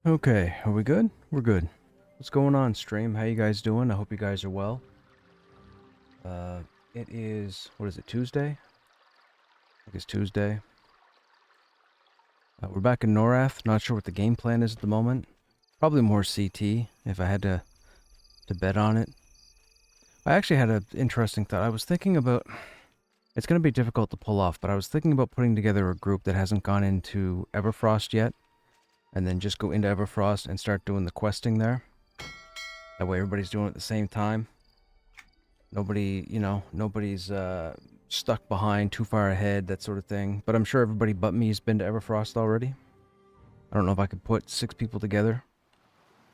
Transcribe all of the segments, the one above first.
Okay, are we good? We're good. What's going on, stream? How you guys doing? I hope you guys are well. Uh, it is, what is it, Tuesday? I think it's Tuesday. We're back in Norath. Not sure what the game plan is at the moment. Probably more CT, if I had to bet on it. I actually had an interesting thought. I was thinking about, it's going to be difficult to pull off, but I was thinking about putting together a group that hasn't gone into Everfrost yet, and then just go into Everfrost and start doing the questing there. That way everybody's doing it at the same time. Nobody's stuck behind, too far ahead, that sort of thing. But I'm sure everybody but me has been to Everfrost already. I don't know if I could put 6 people together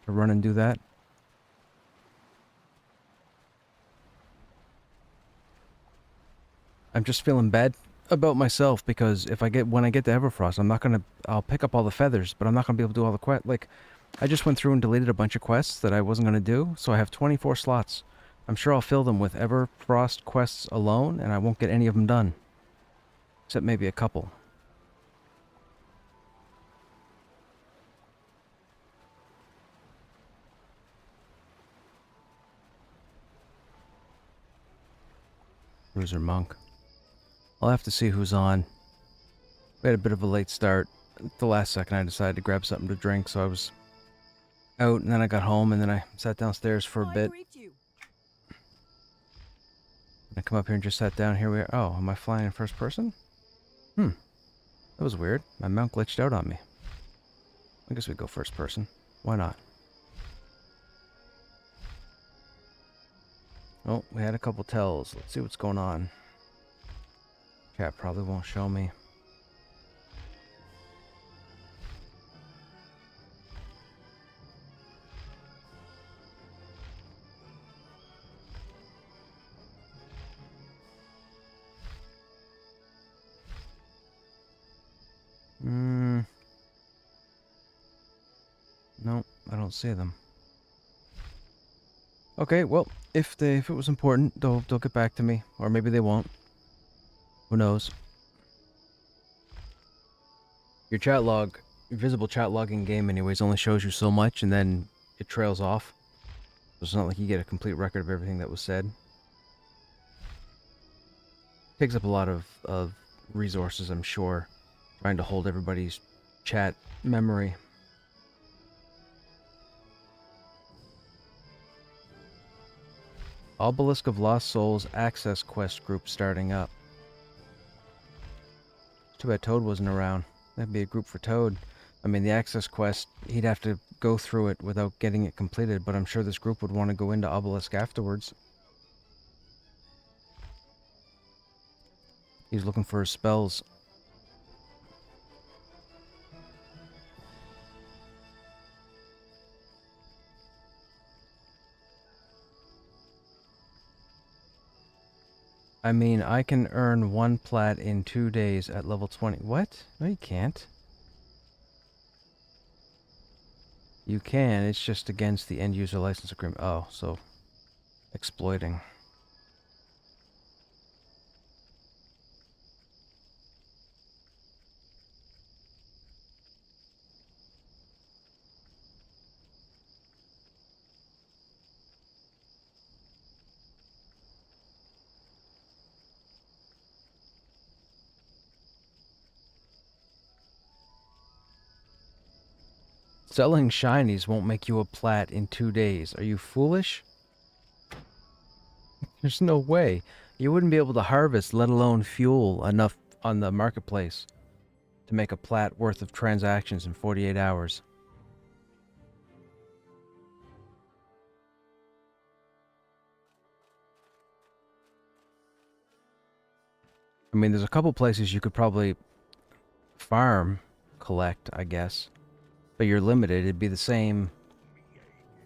to run and do that. I'm just feeling bad about myself because when I get to Everfrost, I'll pick up all the feathers, but I'm not gonna be able to do all the quests. Like, I just went through and deleted a bunch of quests that I wasn't gonna do, so I have 24 slots. I'm sure I'll fill them with Everfrost quests alone, and I won't get any of them done. Except maybe a couple. Bruiser Monk. I'll have to see who's on. We had a bit of a late start. At the last second I decided to grab something to drink, so I was out, and then I got home, and then I sat downstairs for a bit. I come up here and just sat down. Here we are. Oh, am I flying in first person? That was weird. My mount glitched out on me. I guess we go first person. Why not? Oh, we had a couple tells. Let's see what's going on. Chat probably won't show me. No, I don't see them. Okay, well, if it was important, they'll get back to me, or maybe they won't. Who knows? Your chat log, your visible chat log in game, anyways, only shows you so much, and then it trails off. So it's not like you get a complete record of everything that was said. Takes up a lot of resources, I'm sure, trying to hold everybody's chat memory. Obelisk of Lost Souls access quest group starting up. Too bad Toad wasn't around. That'd be a group for Toad. I mean, the access quest, he'd have to go through it without getting it completed, but I'm sure this group would want to go into Obelisk afterwards. He's looking for his spells. I mean, I can earn 1 plat in 2 days at level 20. What? No, you can't. You can, it's just against the end user license agreement. Oh, so exploiting. Selling shinies won't make you a plat in 2 days. Are you foolish? There's no way. You wouldn't be able to harvest, let alone fuel, enough on the marketplace to make a plat worth of transactions in 48 hours. I mean, there's a couple places you could probably farm, collect, I guess. But you're limited. It'd be the same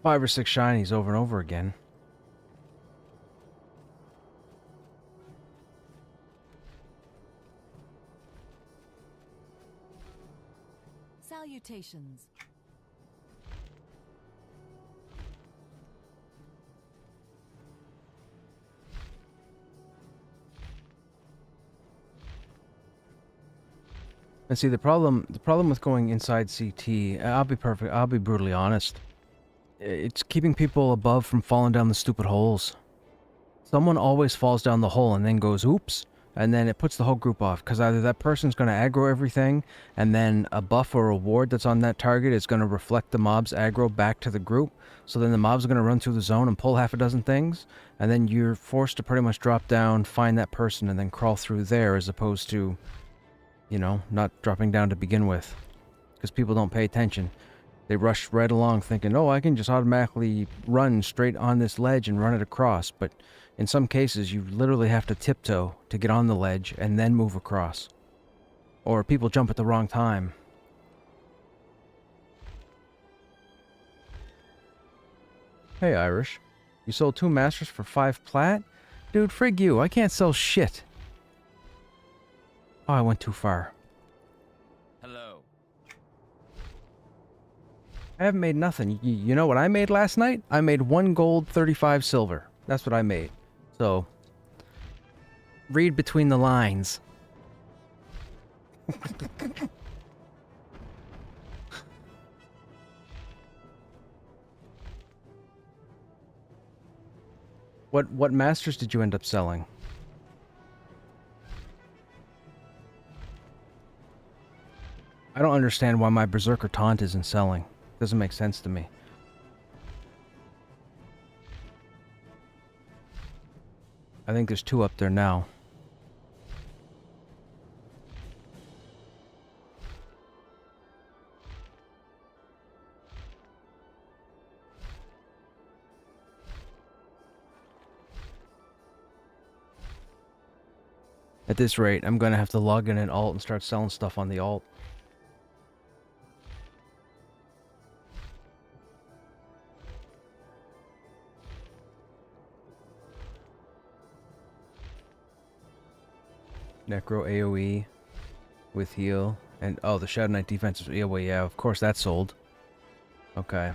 5 or 6 shinies over and over again. Salutations. And see, the problem with going inside CT, I'll be brutally honest. It's keeping people above from falling down the stupid holes. Someone always falls down the hole and then goes, oops, and then it puts the whole group off, because either that person's going to aggro everything, and then a buff or a ward that's on that target is going to reflect the mob's aggro back to the group, so then the mob's going to run through the zone and pull half a dozen things, and then you're forced to pretty much drop down, find that person, and then crawl through there, as opposed to, you know, not dropping down to begin with, because people don't pay attention. They rush right along thinking, oh, I can just automatically run straight on this ledge and run it across, but in some cases, you literally have to tiptoe to get on the ledge and then move across. Or people jump at the wrong time. Hey, Irish. You sold 2 masters for 5 plat? Dude, frig you. I can't sell shit. Oh, I went too far. Hello. I haven't made nothing. You know what I made last night? I made 1 gold, 35 silver. That's what I made. So, read between the lines. What masters did you end up selling? I don't understand why my Berserker Taunt isn't selling. Doesn't make sense to me. I think there's 2 up there now. At this rate, I'm gonna have to log in an alt and start selling stuff on the alt. Necro AoE with heal. And, oh, the Shadow Knight defense is, yeah, well, yeah, of course that's sold. Okay.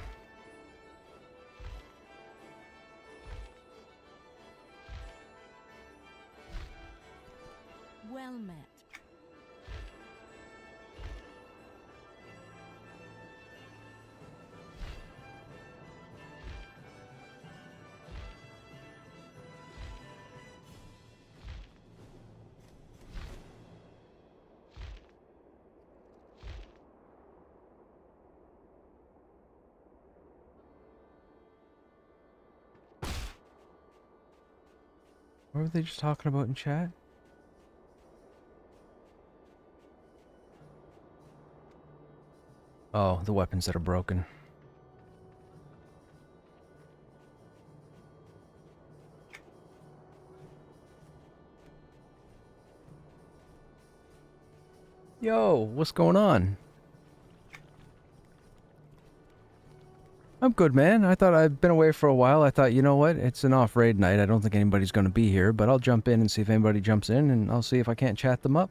Well met. What were they just talking about in chat? Oh, the weapons that are broken. Yo, what's going on? I'm good, man. I thought I'd been away for a while. I thought, you know what? It's an off-raid night. I don't think anybody's going to be here, but I'll jump in and see if anybody jumps in, and I'll see if I can't chat them up.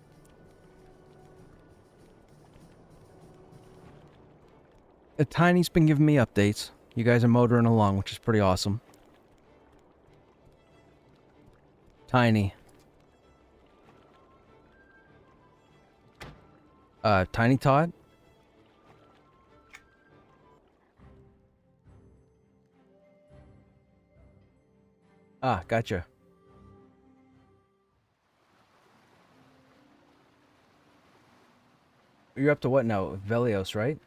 Tiny's been giving me updates. You guys are motoring along, which is pretty awesome. Tiny. Tiny Todd? Ah, gotcha. You're up to what now? Velios, right?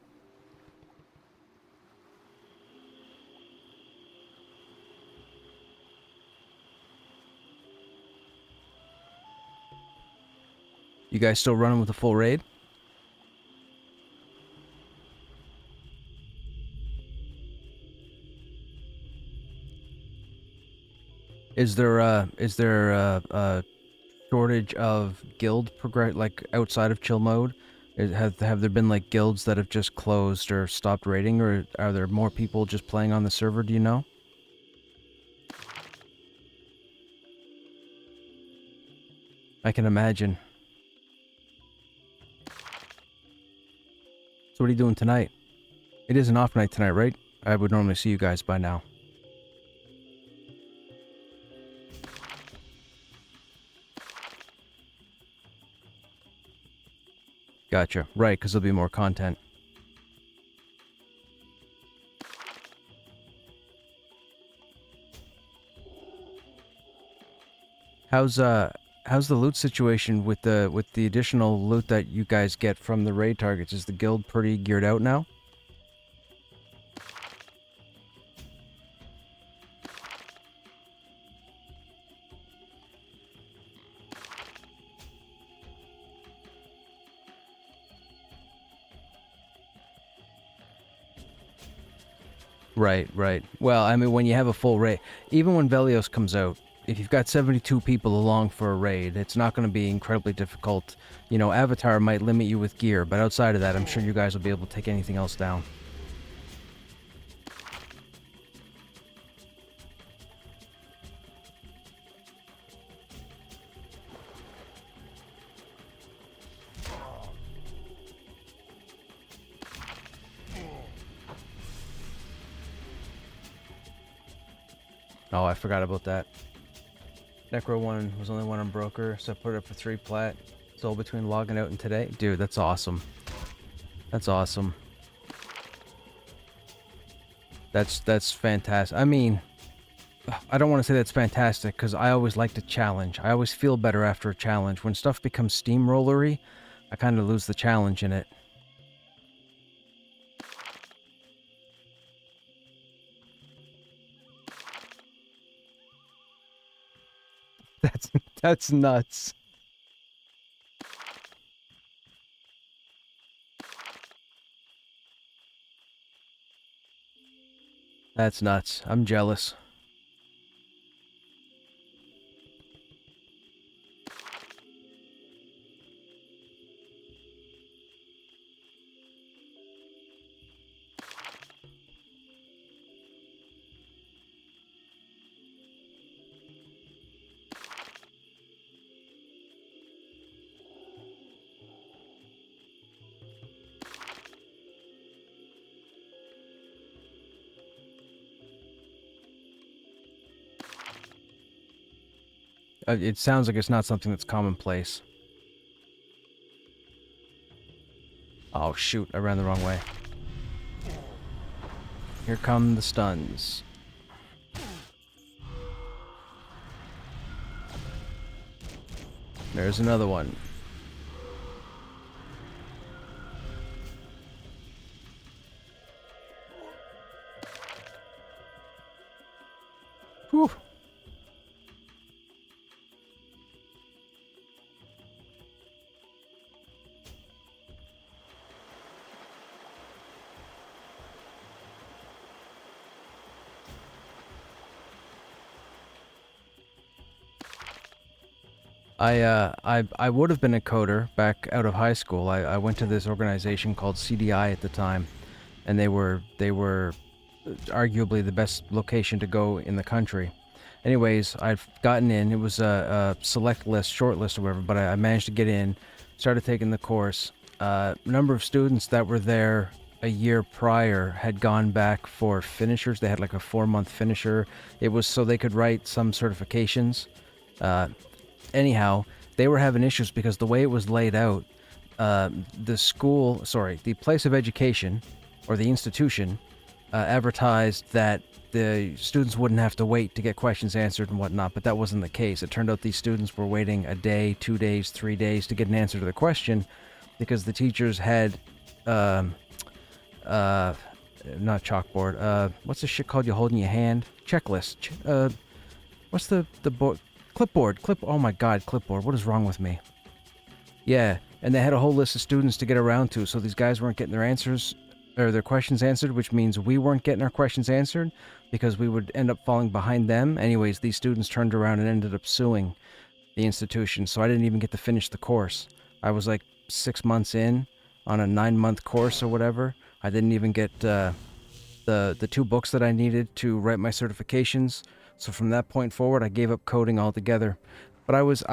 You guys still running with the full raid? Is there a shortage of guild like outside of chill mode? Have there been like guilds that have just closed or stopped raiding, or are there more people just playing on the server? Do you know? I can imagine. So what are you doing tonight? It is an off night tonight, right? I would normally see you guys by now. Gotcha. Right, because there'll be more content. How's the loot situation with the additional loot that you guys get from the raid targets? Is the guild pretty geared out now? Right, right. Well, I mean, when you have a full raid, even when Velios comes out, if you've got 72 people along for a raid, it's not going to be incredibly difficult. You know, Avatar might limit you with gear, but outside of that, I'm sure you guys will be able to take anything else down. Oh, I forgot about that. Necro 1 was only one on broker, so I put it up for 3 plat. Sold between logging out and today. Dude, that's awesome. That's awesome. That's fantastic. I mean, I don't want to say that's fantastic because I always like to challenge. I always feel better after a challenge. When stuff becomes steamrollery, I kind of lose the challenge in it. That's nuts. That's nuts. I'm jealous. It sounds like it's not something that's commonplace. Oh shoot, I ran the wrong way. Here come the stuns. There's another one. Whew. I would have been a coder back out of high school. I went to this organization called CDI at the time, and they were arguably the best location to go in the country. Anyways, I've gotten in. It was a select list, short list or whatever, but I managed to get in, started taking the course. Number of students that were there a year prior had gone back for finishers. They had like a 4-month finisher. It was so they could write some certifications. Anyhow, they were having issues because the way it was laid out, the place of education, or the institution, advertised that the students wouldn't have to wait to get questions answered and whatnot, but that wasn't the case. It turned out these students were waiting a day, 2 days, 3 days to get an answer to the question because the teachers had, not chalkboard, what's the shit called you hold in your hand? Checklist. What's the board? Clipboard. Oh my god, clipboard. What is wrong with me? Yeah, and they had a whole list of students to get around to, so these guys weren't getting their answers, or their questions answered, which means we weren't getting our questions answered, because we would end up falling behind them. Anyways, these students turned around and ended up suing the institution, so I didn't even get to finish the course. I was like 6 months in, on a 9-month course or whatever. I didn't even get the 2 books that I needed to write my certifications. So from that point forward, I gave up coding altogether. But I was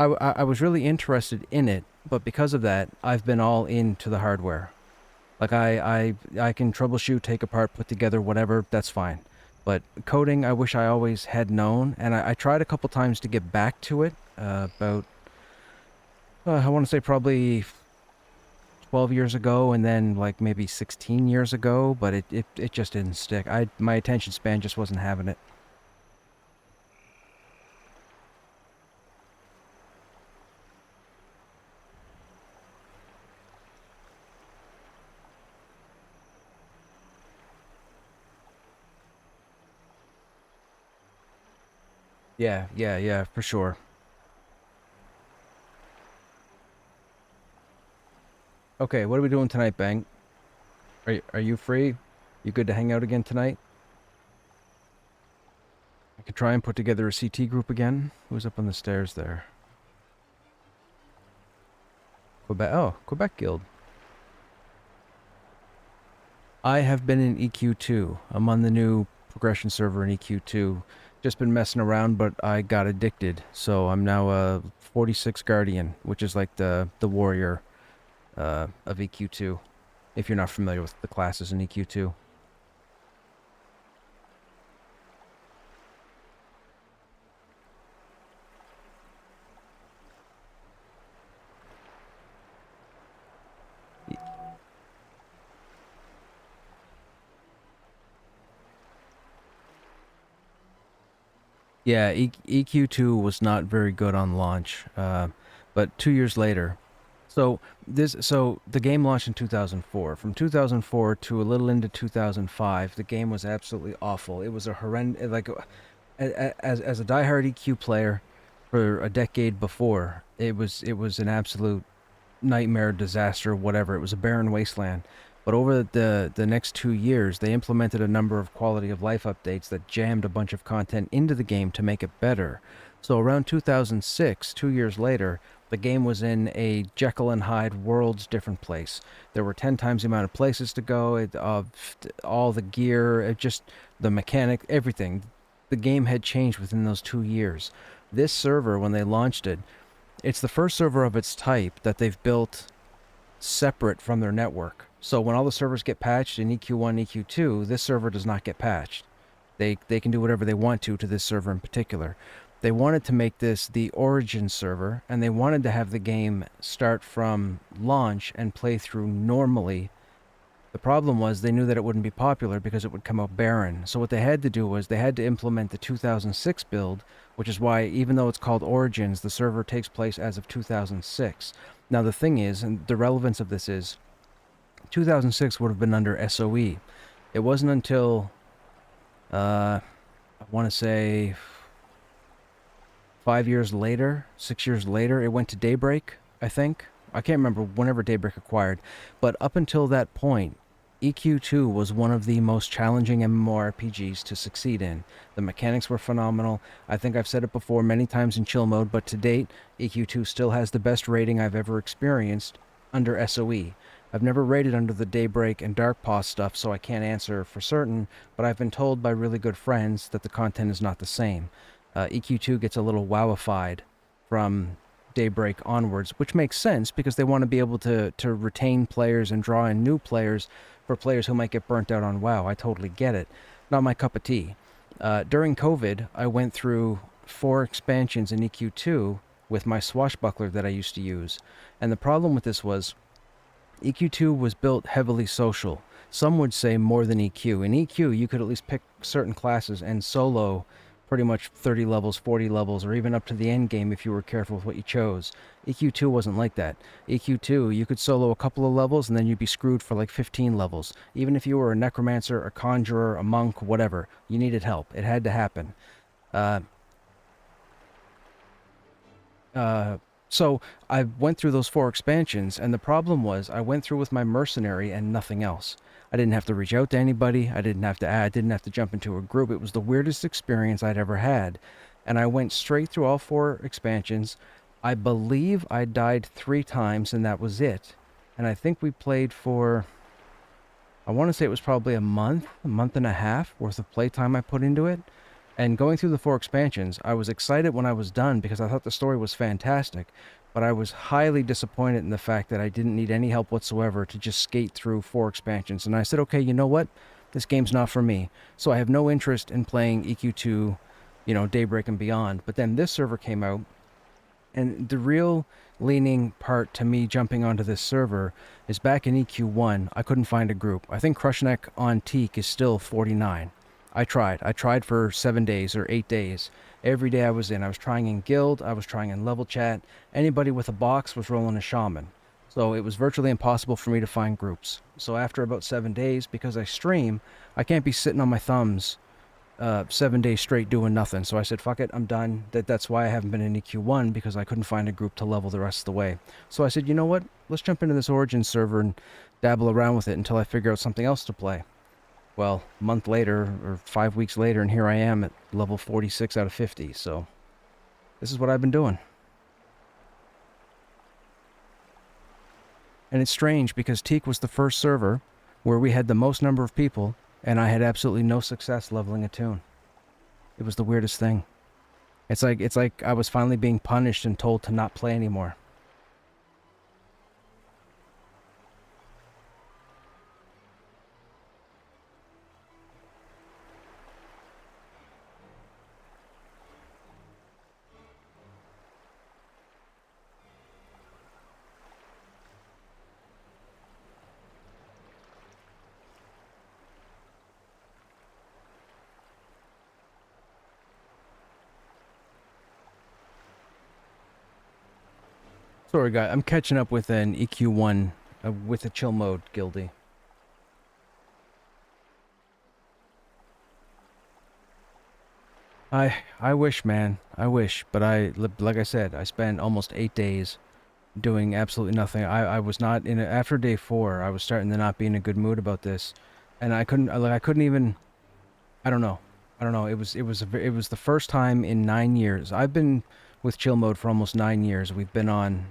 really interested in it, but because of that, I've been all into the hardware. Like I can troubleshoot, take apart, put together, whatever, that's fine. But coding, I wish I always had known, and I tried a couple times to get back to it, I want to say probably 12 years ago and then like maybe 16 years ago, but it just didn't stick. My attention span just wasn't having it. Yeah, for sure. Okay, what are we doing tonight, Bang? Are you free? You good to hang out again tonight? I could try and put together a CT group again. Who's up on the stairs there? Quebec Guild. I have been in EQ2. I'm on the new progression server in EQ2. Just been messing around, but I got addicted. So I'm now a 46 Guardian, which is like the warrior of EQ2, if you're not familiar with the classes in EQ2. Yeah, EQ2 was not very good on launch, but 2 years later. So the game launched in 2004. From 2004 to a little into 2005, the game was absolutely awful. It was a horrendous, like, as a diehard EQ player for a decade before, it was an absolute nightmare, disaster, whatever. It was a barren wasteland. But over the next 2 years, they implemented a number of quality of life updates that jammed a bunch of content into the game to make it better. So around 2006, 2 years later, the game was in a Jekyll and Hyde world's different place. There were 10 times the amount of places to go, all the gear, just the mechanic, everything. The game had changed within those 2 years. This server, when they launched it, it's the first server of its type that they've built separate from their network. So when all the servers get patched in EQ1, EQ2, this server does not get patched. They can do whatever they want to this server in particular. They wanted to make this the origin server, and they wanted to have the game start from launch and play through normally. The problem was they knew that it wouldn't be popular because it would come out barren. So what they had to do was they had to implement the 2006 build, which is why even though it's called Origins, the server takes place as of 2006. Now the thing is, and the relevance of this is, 2006 would have been under SOE. It wasn't until, I want to say 5 years later, 6 years later, it went to Daybreak, I think. I can't remember whenever Daybreak acquired. But up until that point, EQ2 was one of the most challenging MMORPGs to succeed in. The mechanics were phenomenal. I think I've said it before many times in chill mode, but to date, EQ2 still has the best rating I've ever experienced under SOE. I've never rated under the Daybreak and Dark Paw stuff, so I can't answer for certain, but I've been told by really good friends that the content is not the same. EQ2 gets a little wowified from Daybreak onwards, which makes sense because they want to be able to retain players and draw in new players for players who might get burnt out on WoW. I totally get it. Not my cup of tea. During COVID, I went through 4 expansions in EQ2 with my swashbuckler that I used to use. And the problem with this was EQ2 was built heavily social. Some would say more than EQ. In EQ, you could at least pick certain classes and solo pretty much 30 levels, 40 levels, or even up to the end game if you were careful with what you chose. EQ2 wasn't like that. EQ2, you could solo a couple of levels and then you'd be screwed for like 15 levels. Even if you were a necromancer, a conjurer, a monk, whatever, you needed help. It had to happen. So I went through those 4 expansions, and the problem was I went through with my mercenary and nothing else. I didn't have to reach out to anybody. I didn't have to add, didn't have to jump into a group. It was the weirdest experience I'd ever had. And I went straight through all 4 expansions. I believe I died 3 times, and that was it. And I think we played for, I want to say it was probably a month and a half worth of playtime I put into it. And going through the 4 expansions, I was excited when I was done because I thought the story was fantastic, but I was highly disappointed in the fact that I didn't need any help whatsoever to just skate through 4 expansions. And I said, okay, you know what? This game's not for me. So I have no interest in playing EQ2, Daybreak and beyond. But then this server came out, And the real leaning part to me jumping onto this server is back in EQ1, I couldn't find a group. I think Krushnek on Teak is still 49. I tried. I tried for 7 days or 8 days. Every day I was in. I was trying in guild, I was trying in level chat. Anybody with a box was rolling a shaman. So it was virtually impossible for me to find groups. So after about 7 days, because I stream, I can't be sitting on my thumbs 7 days straight doing nothing. So I said, fuck it, I'm done. That's why I haven't been in EQ1, because I couldn't find a group to level the rest of the way. So I said, you know what? Let's jump into this Origin server and dabble around with it until I figure out something else to play. Well, a month later, or 5 weeks later, and here I am at level 46 out of 50. So this is what I've been doing. And it's strange because Teak was the first server where we had the most number of people, and I had absolutely no success leveling a tune. It was the weirdest thing. It's like I was finally being punished and told to not play anymore. Sorry, guy. I'm catching up with an EQ1 with a chill mode guildie. I wish, man. I wish, but like I said, I spent almost 8 days doing absolutely nothing. I was not in after day 4. I was starting to not be in a good mood about this, and I couldn't even. I don't know. It was the first time in 9 years. I've been with chill mode for almost 9 years. We've been on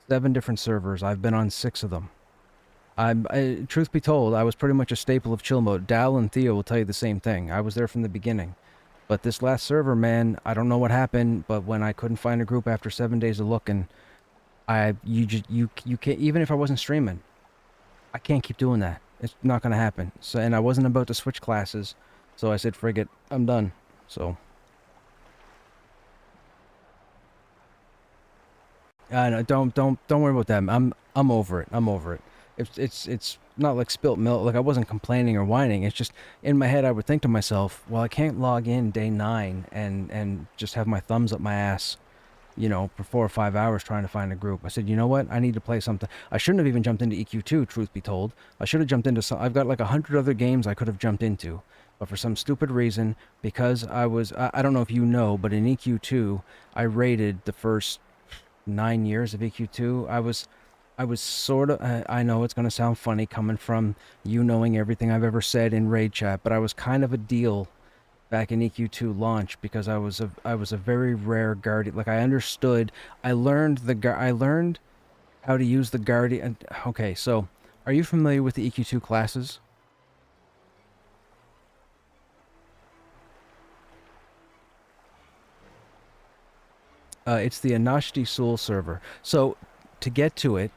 7 different servers. I've been on 6 of them. Truth be told, I was pretty much a staple of chill mode. Dal and Theo will tell you the same thing. I was there from the beginning. But this last server, man, I don't know what happened, but when I couldn't find a group after 7 days of looking, you can't, even if I wasn't streaming, I can't keep doing that. It's not gonna happen. So, and I wasn't about to switch classes, so I said, frig it, I'm done. So. No, don't worry about that. I'm over it. I'm over it. It's not like spilt milk. Like I wasn't complaining or whining. It's just in my head I would think to myself, well, I can't log in day 9 and just have my thumbs up my ass, you know, for 4 or 5 hours trying to find a group. I said, you know what? I need to play something. I shouldn't have even jumped into EQ2, truth be told. I should have jumped into some. I've got like 100 other games I could have jumped into. But for some stupid reason, because I don't know if you know, but in EQ2, I rated the first 9 years of EQ2. I was sort of, I know it's going to sound funny coming from you knowing everything I've ever said in raid chat, but I was kind of a deal back in EQ2 launch because I was a very rare guardian. Like I understood, I learned how to use the guardian. Okay, so are you familiar with the EQ2 classes? It's the Anashti Sul server. So to get to it,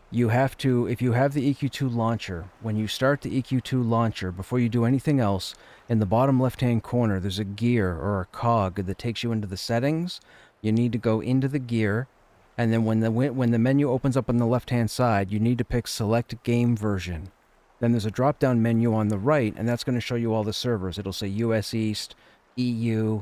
you have to, if you have the EQ2 launcher, when you start the EQ2 launcher, before you do anything else, in the bottom left-hand corner, there's a gear or a cog that takes you into the settings. You need to go into the gear, and then when the menu opens up on the left-hand side, you need to pick Select Game Version. Then there's a drop-down menu on the right, and that's going to show you all the servers. It'll say US East, EU,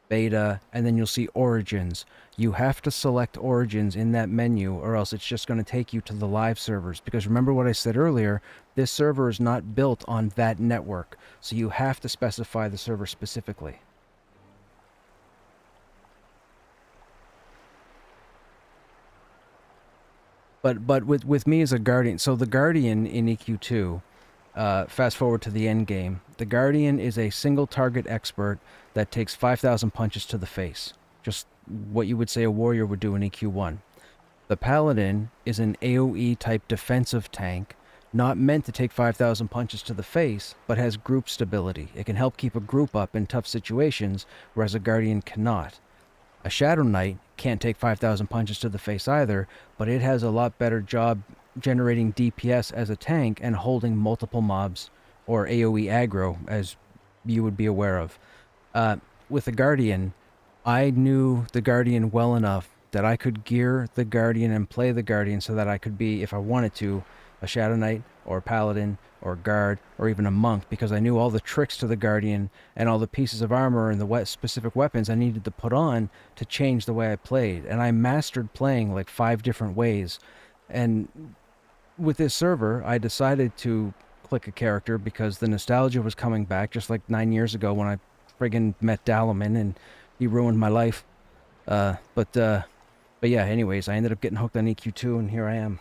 Beta, and then you'll see Origins. You have to select Origins in that menu or else it's just going to take you to the live servers. Because remember what I said earlier, this server is not built on that network. So you have to specify the server specifically. But with me as a Guardian, so the Guardian in EQ2, fast forward to the end game, the Guardian is a single target expert that takes 5,000 punches to the face. Just what you would say a warrior would do in EQ1. The Paladin is an AoE type defensive tank, not meant to take 5,000 punches to the face, but has group stability. It can help keep a group up in tough situations, whereas a Guardian cannot. A Shadow Knight can't take 5,000 punches to the face either, but it has a lot better job generating DPS as a tank and holding multiple mobs, or AoE aggro, as you would be aware of. With the Guardian, I knew the Guardian well enough that I could gear the Guardian and play the Guardian so that I could be, if I wanted to, a Shadow Knight or a Paladin or a Guard or even a Monk, because I knew all the tricks to the Guardian and all the pieces of armor and the specific weapons I needed to put on to change the way I played. And I mastered playing like 5 different ways. And with this server, I decided to click a character because the nostalgia was coming back, just like 9 years ago when I friggin' met Dalaman and he ruined my life. But yeah, anyways, I ended up getting hooked on EQ2 and here I am.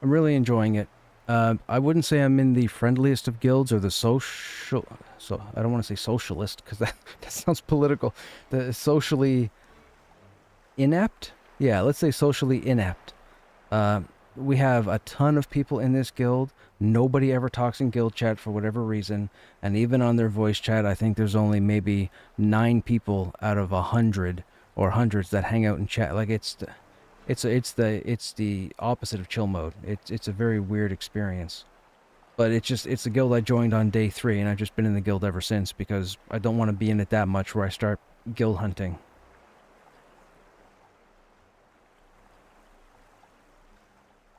I'm really enjoying it. I wouldn't say I'm in the friendliest of guilds or the social... So, I don't want to say socialist because that sounds political. The socially inept? Yeah, let's say socially inept. We have a ton of people in this guild. Nobody ever talks in guild chat for whatever reason. And even on their voice chat, I think there's only maybe 9 people out of 100 or hundreds that hang out and chat. Like it's the opposite of chill mode. It's a very weird experience. But it's a guild I joined on day 3 and I've just been in the guild ever since because I don't want to be in it that much where I start guild hunting.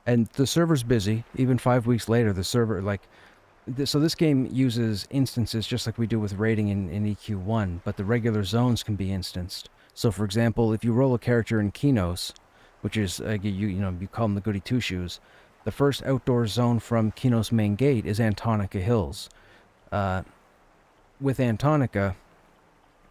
And the server's busy. Even 5 weeks later, the server, so this game uses instances just like we do with raiding in EQ1, but the regular zones can be instanced. So for example, if you roll a character in Kinos, which is, you call them the goody two-shoes, the first outdoor zone from Kinos main gate is Antonica Hills. With Antonica,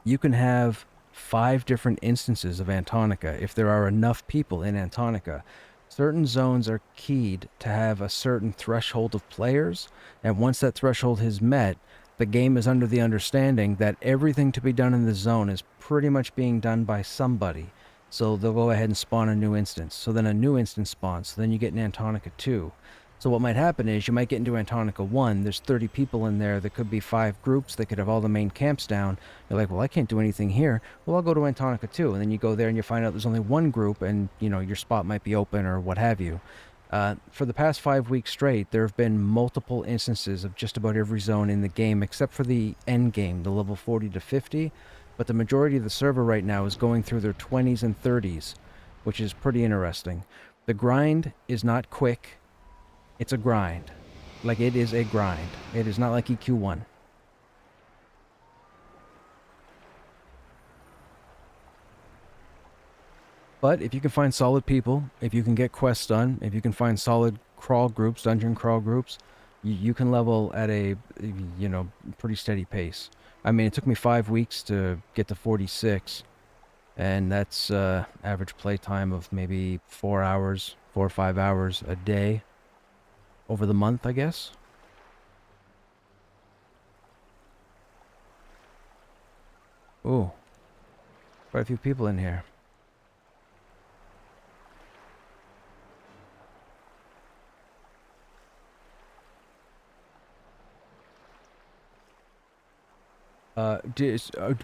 you can have 5 different instances of Antonica if there are enough people in Antonica. Certain zones are keyed to have a certain threshold of players, and once that threshold is met, the game is under the understanding that everything to be done in the zone is pretty much being done by somebody. So they'll go ahead and spawn a new instance. So then a new instance spawns. So then you get an Antonica 2. So what might happen is you might get into Antonica 1. There's 30 people in there. There could be 5 groups. They could have all the main camps down. You're like, well, I can't do anything here. Well, I'll go to Antonica 2. And then you go there and you find out there's only one group and, your spot might be open or what have you. For the past 5 weeks straight, there have been multiple instances of just about every zone in the game except for the end game, the level 40 to 50. But the majority of the server right now is going through their 20s and 30s, which is pretty interesting. The grind is not quick. It's a grind. Like, it is a grind. It is not like EQ1. But if you can find solid people, if you can get quests done, if you can find solid crawl groups, dungeon crawl groups, you can level at a, pretty steady pace. I mean, it took me 5 weeks to get to 46, and that's average play time of maybe 4 or 5 hours a day over the month, I guess. Ooh, quite a few people in here.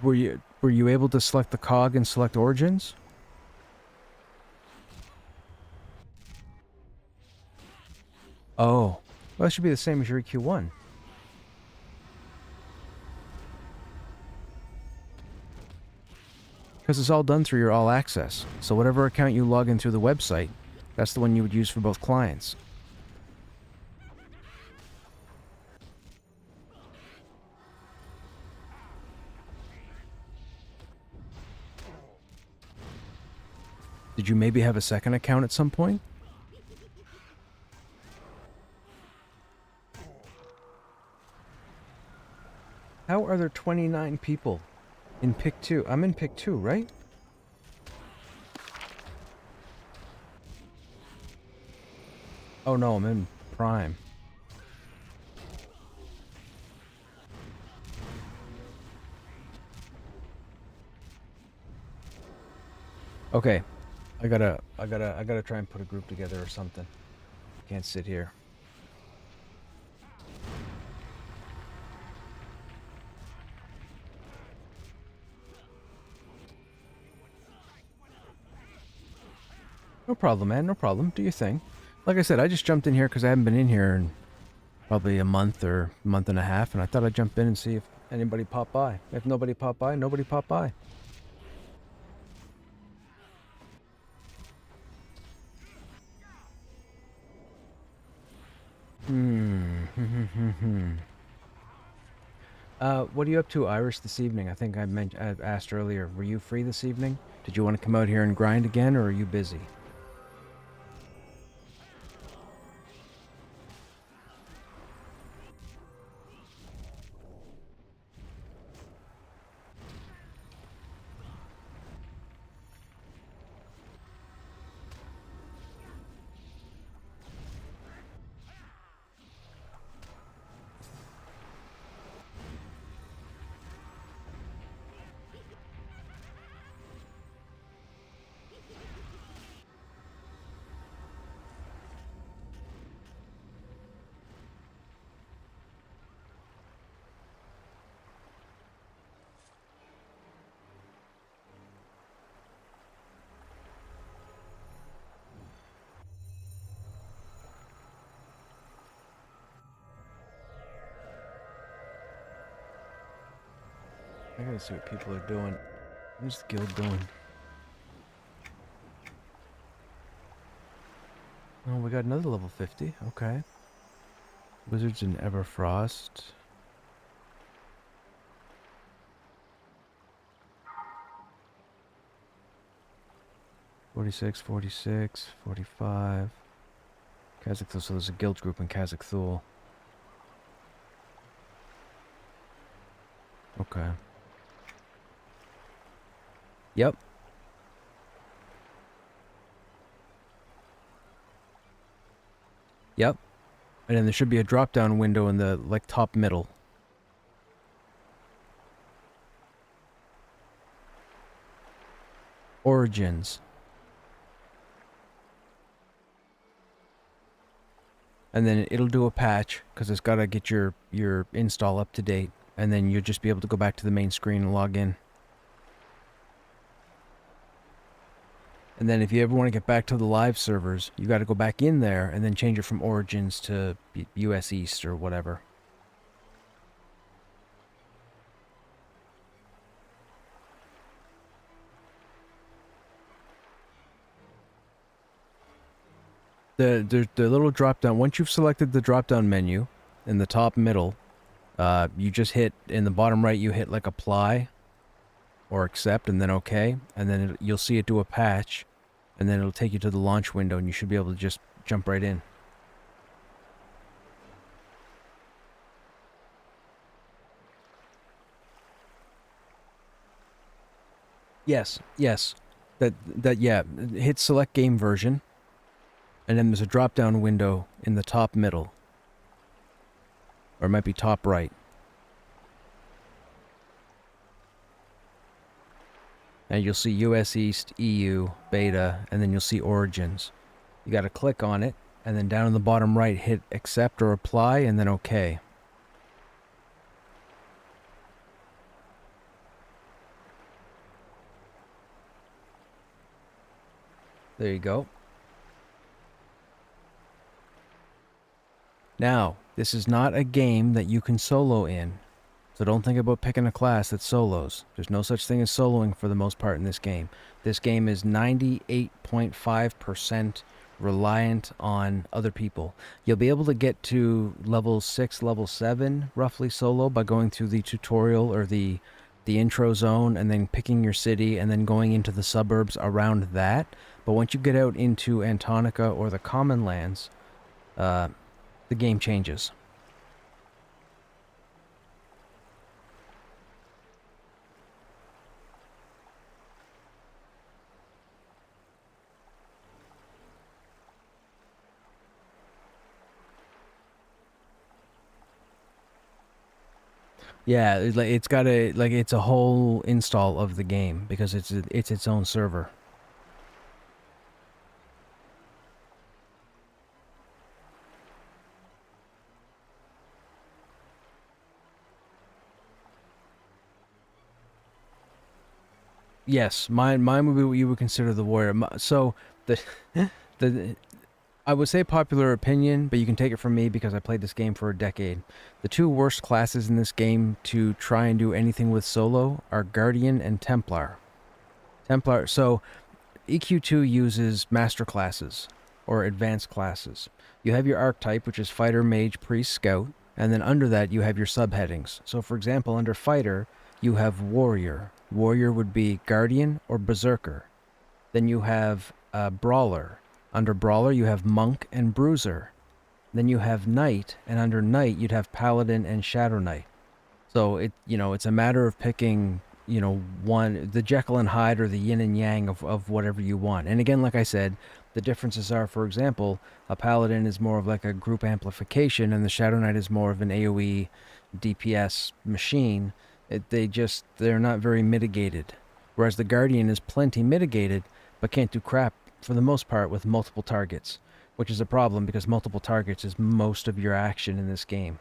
Were you able to select the cog and select origins? Oh, well, that should be the same as your EQ1. Because it's all done through your all access. So whatever account you log in through the website, that's the one you would use for both clients. Did you maybe have a second account at some point? How are there 29 people in pick 2? I'm in pick 2, right? Oh no, I'm in prime. Okay. I gotta try and put a group together or something. Can't sit here. No problem, man. No problem. Do your thing. Like I said, I just jumped in here because I haven't been in here in probably a month or month and a half, and I thought I'd jump in and see if Anybody pop by? If nobody pop by, nobody pop by. What are you up to, Irish, this evening? I think I asked earlier. Were you free this evening? Did you want to come out here and grind again, or are you busy? I gotta see what people are doing. What's the guild doing? Oh, we got another level 50. Okay. Wizards in Everfrost. "46, 46, 45. Kazakh, so there's a guild group in Kazakh. Okay. Yep. Yep. And then there should be a drop-down window in the, like, top middle. Origins. And then it'll do a patch, because it's got to get your install up to date. And then you'll just be able to go back to the main screen and log in. And then if you ever want to get back to the live servers, you got to go back in there and then change it from Origins to US East or whatever. The little drop down, once you've selected the drop down menu in the top middle, you just hit, in the bottom right, you hit like apply or accept and then okay. And then you'll see it do a patch. And then it'll take you to the launch window and you should be able to just jump right in. Yes, yes. Yeah, hit select game version. And then there's a drop down window in the top middle. Or it might be top right. And you'll see US East, EU, Beta, and then you'll see Origins. You got to click on it, and then down in the bottom right, hit accept or apply, and then OK. There you go. Now, this is not a game that you can solo in. So don't think about picking a class that solos. There's no such thing as soloing for the most part in this game. This game is 98.5% reliant on other people. You'll be able to get to level 6, level 7 roughly solo by going through the tutorial or the intro zone and then picking your city and then going into the suburbs around that. But once you get out into Antonica or the Common Lands, the game changes. Yeah, it's got a it's a whole install of the game because it's its own server. Yes, mine would be what you would consider the warrior. So the I would say popular opinion, but you can take it from me because I played this game for a decade. The two worst classes in this game to try and do anything with solo are Guardian and Templar. So EQ2 uses master classes or advanced classes. You have your archetype, which is fighter, mage, priest, scout, and then under that you have your subheadings. So for example, under fighter, you have warrior. Warrior would be guardian or berserker. Then you have brawler. Under brawler, you have monk and bruiser. Then you have knight, and under knight, you'd have paladin and shadow knight. So it's a matter of picking, the Jekyll and Hyde or the yin and yang of whatever you want. And again, like I said, the differences are, for example, a paladin is more of like a group amplification, and the shadow knight is more of an AoE DPS machine. They're not very mitigated. Whereas the guardian is plenty mitigated, but can't do crap for the most part with multiple targets, which is a problem because multiple targets is most of your action in this game.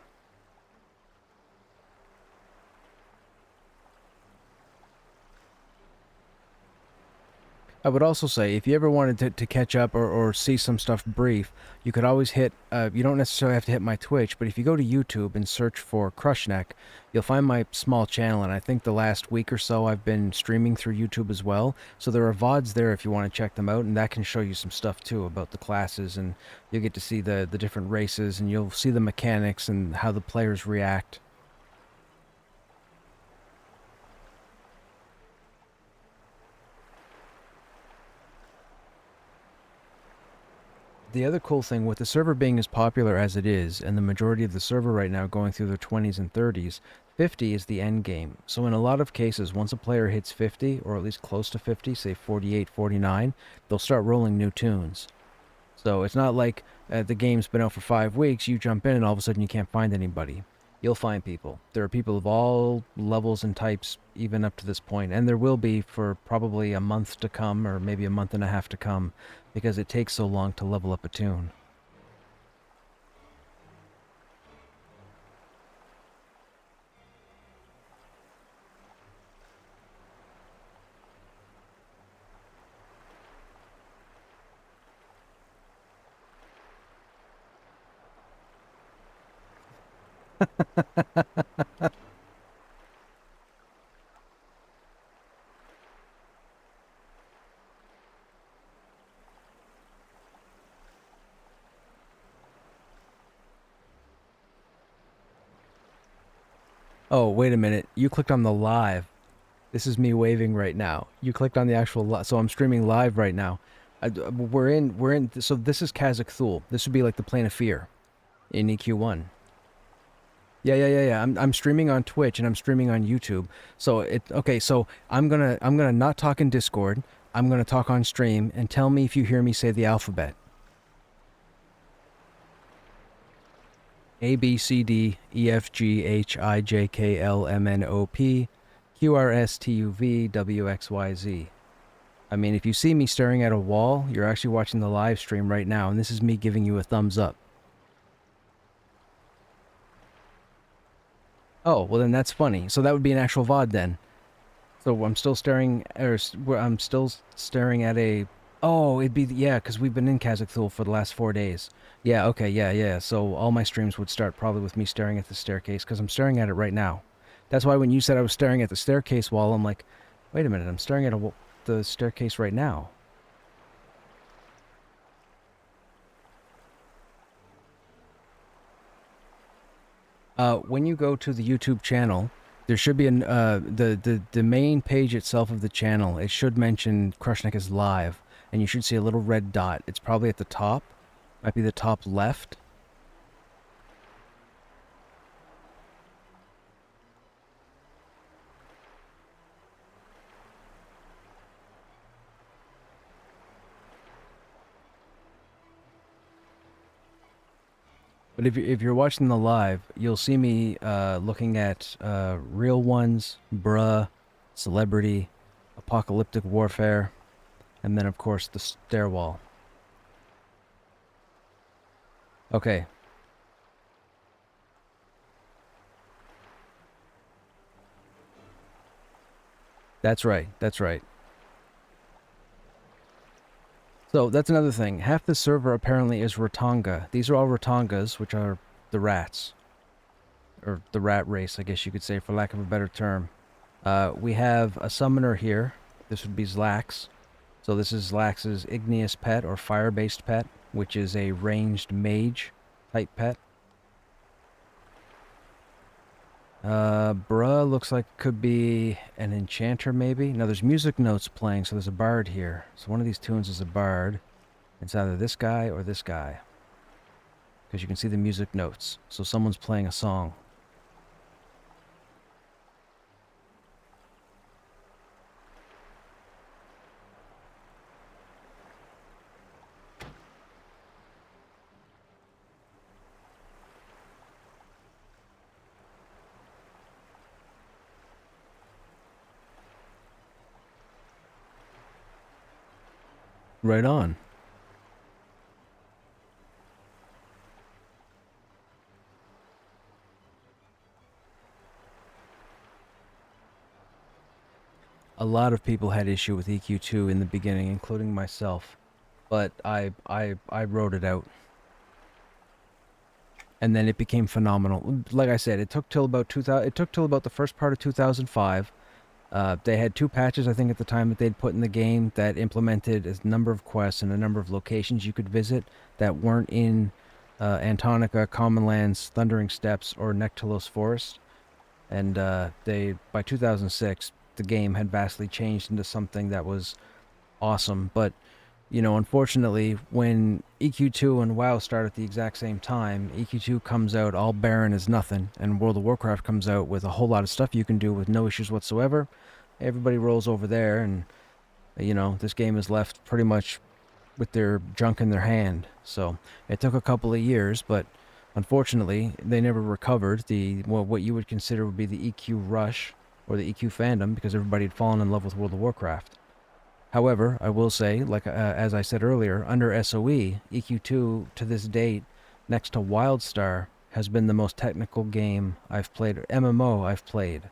I would also say, if you ever wanted to catch up or see some stuff brief, you could always hit, you don't necessarily have to hit my Twitch, but if you go to YouTube and search for Krushnek, you'll find my small channel, and I think the last week or so I've been streaming through YouTube as well, so there are VODs there if you want to check them out, and that can show you some stuff too about the classes, and you'll get to see the different races, and you'll see the mechanics and how the players react. The other cool thing, with the server being as popular as it is, and the majority of the server right now going through their 20s and 30s, 50 is the end game. So in a lot of cases, once a player hits 50, or at least close to 50, say 48, 49, they'll start rolling new tunes. So it's not like the game's been out for 5 weeks, you jump in and all of a sudden you can't find anybody. You'll find people. There are people of all levels and types, even up to this point, and there will be for probably a month to come, or maybe a month and a half to come, because it takes so long to level up a tune. Oh, wait a minute. You clicked on the live. This is me waving right now. You clicked on the actual so I'm streaming live right now. So this is Kazakh Thule. This would be like the Plane of Fear in EQ1. Yeah. I'm streaming on Twitch and I'm streaming on YouTube. So so I'm gonna not talk in Discord. I'm gonna talk on stream, and tell me if you hear me say the alphabet. A B C D E F G H I J K L M N O P Q R S T U V W X Y Z. I mean, if you see me staring at a wall, you're actually watching the live stream right now, and this is me giving you a thumbs up. Oh, well then that's funny. So that would be an actual VOD then. So I'm still staring, I'm still staring at a... Oh, it'd be, yeah, because we've been in Kazakh Thule for the last 4 days. Yeah, okay, yeah. So all my streams would start probably with me staring at the staircase, because I'm staring at it right now. That's why when you said I was staring at the staircase wall, I'm like, wait a minute, I'm staring at the staircase right now. When you go to the YouTube channel, there should be the main page itself of the channel. It should mention Krushnek is live, and you should see a little red dot. It's probably at the top. Might be the top left. But if you're watching the live, you'll see me looking at real ones, bruh, celebrity, apocalyptic warfare, and then of course the stairwall. Okay. That's right. So that's another thing. Half the server apparently is Rotanga. These are all Rotangas, which are the rats. Or the rat race, I guess you could say, for lack of a better term. We have a summoner here. This would be Zlax. So this is Zlax's igneous pet, or fire-based pet, which is a ranged mage type pet. Bruh looks like could be an enchanter, maybe. Now, there's music notes playing, so there's a bard here. So one of these tunes is a bard. It's either this guy or this guy. Because you can see the music notes. So someone's playing a song. Right on. A lot of people had issue with EQ2 in the beginning, including myself. But I wrote it out. And then it became phenomenal. Like I said, it took till about 2000. It took till about the first part of 2005. They had 2 patches, I think, at the time that they'd put in the game that implemented a number of quests and a number of locations you could visit that weren't in Antonica, Commonlands, Thundering Steppes, or Nectalos Forest. And by 2006, the game had vastly changed into something that was awesome. But unfortunately, when EQ2 and WoW start at the exact same time, EQ2 comes out all barren as nothing, and World of Warcraft comes out with a whole lot of stuff you can do with no issues whatsoever. Everybody rolls over there, and this game is left pretty much with their junk in their hand. So it took a couple of years, but unfortunately, they never recovered what you would consider would be the EQ rush or the EQ fandom, because everybody had fallen in love with World of Warcraft. However, I will say, like as I said earlier, under SOE, EQ2 to this date, next to WildStar, has been the most technical game I've played, or MMO I've played.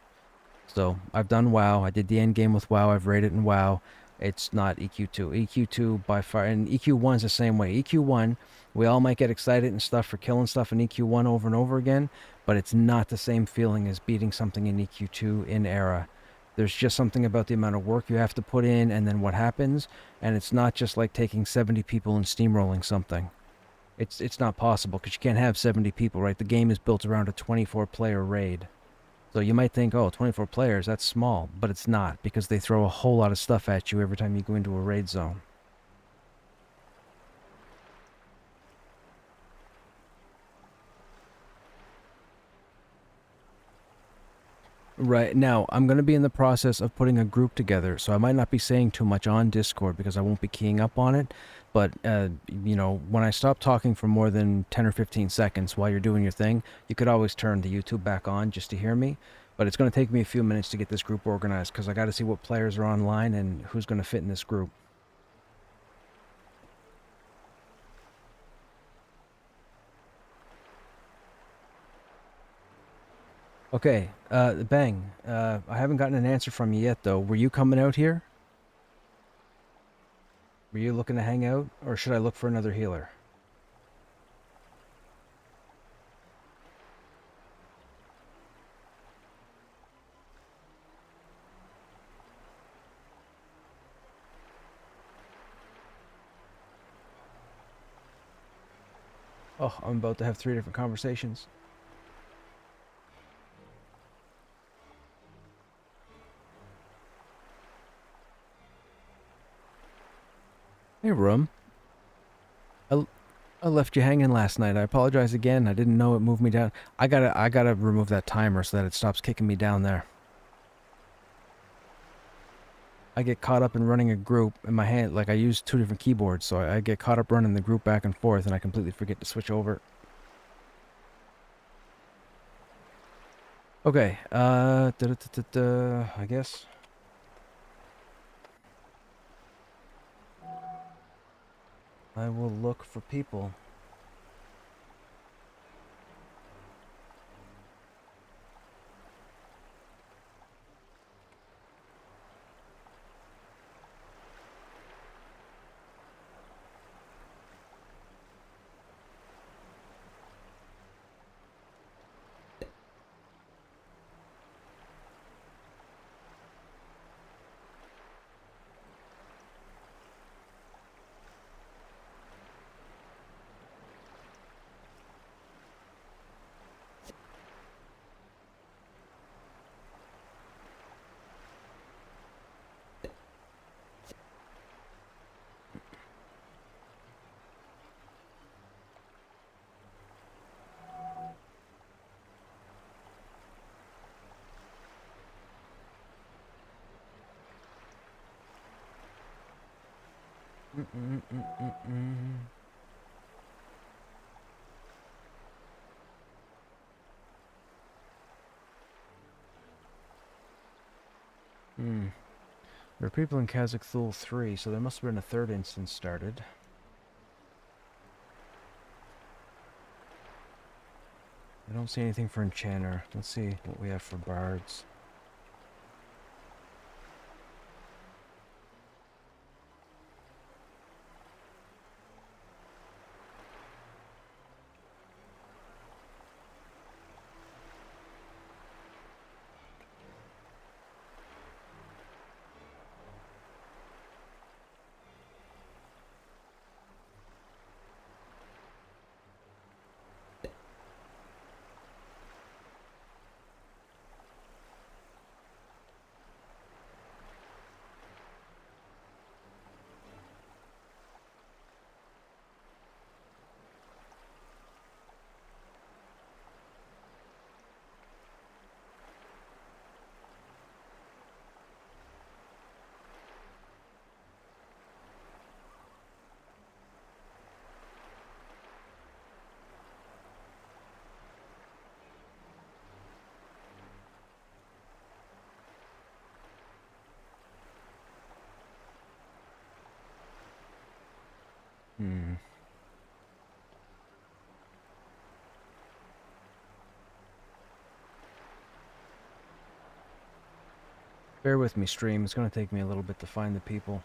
So I've done WoW. I did the end game with WoW. I've rated in WoW. It's not EQ2. EQ2 by far, and EQ1's the same way. EQ1, we all might get excited and stuff for killing stuff in EQ1 over and over again, but it's not the same feeling as beating something in EQ2 in era. There's just something about the amount of work you have to put in and then what happens, and it's not just like taking 70 people and steamrolling something. It's not possible because you can't have 70 people, right? The game is built around a 24-player raid. So you might think, oh, 24 players, that's small, but it's not, because they throw a whole lot of stuff at you every time you go into a raid zone. Right, now, I'm going to be in the process of putting a group together, so I might not be saying too much on Discord because I won't be keying up on it, but, when I stop talking for more than 10 or 15 seconds while you're doing your thing, you could always turn the YouTube back on just to hear me, but it's going to take me a few minutes to get this group organized because I got to see what players are online and who's going to fit in this group. Okay, Bang, I haven't gotten an answer from you yet, though. Were you coming out here? Were you looking to hang out, or should I look for another healer? Oh, I'm about to have 3 different conversations. Hey, Room. I left you hanging last night. I apologize again. I didn't know it moved me down. I gotta remove that timer so that it stops kicking me down there. I get caught up in running a group in my hand. Like, I use 2 different keyboards, so I get caught up running the group back and forth, and I completely forget to switch over. Okay, I guess. I will look for people. Hmm. There are people in Kazakh 3, so there must have been a third instance started. I don't see anything for Enchanter. Let's see what we have for Bards. Hmm. Bear with me, stream. It's going to take me a little bit to find the people.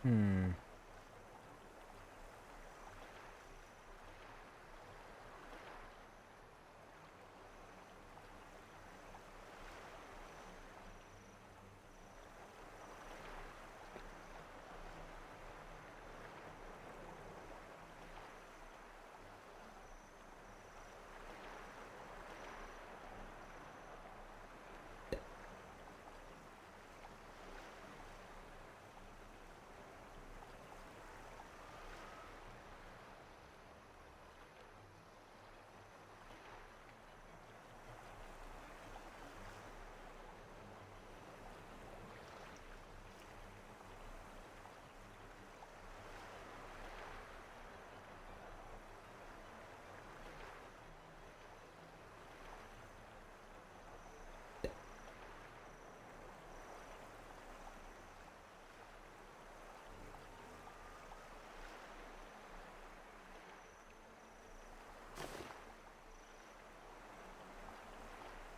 Hmm.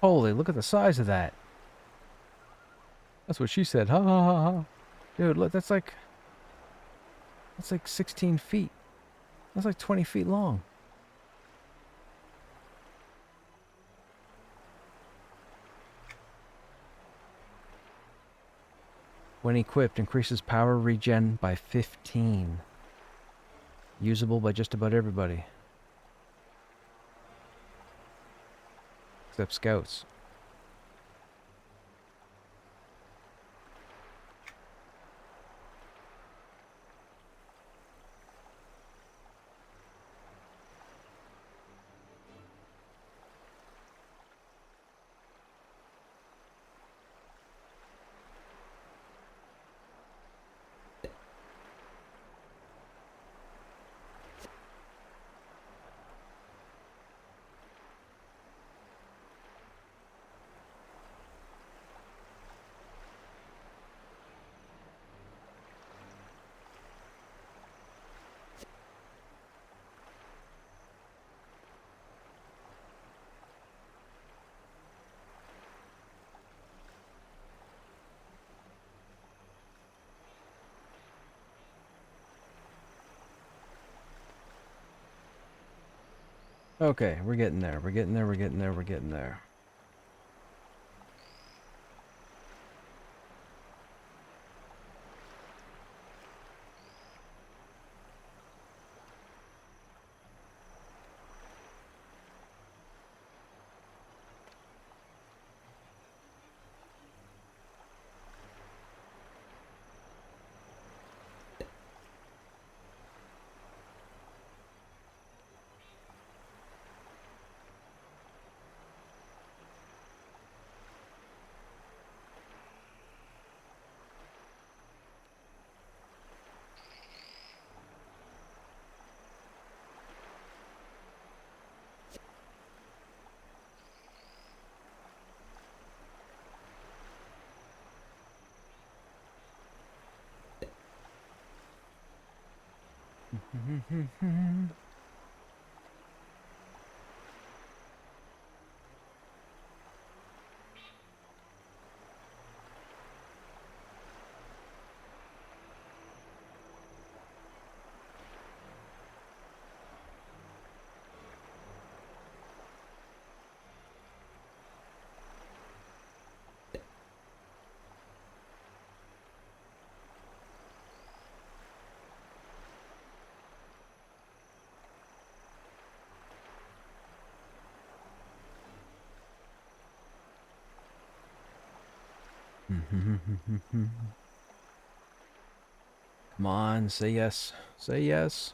Holy, look at the size of that. That's what she said. Ha ha ha ha. Dude, look, that's like 16 feet. That's like 20 feet long. When equipped, increases power regen by 15. Usable by just about everybody. Except scouts. Okay, we're getting there. We're getting there. We're getting there. We're getting there. Come on, say yes. Say yes.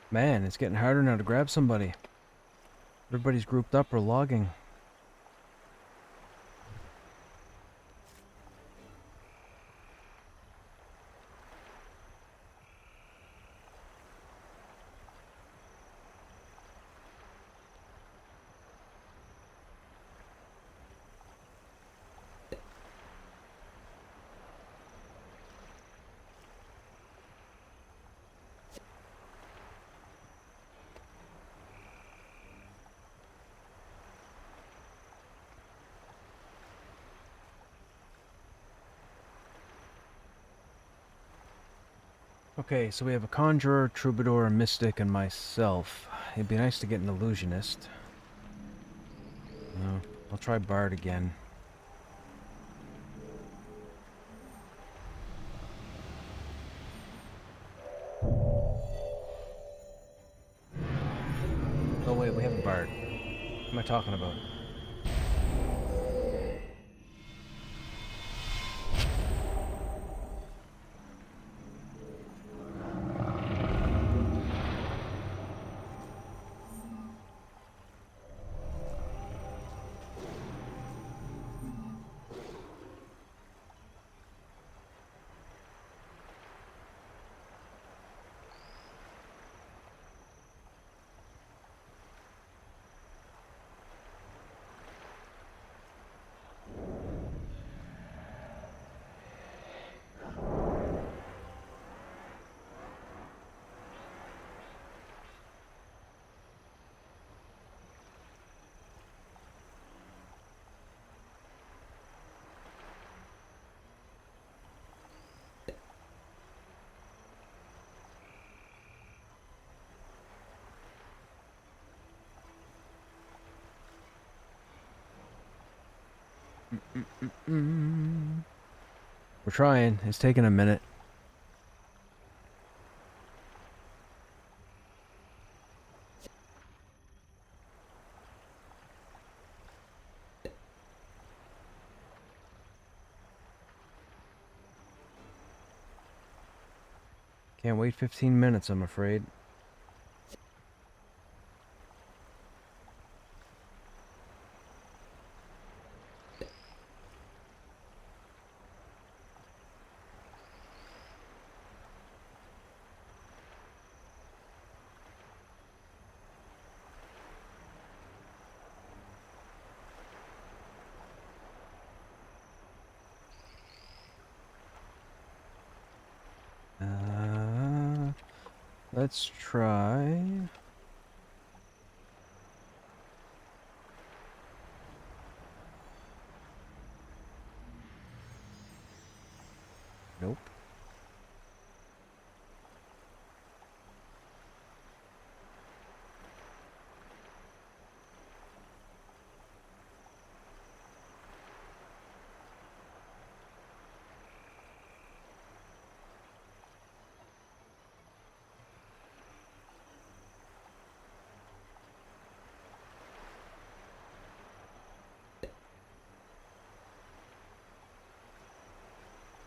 Man, it's getting harder now to grab somebody. Everybody's grouped up or logging. Okay, so we have a conjurer, troubadour, a mystic, and myself. It'd be nice to get an illusionist. No, I'll try bard again. Oh wait, we have a bard. What am I talking about? We're trying. It's taking a minute. Can't wait 15 minutes, I'm afraid. Let's try. Nope.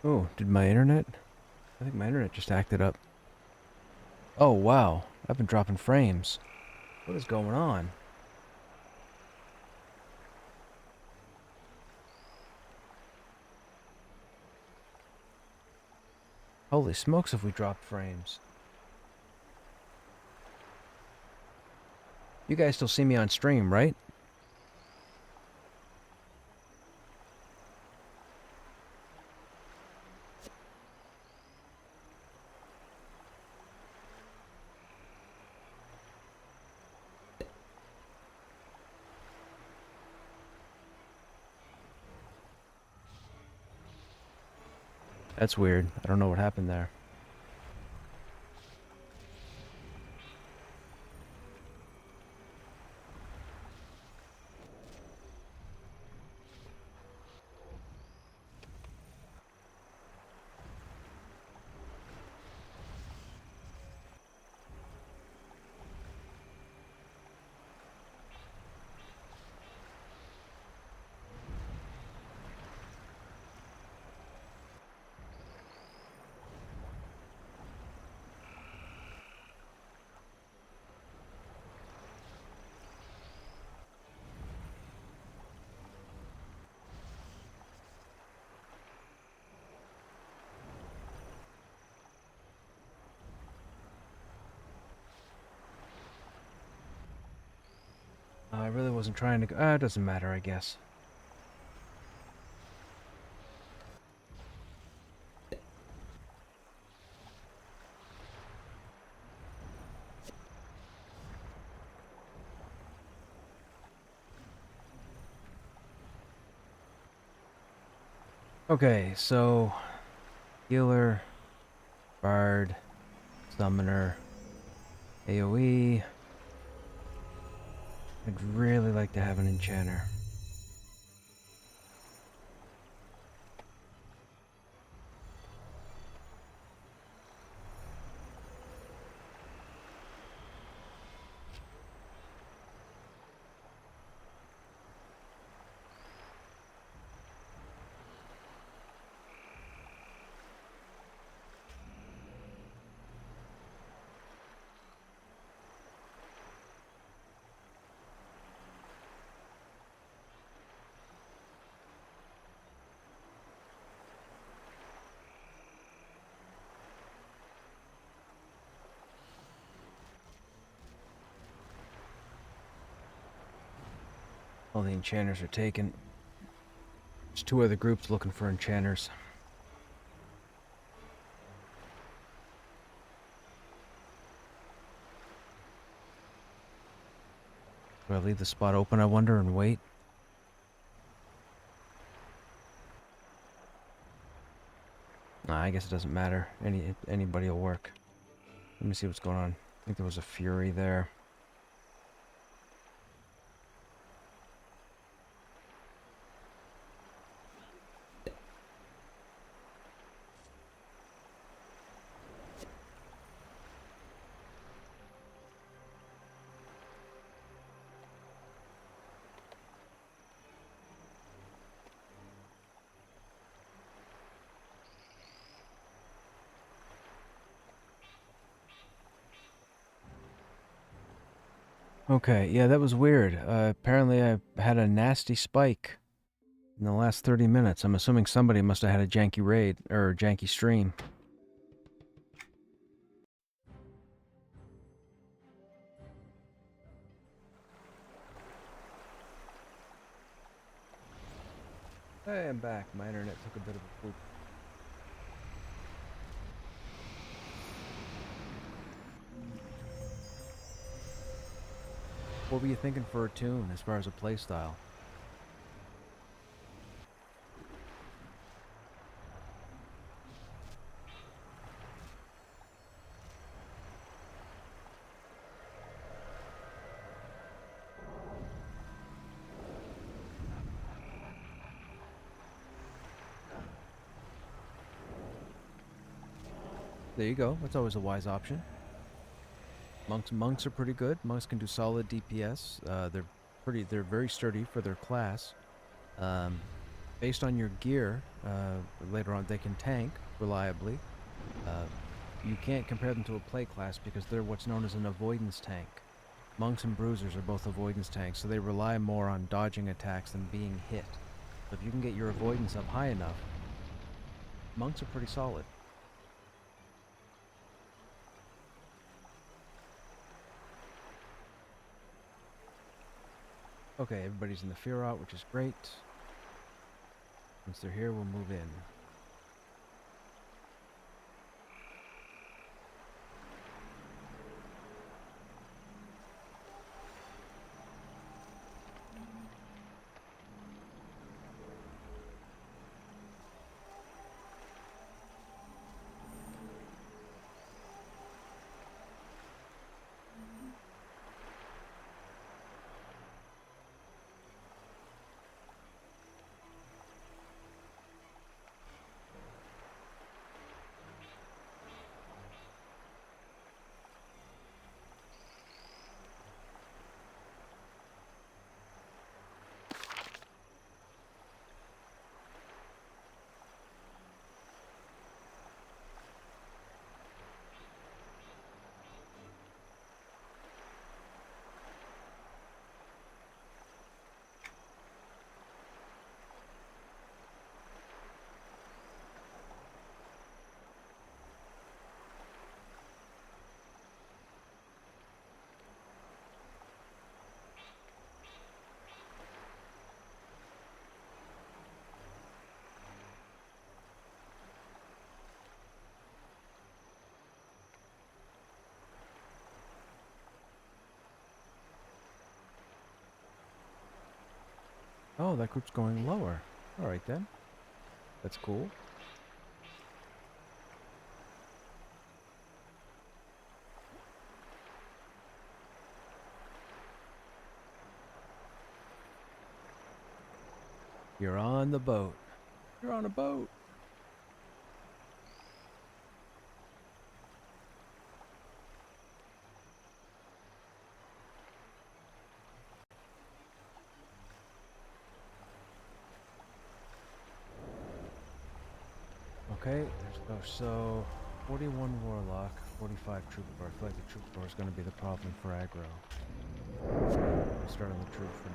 Oh, did my internet? I think my internet just acted up. Oh, wow. I've been dropping frames. What is going on? Holy smokes, if we dropped frames. You guys still see me on stream, right? That's weird. I don't know what happened there. really wasn't trying to go. It doesn't matter, I guess. Okay, so healer, bard, summoner, AoE. I'd really like to have an enchanter. All the enchanters are taken. There's 2 other groups looking for enchanters. Do I leave the spot open, I wonder, and wait? Nah, I guess it doesn't matter. Anybody will work. Let me see what's going on. I think there was a fury there. Okay, yeah, that was weird. Apparently I had a nasty spike in the last 30 minutes. I'm assuming somebody must have had a janky raid, or janky stream. Hey, I'm back. My internet took a bit of a poop. What were you thinking for a tune as far as a playstyle? There you go. That's always a wise option. Monks are pretty good. Monks can do solid DPS. They're very sturdy for their class. Based on your gear, later on they can tank reliably. You can't compare them to a play class because they're what's known as an avoidance tank. Monks and bruisers are both avoidance tanks, so they rely more on dodging attacks than being hit. So if you can get your avoidance up high enough, monks are pretty solid. Okay, everybody's in the fear out, which is great. Once they're here, we'll move in. Oh, that group's going lower. Alright then. That's cool. You're on the boat. You're on a boat. Okay, so 41 Warlock, 45 Troubadour. I feel like the Troubadour is going to be the problem for aggro. I'll start on the Troop for now.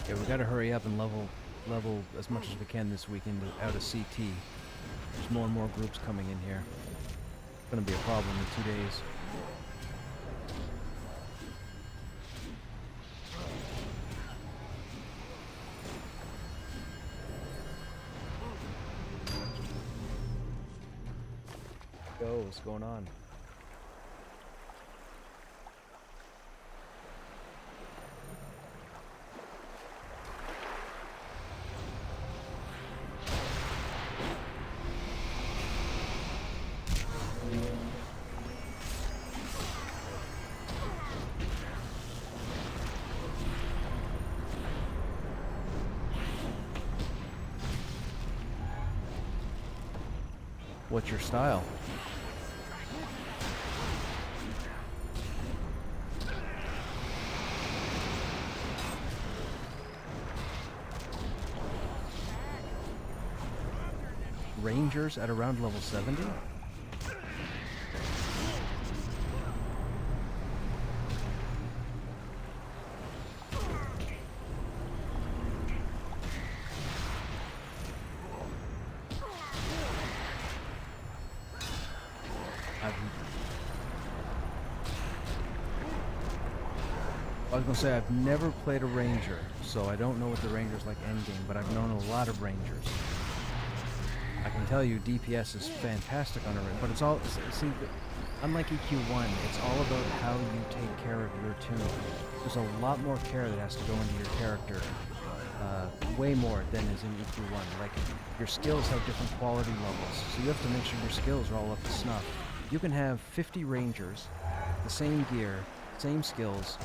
Yeah, we gotta hurry up and level as much as we can this weekend out of CT. There's more and more groups coming in here. It's gonna be a problem in 2 days. Go, what's going on? What's your style? Rangers at around level 70? I was gonna say I've never played a ranger, so I don't know what the ranger's like endgame, but I've known a lot of rangers. I can tell you DPS is fantastic on a ranger, but it's all, see, unlike EQ1, it's all about how you take care of your tune. There's a lot more care that has to go into your character, way more than is in EQ1. Like, your skills have different quality levels, so you have to make sure your skills are all up to snuff. You can have 50 rangers, the same gear, same skills,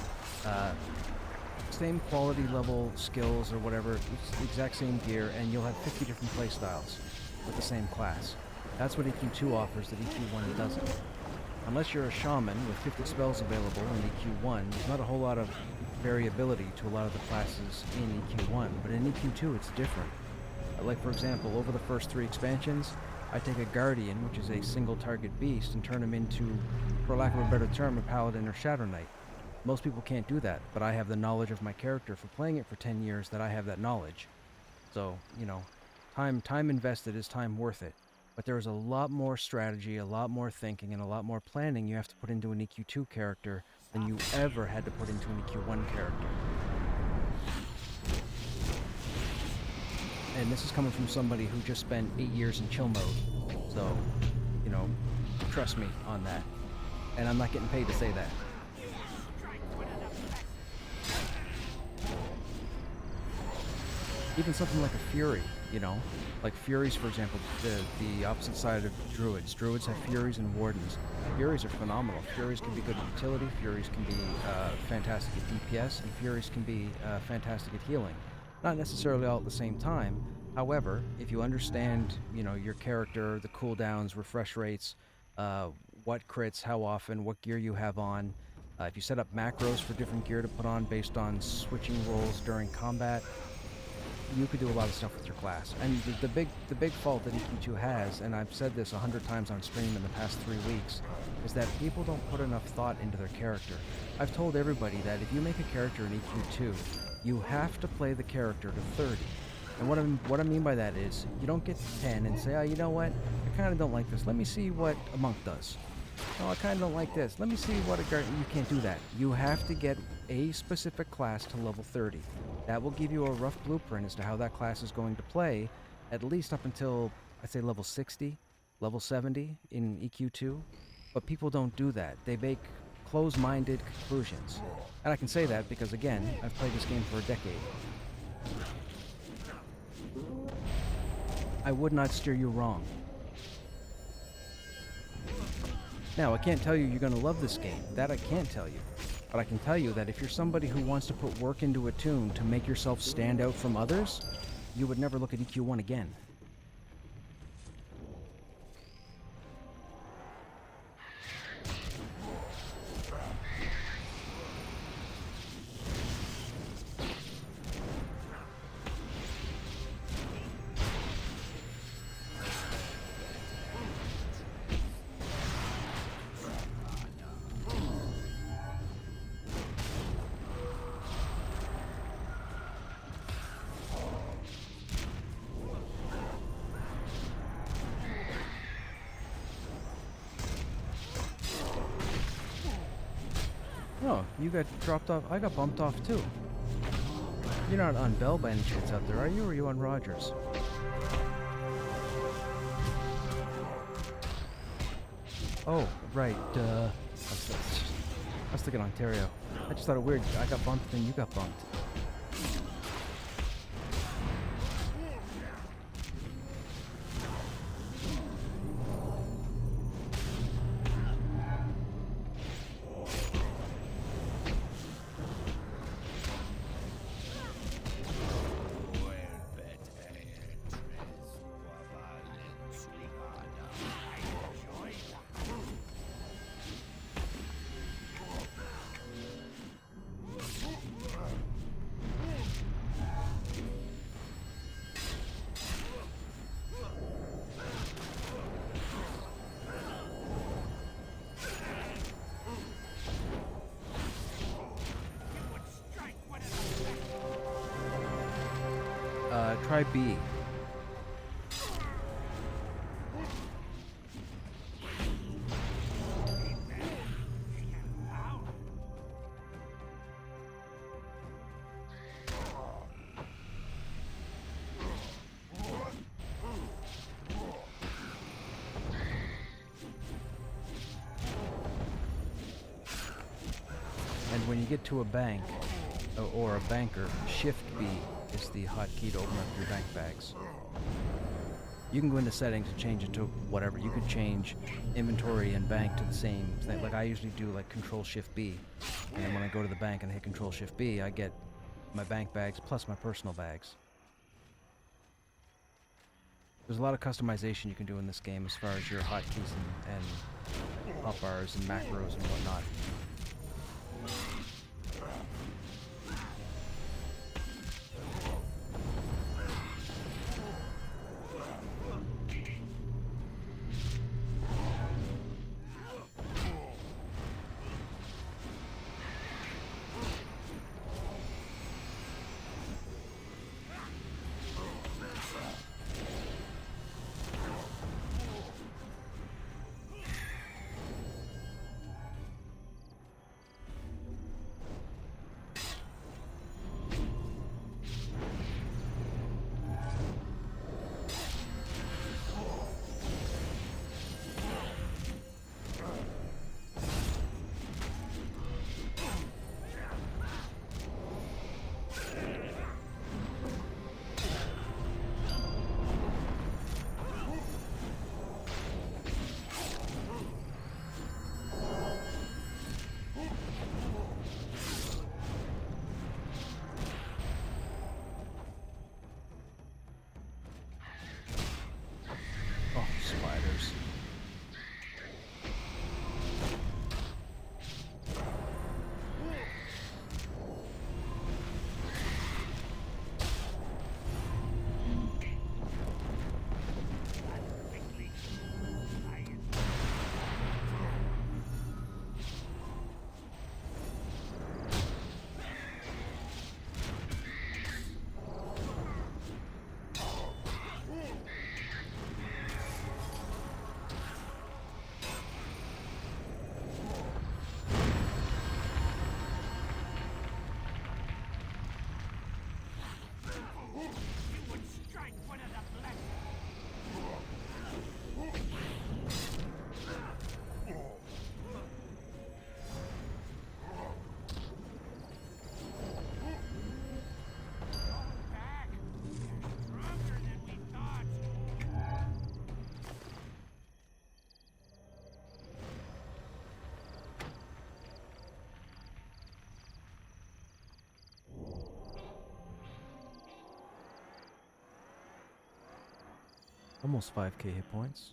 same quality level skills or whatever, it's the exact same gear, and you'll have 50 different playstyles with the same class. That's what EQ2 offers that EQ1 doesn't. Unless you're a shaman with 50 spells available in EQ1, there's not a whole lot of variability to a lot of the classes in EQ1, but in EQ2 it's different. Like, for example, over the first 3 expansions, I take a Guardian, which is a single target beast, and turn him into, for lack of a better term, a Paladin or Shadow Knight. Most people can't do that, but I have the knowledge of my character for playing it for 10 years that I have that knowledge. So, you know, time invested is time worth it. But there is a lot more strategy, a lot more thinking, and a lot more planning you have to put into an EQ2 character than you ever had to put into an EQ1 character. And this is coming from somebody who just spent 8 years in chill mode. So, you know, trust me on that. And I'm not getting paid to say that. Even something like a Fury, you know? Like Furies, for example, the opposite side of Druids. Druids have Furies and Wardens. Furies are phenomenal. Furies can be good at utility, Furies can be fantastic at DPS, and Furies can be fantastic at healing. Not necessarily all at the same time. However, if you understand, you know, your character, the cooldowns, refresh rates, what crits, how often, what gear you have on, if you set up macros for different gear to put on based on switching roles during combat, you could do a lot of stuff with your class. And the big fault that EQ2 has, and I've said this 100 times on stream in the past 3 weeks, is that people don't put enough thought into their character. I've told everybody that if you make a character in EQ2, you have to play the character to 30. And what I mean by that is, you don't get to 10 and say, oh, you know what, I kind of don't like this. Let me see what a monk does. Oh, I kind of don't like this. Let me see what a guardian... You can't do that. You have to get a specific class to level 30. That will give you a rough blueprint as to how that class is going to play, at least up until, I'd say, level 60, level 70 in EQ2. But people don't do that. They make close-minded conclusions. And I can say that because, again, I've played this game for a decade. I would not steer you wrong. Now, I can't tell you you're going to love this game. That I can't tell you. But I can tell you that if you're somebody who wants to put work into a tune to make yourself stand out from others, you would never look at EQ1 again. Oh, you got dropped off. I got bumped off too. You're not on Bell by any chance out there, are you? Or are you on Rogers? Oh, right. I was thinking Ontario. I just thought it weird. I got bumped and you got bumped. Try B. And when you get to a bank, or a banker, Shift B is the hotkey to open up your bank bags. You can go into settings and change it to whatever. You could change inventory and bank to the same thing. Like I usually do like Control Shift B. And then when I go to the bank and I hit Control Shift B, I get my bank bags plus my personal bags. There's a lot of customization you can do in this game as far as your hotkeys and hotbars and macros and whatnot. Almost 5k hit points.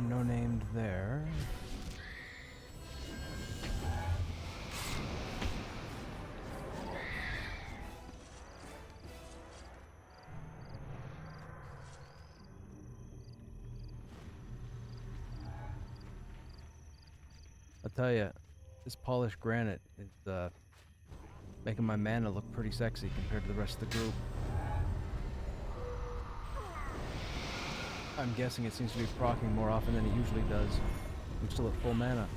No named there. I'll tell you, this polished granite is making my mana look pretty sexy compared to the rest of the group. I'm guessing it seems to be proccing more often than it usually does. I'm still at full mana.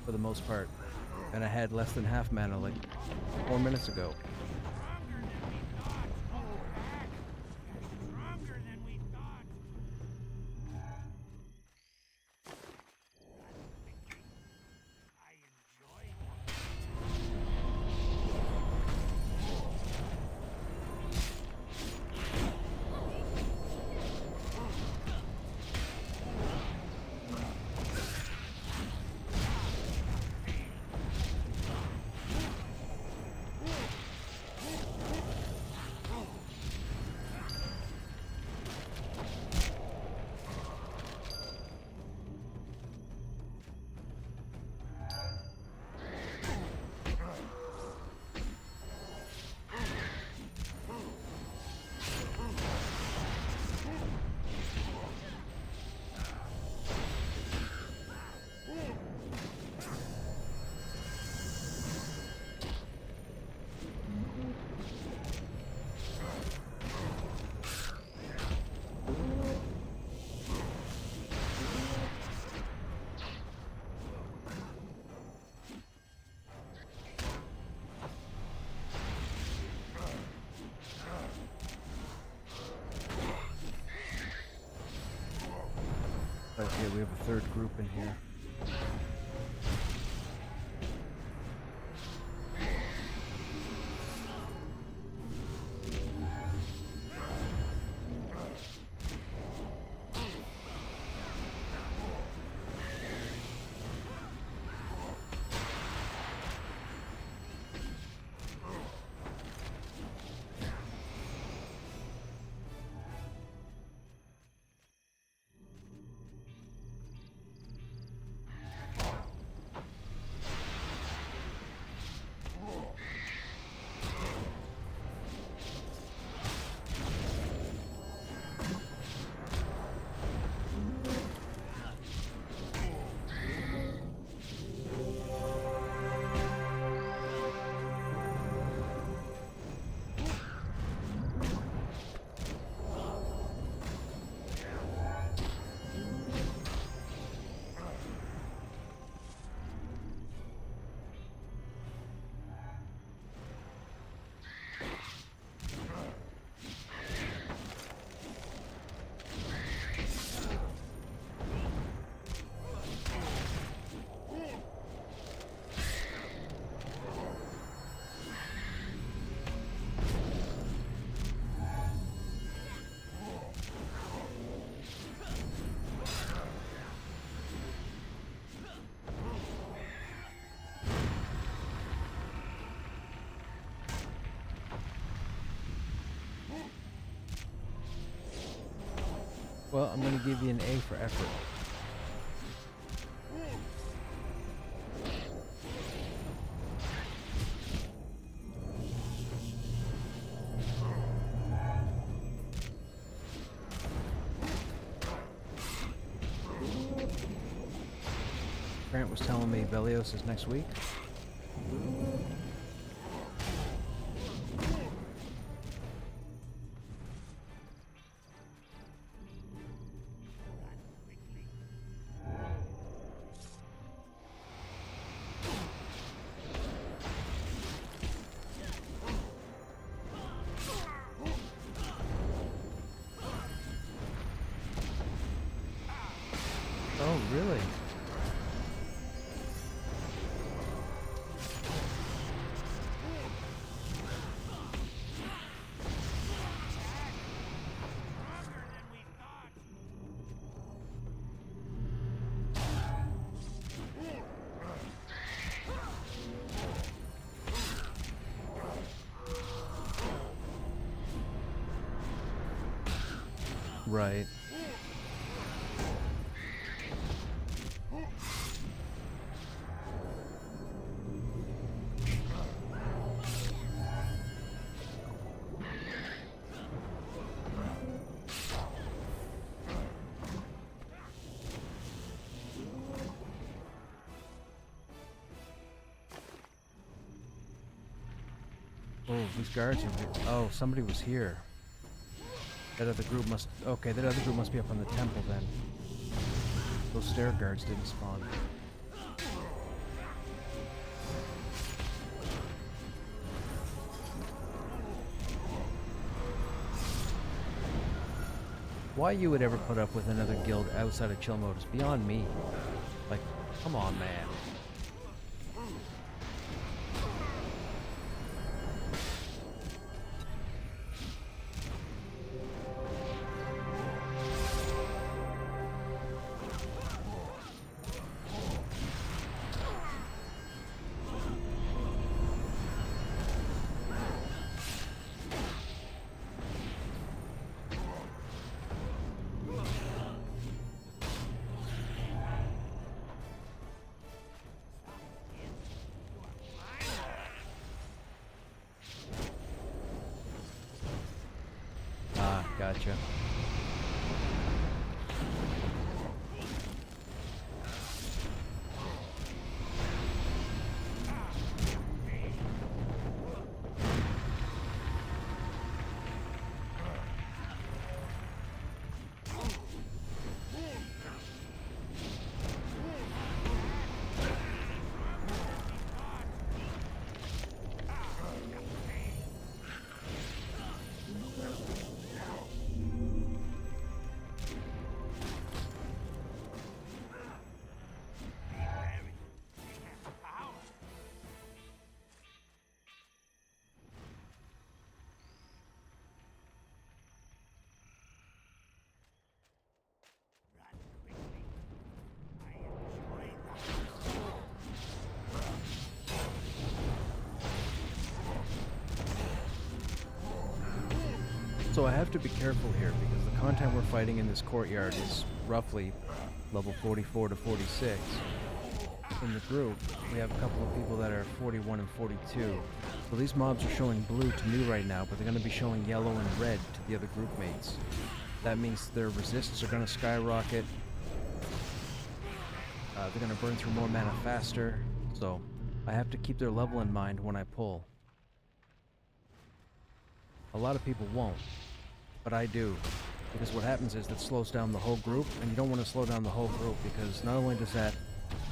For the most part. And I had less than half mana like 4 minutes ago. Okay, we have a third group in here. Well, I'm gonna give you an A for effort. Grant was telling me Velios is next week. Oh, really? Right. Oh, these guards are... Oh, somebody was here. That other group must... Okay, that other group must be up on the temple then. Those stair guards didn't spawn. Why you would ever put up with another guild outside of chill mode is beyond me. Like, come on, man. Ah, gotcha. So I have to be careful here because the content we're fighting in this courtyard is roughly level 44 to 46. In the group, we have a couple of people that are 41 and 42. So these mobs are showing blue to me right now, but they're going to be showing yellow and red to the other group mates. That means their resists are going to skyrocket. They're going to burn through more mana faster. So I have to keep their level in mind when I pull. A lot of people won't, but I do, because what happens is that slows down the whole group, and you don't want to slow down the whole group because not only does that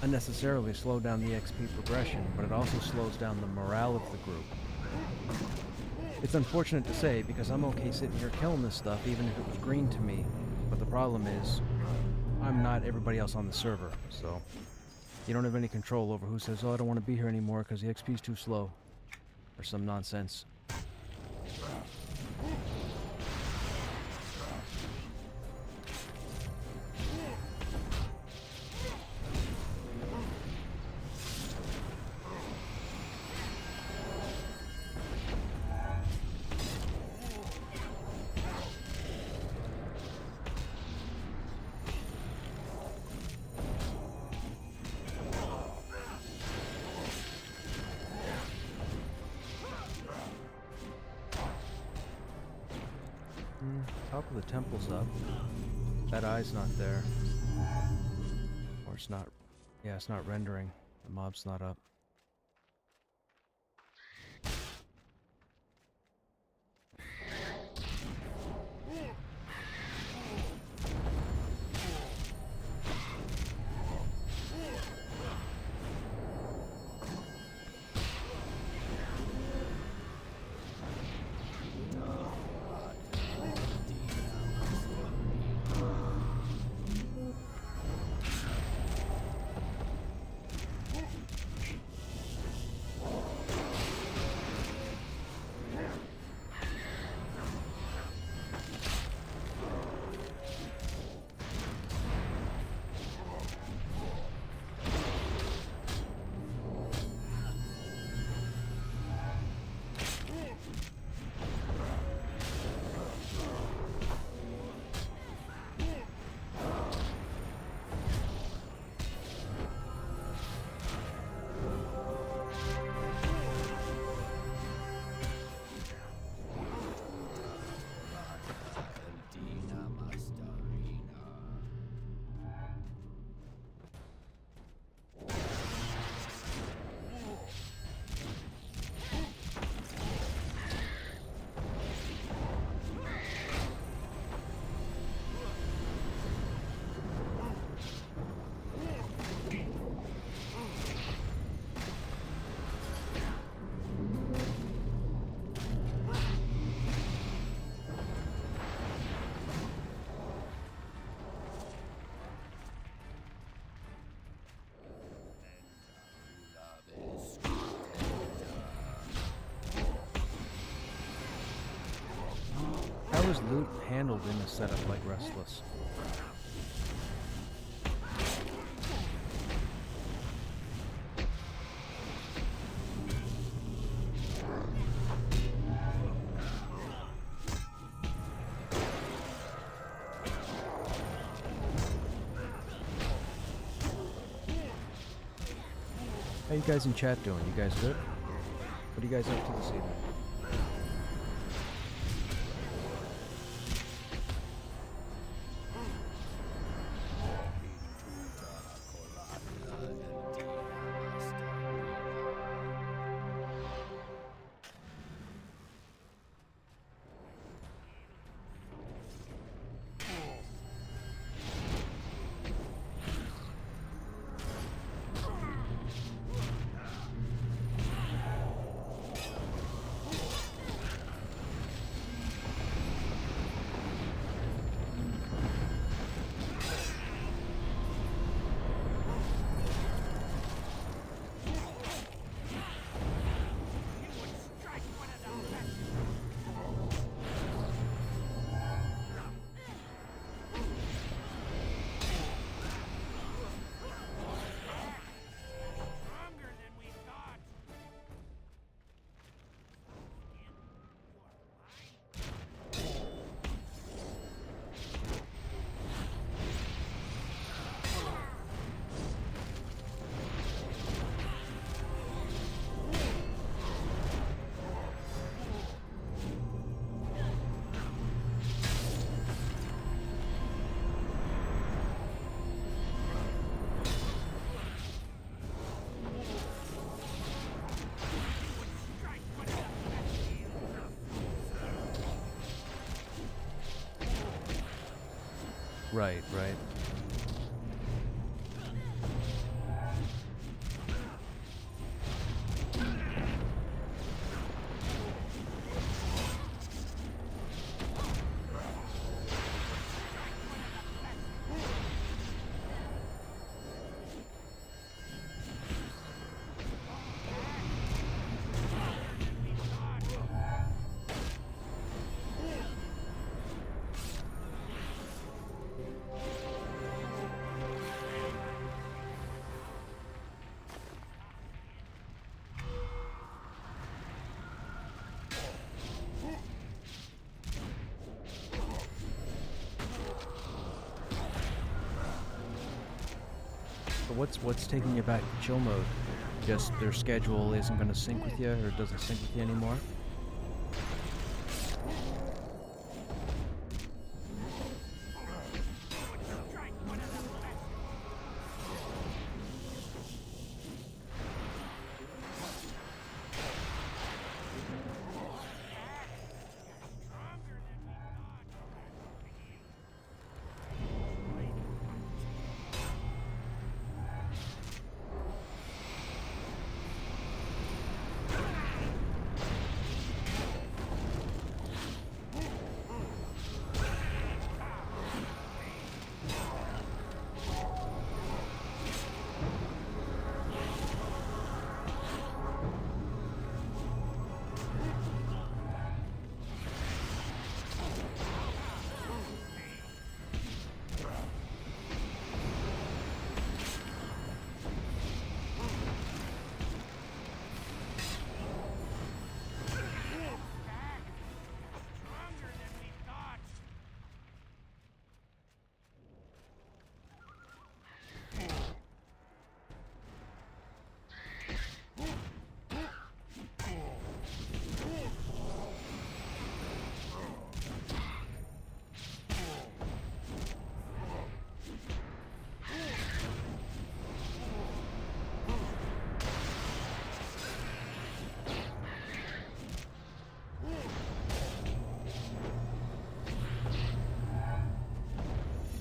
unnecessarily slow down the XP progression, but it also slows down the morale of the group. It's unfortunate to say because I'm okay sitting here killing this stuff even if it was green to me, but the problem is I'm not everybody else on the server, so you don't have any control over who says, oh, I don't want to be here anymore because the XP's too slow, or some nonsense. Top of the temple's up. That eye's not there. Or it's not... Yeah, it's not rendering. The mob's not up. How is loot handled in a setup like Restless? How you guys in chat doing? You guys good? What are you guys up to this evening? Right, right. What's taking you back to chill mode? Just their schedule isn't going to sync with you, or doesn't sync with you anymore?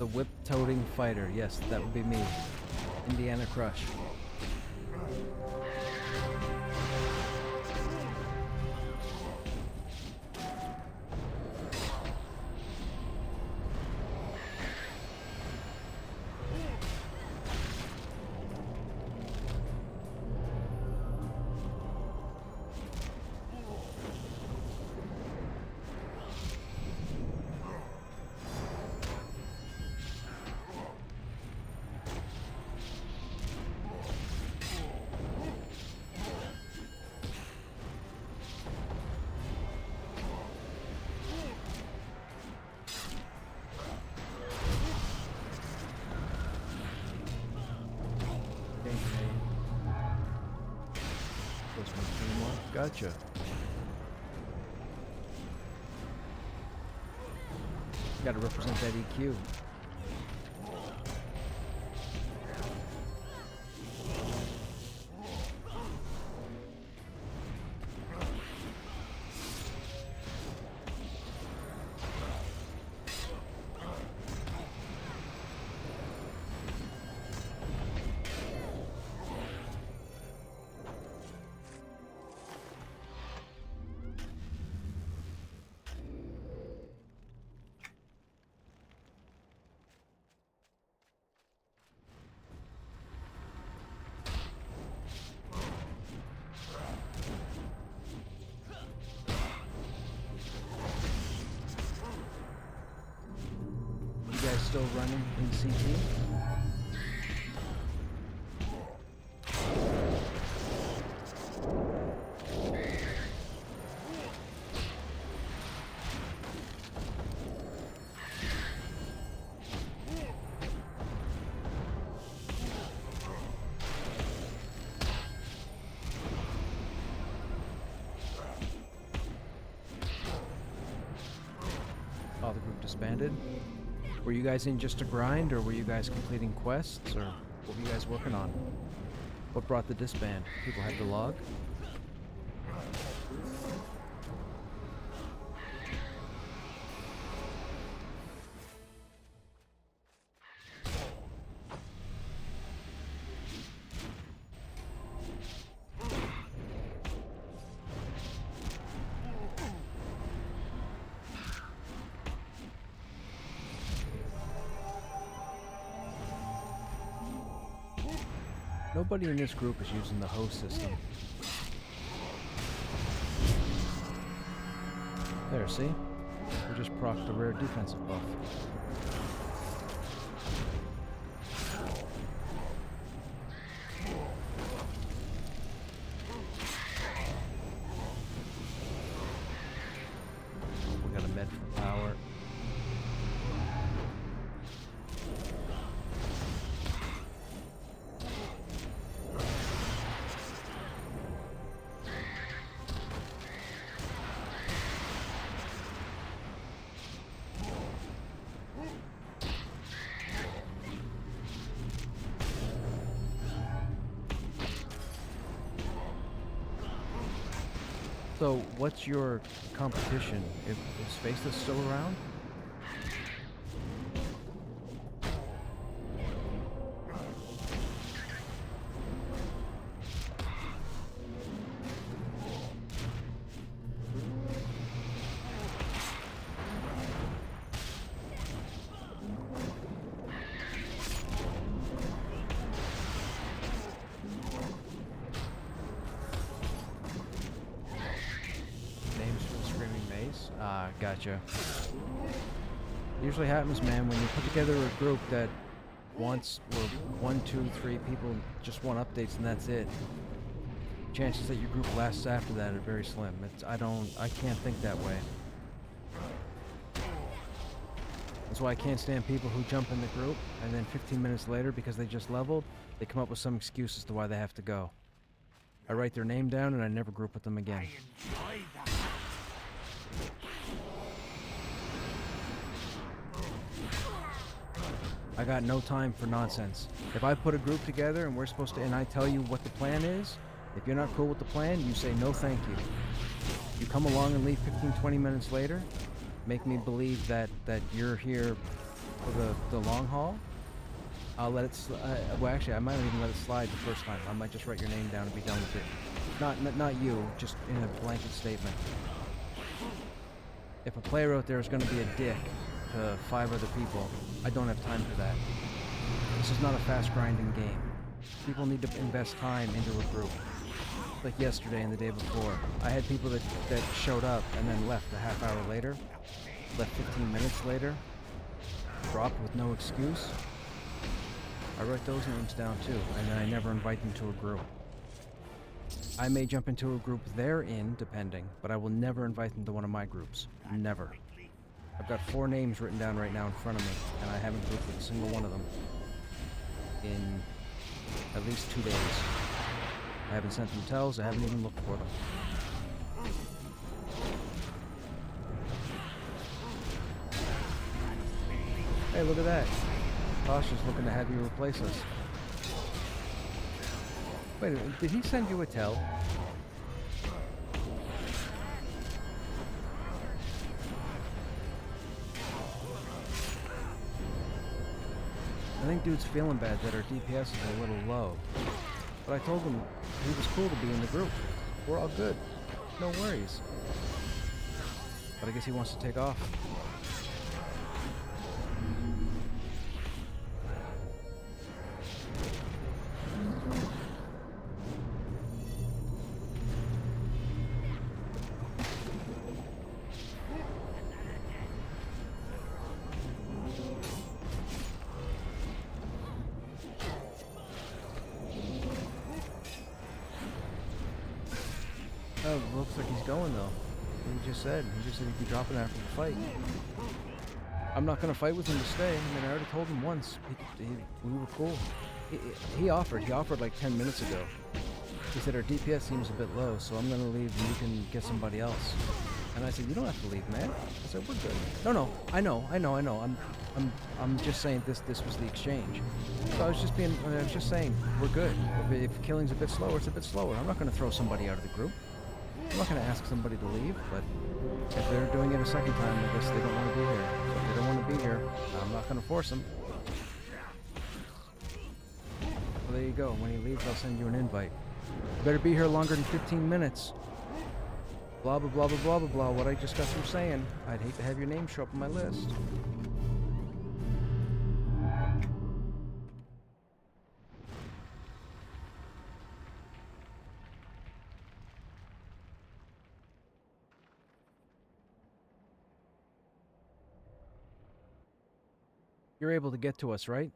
The whip-toting fighter. Yes, that would be me. Indiana Crush. Gotcha. Gotta represent that EQ. Still running in CT? Oh, the group disbanded? Were you guys in just to grind, or were you guys completing quests, or what were you guys working on? What brought the disband? People had to log? Nobody in this group is using the host system. There, see? We just procced a rare defensive buff. We got a med for power. So, what's your competition? Is Faceless still around? Gotcha. Usually happens, man, when you put together a group that wants, or 1, 2, 3 people just want updates and that's it. Chances that your group lasts after that are very slim. I can't think that way. That's why I can't stand people who jump in the group and then 15 minutes later, because they just leveled, they come up with some excuse as to why they have to go. I write their name down and I never group with them again. I got no time for nonsense. If I put a group together and we're supposed to, and I tell you what the plan is, if you're not cool with the plan, you say no thank you. You come along and leave 15, 20 minutes later, make me believe that you're here for the long haul, I'll let it. Well, actually, I might not even let it slide the first time. I might just write your name down and be done with it. Not you, just in a blanket statement. If a player out there is going to be a dick to 5 other people, I don't have time for that. This is not a fast grinding game. People need to invest time into a group. Like yesterday and the day before, I had people that showed up and then left a half hour later, left 15 minutes later, dropped with no excuse. I write those names down too, and then I never invite them to a group. I may jump into a group they're in, depending, but I will never invite them to one of my groups. Never. I've got 4 names written down right now in front of me, and I haven't grouped with a single one of them in at least 2 days. I haven't sent them tells, I haven't even looked for them. Hey, look at that. Tasha's looking to have you replace us. Wait a minute, did he send you a tell? I think dude's feeling bad that our DPS is a little low. But I told him he was cool to be in the group. We're all good. No worries. But I guess he wants to take off. Oh, looks like he's going though. He just said he'd be dropping after the fight. I'm not gonna fight with him to stay. I mean, I already told him once. We were cool. He offered like 10 minutes ago. He said our DPS seems a bit low, so I'm gonna leave and you can get somebody else. And I said, you don't have to leave, man. I said, we're good. No, I know. I'm just saying this was the exchange. So I was just saying, we're good. If killing's a bit slower, it's a bit slower. I'm not gonna throw somebody out of the group. I'm not going to ask somebody to leave, but if they're doing it a second time, I guess they don't want to be here. So if they don't want to be here, I'm not going to force them. Well, there you go. When he leaves, I'll send you an invite. You better be here longer than 15 minutes. Blah, blah, blah, blah, blah, blah, blah. What I just got through saying. I'd hate to have your name show up on my list. You're able to get to us, right?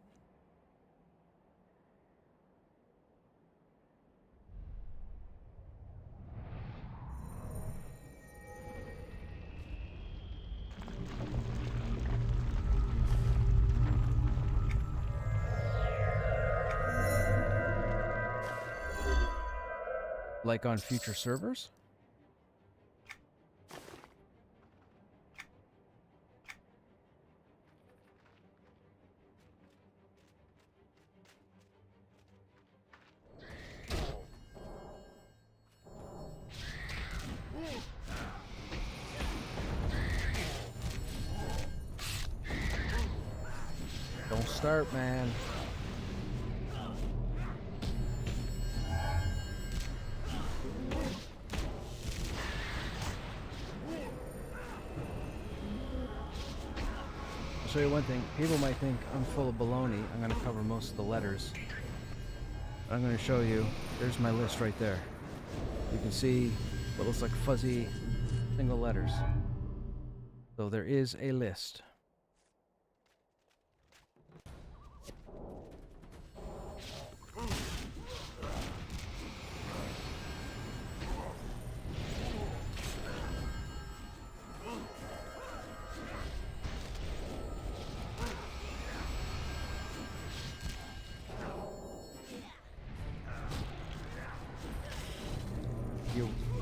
Like on future servers? Don't start, man. I'll show you one thing. People might think I'm full of baloney. I'm going to cover most of the letters. I'm going to show you. There's my list right there. You can see what looks like fuzzy single letters. So there is a list.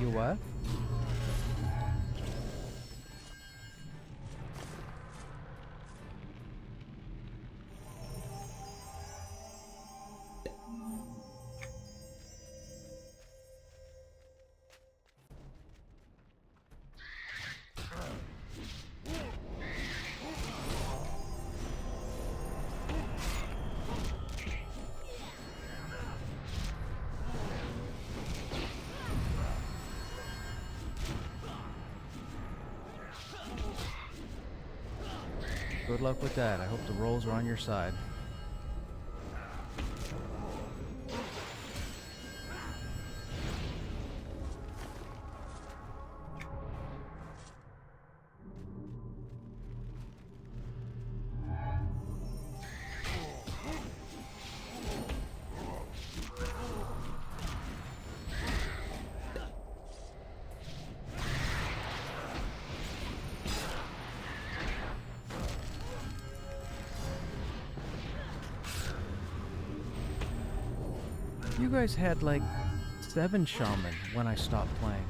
You what? Good luck with that. I hope the rolls are on your side. You guys had like 7 shaman when I stopped playing.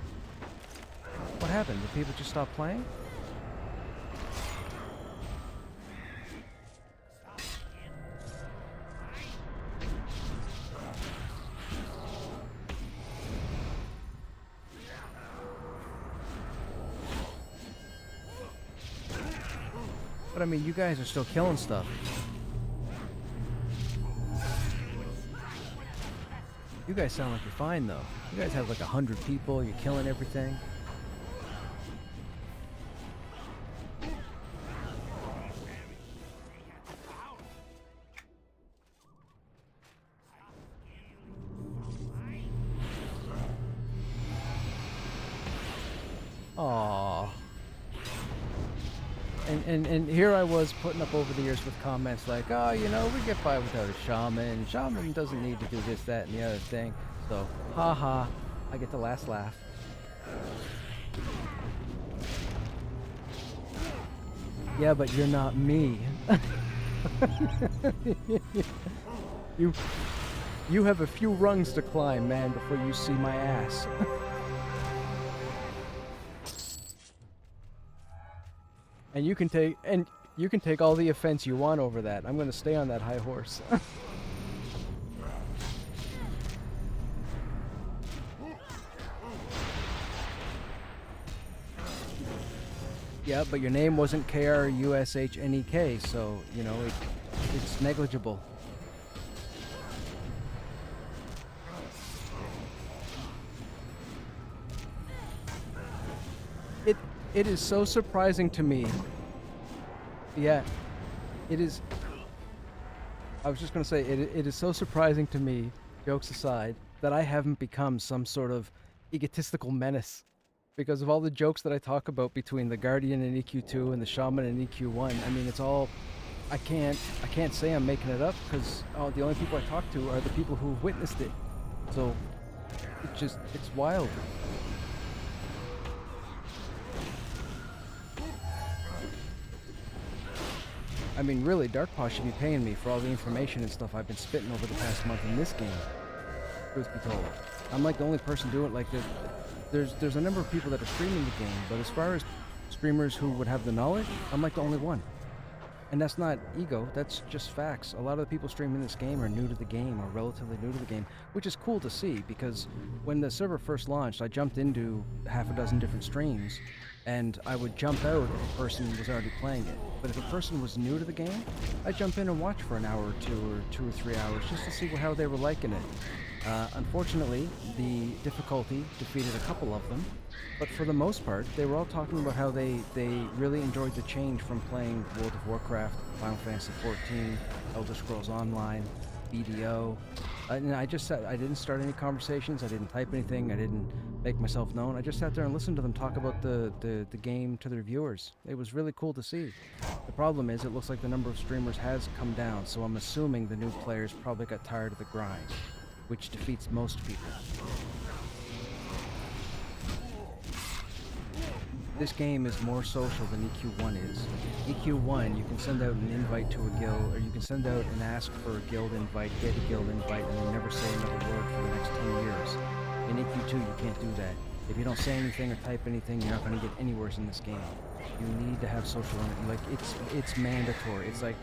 What happened? Did people just stop playing? But I mean, you guys are still killing stuff. You guys sound like you're fine, though. You guys have like 100 people, you're killing everything. Aww. And here I was putting up over the years with comments like, oh, you know, we get by without a shaman. Shaman doesn't need to do this, that, and the other thing. So, haha, I get the last laugh. Yeah, but you're not me. You have a few rungs to climb, man, before you see my ass. And you can take all the offense you want over that. I'm gonna stay on that high horse. Yeah, but your name wasn't Krushnek, so you know it's negligible. It is so surprising to me. Yeah, it is. I was just going to say, it is so surprising to me, jokes aside, that I haven't become some sort of egotistical menace. Because of all the jokes that I talk about between the Guardian and EQ2 and the Shaman and EQ1, I mean, it's all... I can't say I'm making it up, because the only people I talk to are the people who've witnessed it. So, it's wild. I mean, really, Darkpaw should be paying me for all the information and stuff I've been spitting over the past month in this game. Truth be told, I'm like the only person doing it. Like, there's a number of people that are streaming the game, but as far as streamers who would have the knowledge, I'm like the only one. And that's not ego, that's just facts. A lot of the people streaming this game are new to the game, or relatively new to the game, which is cool to see, because when the server first launched, I jumped into half a dozen different streams, and I would jump out if a person was already playing it. But if a person was new to the game, I'd jump in and watch for an hour or 2 or 3 hours just to see how they were liking it. Unfortunately, the difficulty defeated a couple of them, but for the most part, they were all talking about how they really enjoyed the change from playing World of Warcraft, Final Fantasy XIV, Elder Scrolls Online, BDO. And I didn't start any conversations, I didn't type anything, I didn't make myself known. I just sat there and listened to them talk about the game to their viewers. It was really cool to see. The problem is, it looks like the number of streamers has come down, so I'm assuming the new players probably got tired of the grind, which defeats most people. This game is more social than EQ1 is. EQ1, you can send out an invite to a guild, or you can send out and ask for a guild invite, get a guild invite, and then never say another word for the next 10 years. In EQ2, you can't do that. If you don't say anything or type anything, you're not going to get anywhere in this game. You need to have social, like, it's mandatory. It's like,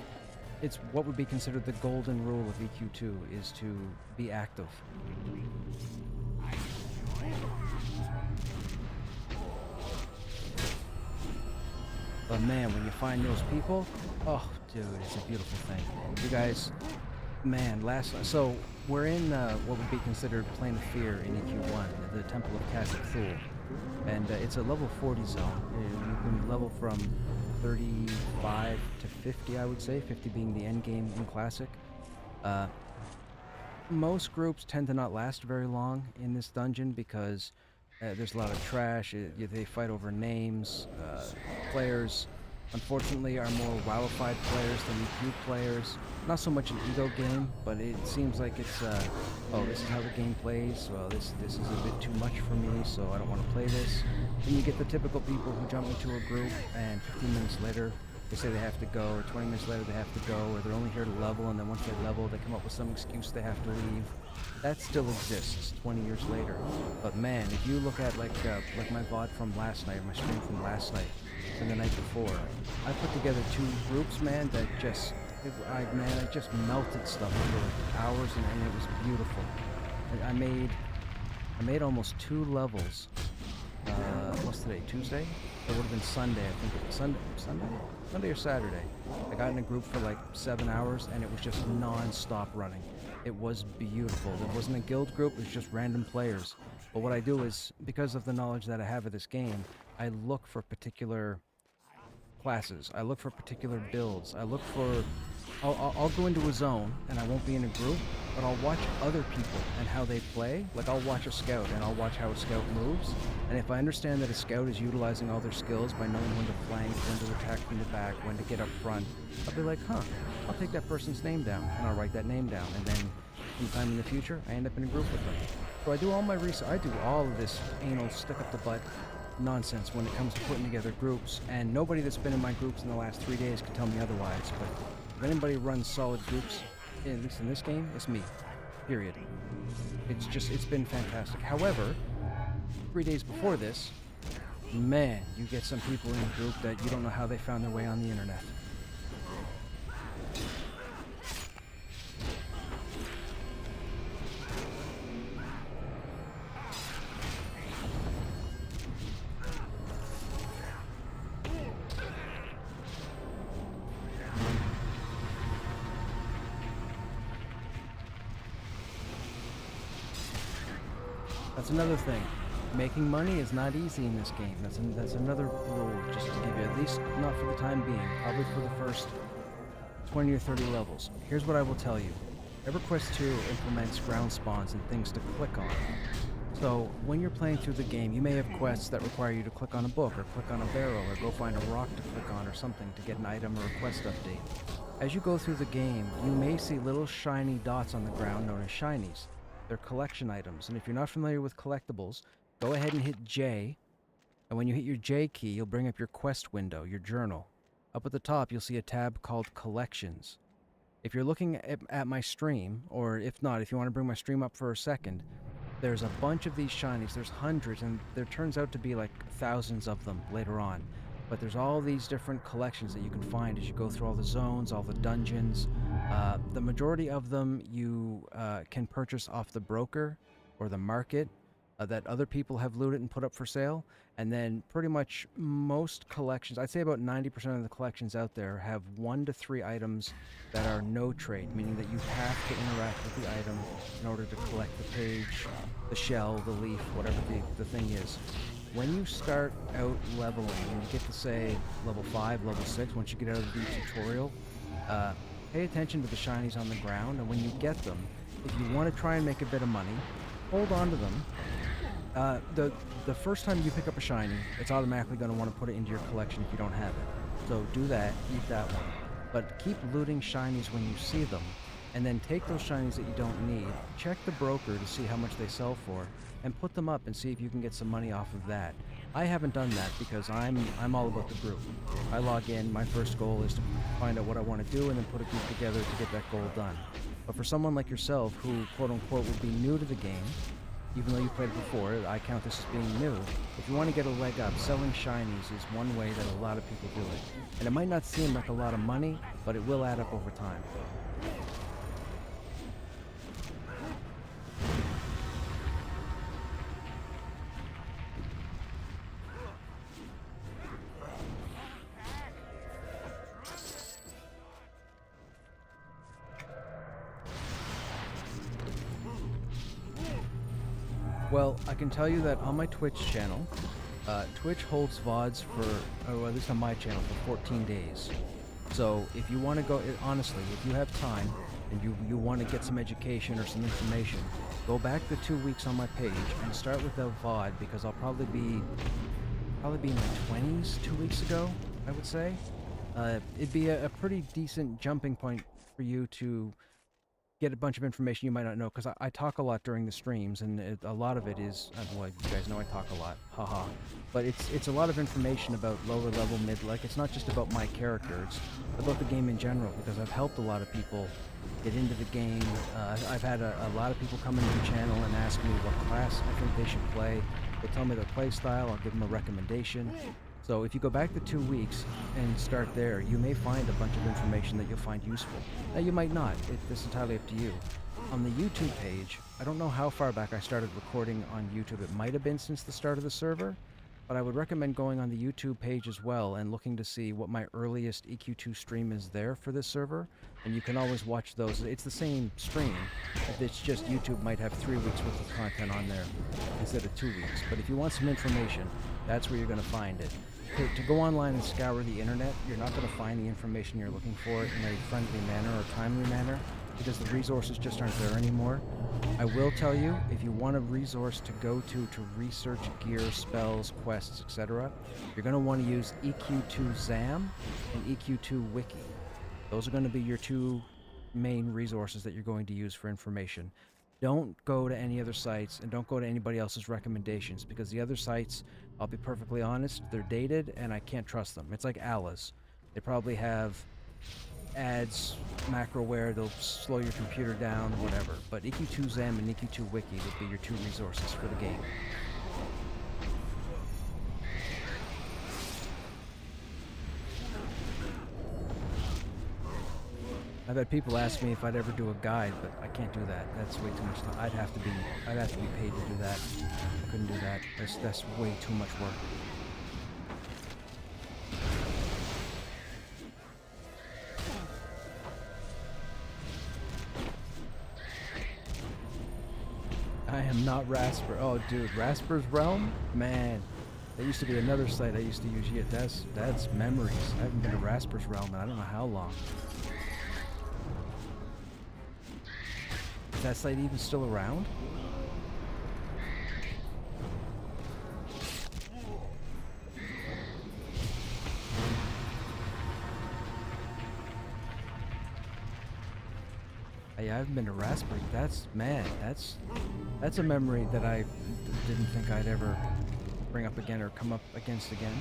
it's what would be considered the golden rule of EQ2, is to be active. But man, when you find those people, oh dude, it's a beautiful thing. You guys, man, so we're in what would be considered Plane of Fear in EQ1, the Temple of Khazad-Thul. And it's a level 40 zone. You can level from 35 to 50, I would say, 50 being the end game in Classic. Most groups tend to not last very long in this dungeon because there's a lot of trash. They fight over names. Players, unfortunately, are more WoWified players than EQ players. Not so much an ego game, but it seems like it's, oh, this is how the game plays. Well, this is a bit too much for me, so I don't want to play this. Then you get the typical people who jump into a group, and 15 minutes later, they say they have to go, or 20 minutes later they have to go, or they're only here to level, and then once they level, they come up with some excuse they have to leave. That still exists 20 years later. But man, if you look at like my VOD from last night, or my stream from last night, and the night before, I put together 2 groups, man, that just, I just melted stuff for like hours, and it was beautiful. I made almost 2 levels. What's today? Tuesday? It would have been Sunday, I think it was Sunday or Saturday. I got in a group for like 7 hours, and it was just non-stop running. It was beautiful. It wasn't a guild group, it was just random players. But what I do is, because of the knowledge that I have of this game, I look for particular classes. I look for particular builds. I look for... I'll go into a zone, and I won't be in a group, but I'll watch other people and how they play. Like, I'll watch a scout, and I'll watch how a scout moves. And if I understand that a scout is utilizing all their skills by knowing when to flank, when to attack from the back, when to get up front, I'll be like, huh, I'll take that person's name down, and I'll write that name down. And then, sometime in the future, I end up in a group with them. So I do all my research. I do all of this anal, stick-up-the-butt nonsense when it comes to putting together groups. And nobody that's been in my groups in the last 3 days can tell me otherwise, but... if anybody runs solid groups, at least in this game, it's me. Period. It's been fantastic. However, 3 days before this, man, you get some people in a group that you don't know how they found their way on the internet. That's another thing. Making money is not easy in this game. That's another rule, just to give you, at least not for the time being, probably for the first 20 or 30 levels. Here's what I will tell you. Everquest II implements ground spawns and things to click on. So, when you're playing through the game, you may have quests that require you to click on a book, or click on a barrel, or go find a rock to click on, or something to get an item or a quest update. As you go through the game, you may see little shiny dots on the ground known as shinies. They're collection items, and if you're not familiar with collectibles, go ahead and hit J, and when you hit your J key, you'll bring up your quest window, your journal. Up at the top, you'll see a tab called Collections. If you're looking at my stream, or if not, if you want to bring my stream up for a second, there's a bunch of these shinies. There's hundreds, and there turns out to be like thousands of them later on. But there's all these different collections that you can find as you go through all the zones, all the dungeons. The majority of them you can purchase off the broker or the market that other people have looted and put up for sale. And then pretty much most collections, I'd say about 90% of the collections out there have 1 to 3 items that are no trade, meaning that you have to interact with the item in order to collect the page, the shell, the leaf, whatever the thing is. When you start out leveling, and you get to, say, level 5, level 6, once you get out of the tutorial, pay attention to the shinies on the ground, and when you get them, if you want to try and make a bit of money, hold on to them. The first time you pick up a shiny, it's automatically going to want to put it into your collection if you don't have it. So do that, eat that one. But keep looting shinies when you see them, and then take those shinies that you don't need, check the broker to see how much they sell for, and put them up and see if you can get some money off of that. I haven't done that because I'm all about the group. I log in, my first goal is to find out what I want to do and then put a group together to get that goal done. But for someone like yourself who, quote-unquote, would be new to the game, even though you played it before, I count this as being new, if you want to get a leg up, selling shinies is one way that a lot of people do it. And it might not seem like a lot of money, but it will add up over time. Well, I can tell you that on my Twitch channel, Twitch holds VODs for, or at least on my channel, for 14 days. So if you want to go, honestly, if you have time and you want to get some education or some information, go back the 2 weeks on my page and start with the VOD, because I'll probably be in my 20s 2 weeks ago, I would say. It'd be a pretty decent jumping point for you to get a bunch of information you might not know, because I talk a lot during the streams, and a lot of it is, well, you guys know I talk a lot, haha. But it's a lot of information about lower level, like it's not just about my character, it's about the game in general, because I've helped a lot of people get into the game. I've had a lot of people come into the channel and ask me what class I think they should play. They tell me their play style, I'll give them a recommendation. So if you go back the 2 weeks and start there, you may find a bunch of information that you'll find useful. Now you might not, it's entirely up to you. On the YouTube page, I don't know how far back I started recording on YouTube. It might have been since the start of the server, but I would recommend going on the YouTube page as well and looking to see what my earliest EQ2 stream is there for this server, and you can always watch those. It's the same stream, it's just YouTube might have 3 weeks worth of content on there instead of 2 weeks. But if you want some information, that's where you're going to find it. To go online and scour the internet, you're not going to find the information you're looking for in a friendly manner or timely manner, because the resources just aren't there anymore. I will tell you, if you want a resource to go to research gear, spells, quests, etc., you're going to want to use EQ2 ZAM and EQ2 Wiki. Those are going to be your two main resources that you're going to use for information. Don't go to any other sites, and don't go to anybody else's recommendations, because the other sites, I'll be perfectly honest, they're dated and I can't trust them. It's like Allah's. They probably have ads, macroware, they'll slow your computer down, whatever. But EQ2 ZAM and EQ2 Wiki would be your two resources for the game. I've had people ask me if I'd ever do a guide, but I can't do that. That's way too much time. I'd have to be paid to do that. I couldn't do that. That's way too much work. I am not Rasper. Oh, dude, Rasper's Realm? Man, there used to be another site I used to use. Yeah, that's memories. I haven't been to Rasper's Realm in I don't know how long. Is that site even still around? Yeah, I haven't been to Raspberry. That's a memory that I didn't think I'd ever bring up again or come up against again.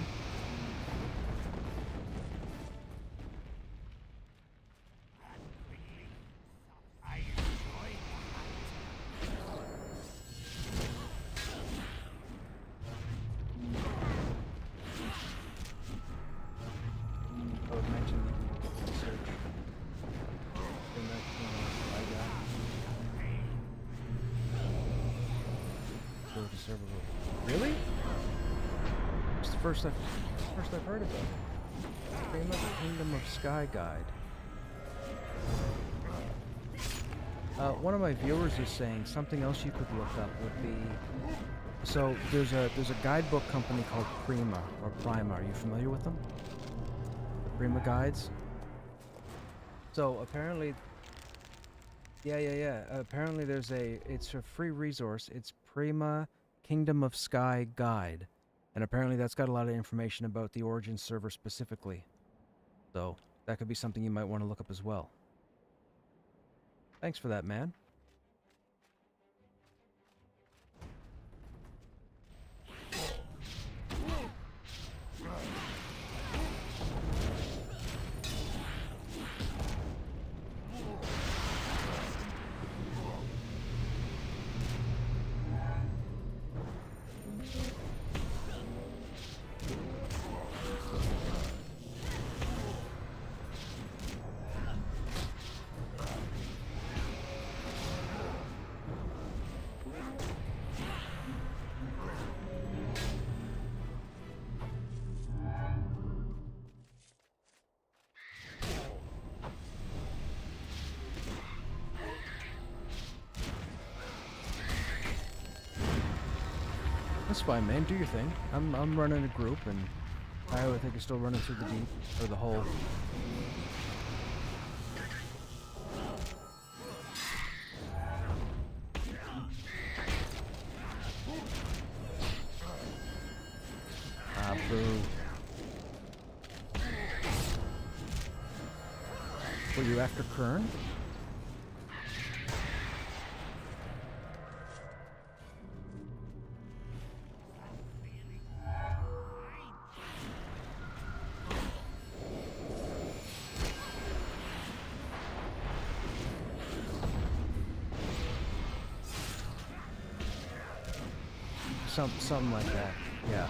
Really? It's the first I've heard about it. Famous Kingdom of Sky Guide. One of my viewers is saying something else you could look up would be. So there's a guidebook company called Prima or Prima. Are you familiar with them? The Prima guides. So apparently, yeah. Apparently it's a free resource. It's Prima Kingdom of Sky Guide, and apparently that's got a lot of information about the Origins server specifically. So that could be something you might want to look up as well. Thanks for that, man. That's fine, man. Do your thing. I'm running a group, and I think you're still running through the deep or the hole. Ah, boo. Were you after Kern? Something like that, yeah.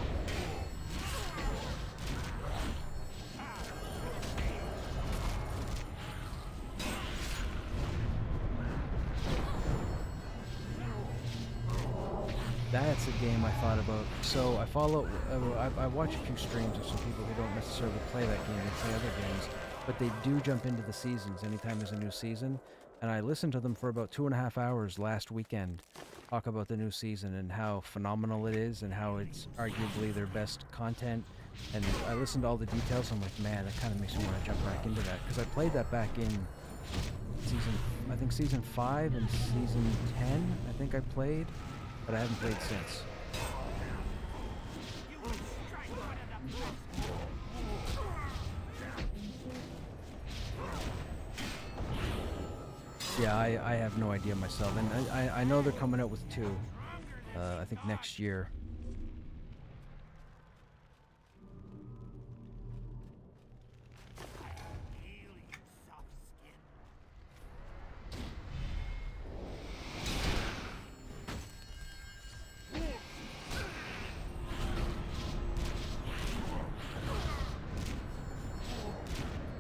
That's a game I thought about. So I follow, I watch a few streams of some people who don't necessarily play that game, they play other games, but they do jump into the seasons anytime there's a new season. And I listened to them for about 2.5 hours last weekend, talk about the new season and how phenomenal it is and how it's arguably their best content. And I listened to all the details, I'm like, man, that kind of makes me want to jump back into that. Because I played that back in I think season 5 and season 10, I think I played. But I haven't played since. Yeah, I have no idea myself, and I know they're coming out with 2. I think next year.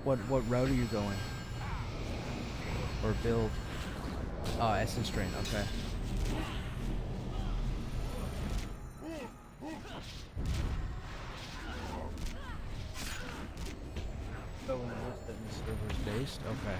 What route are you going? Or build? Oh, Essence Drain, okay. Oh, and the list that the server's based? Okay.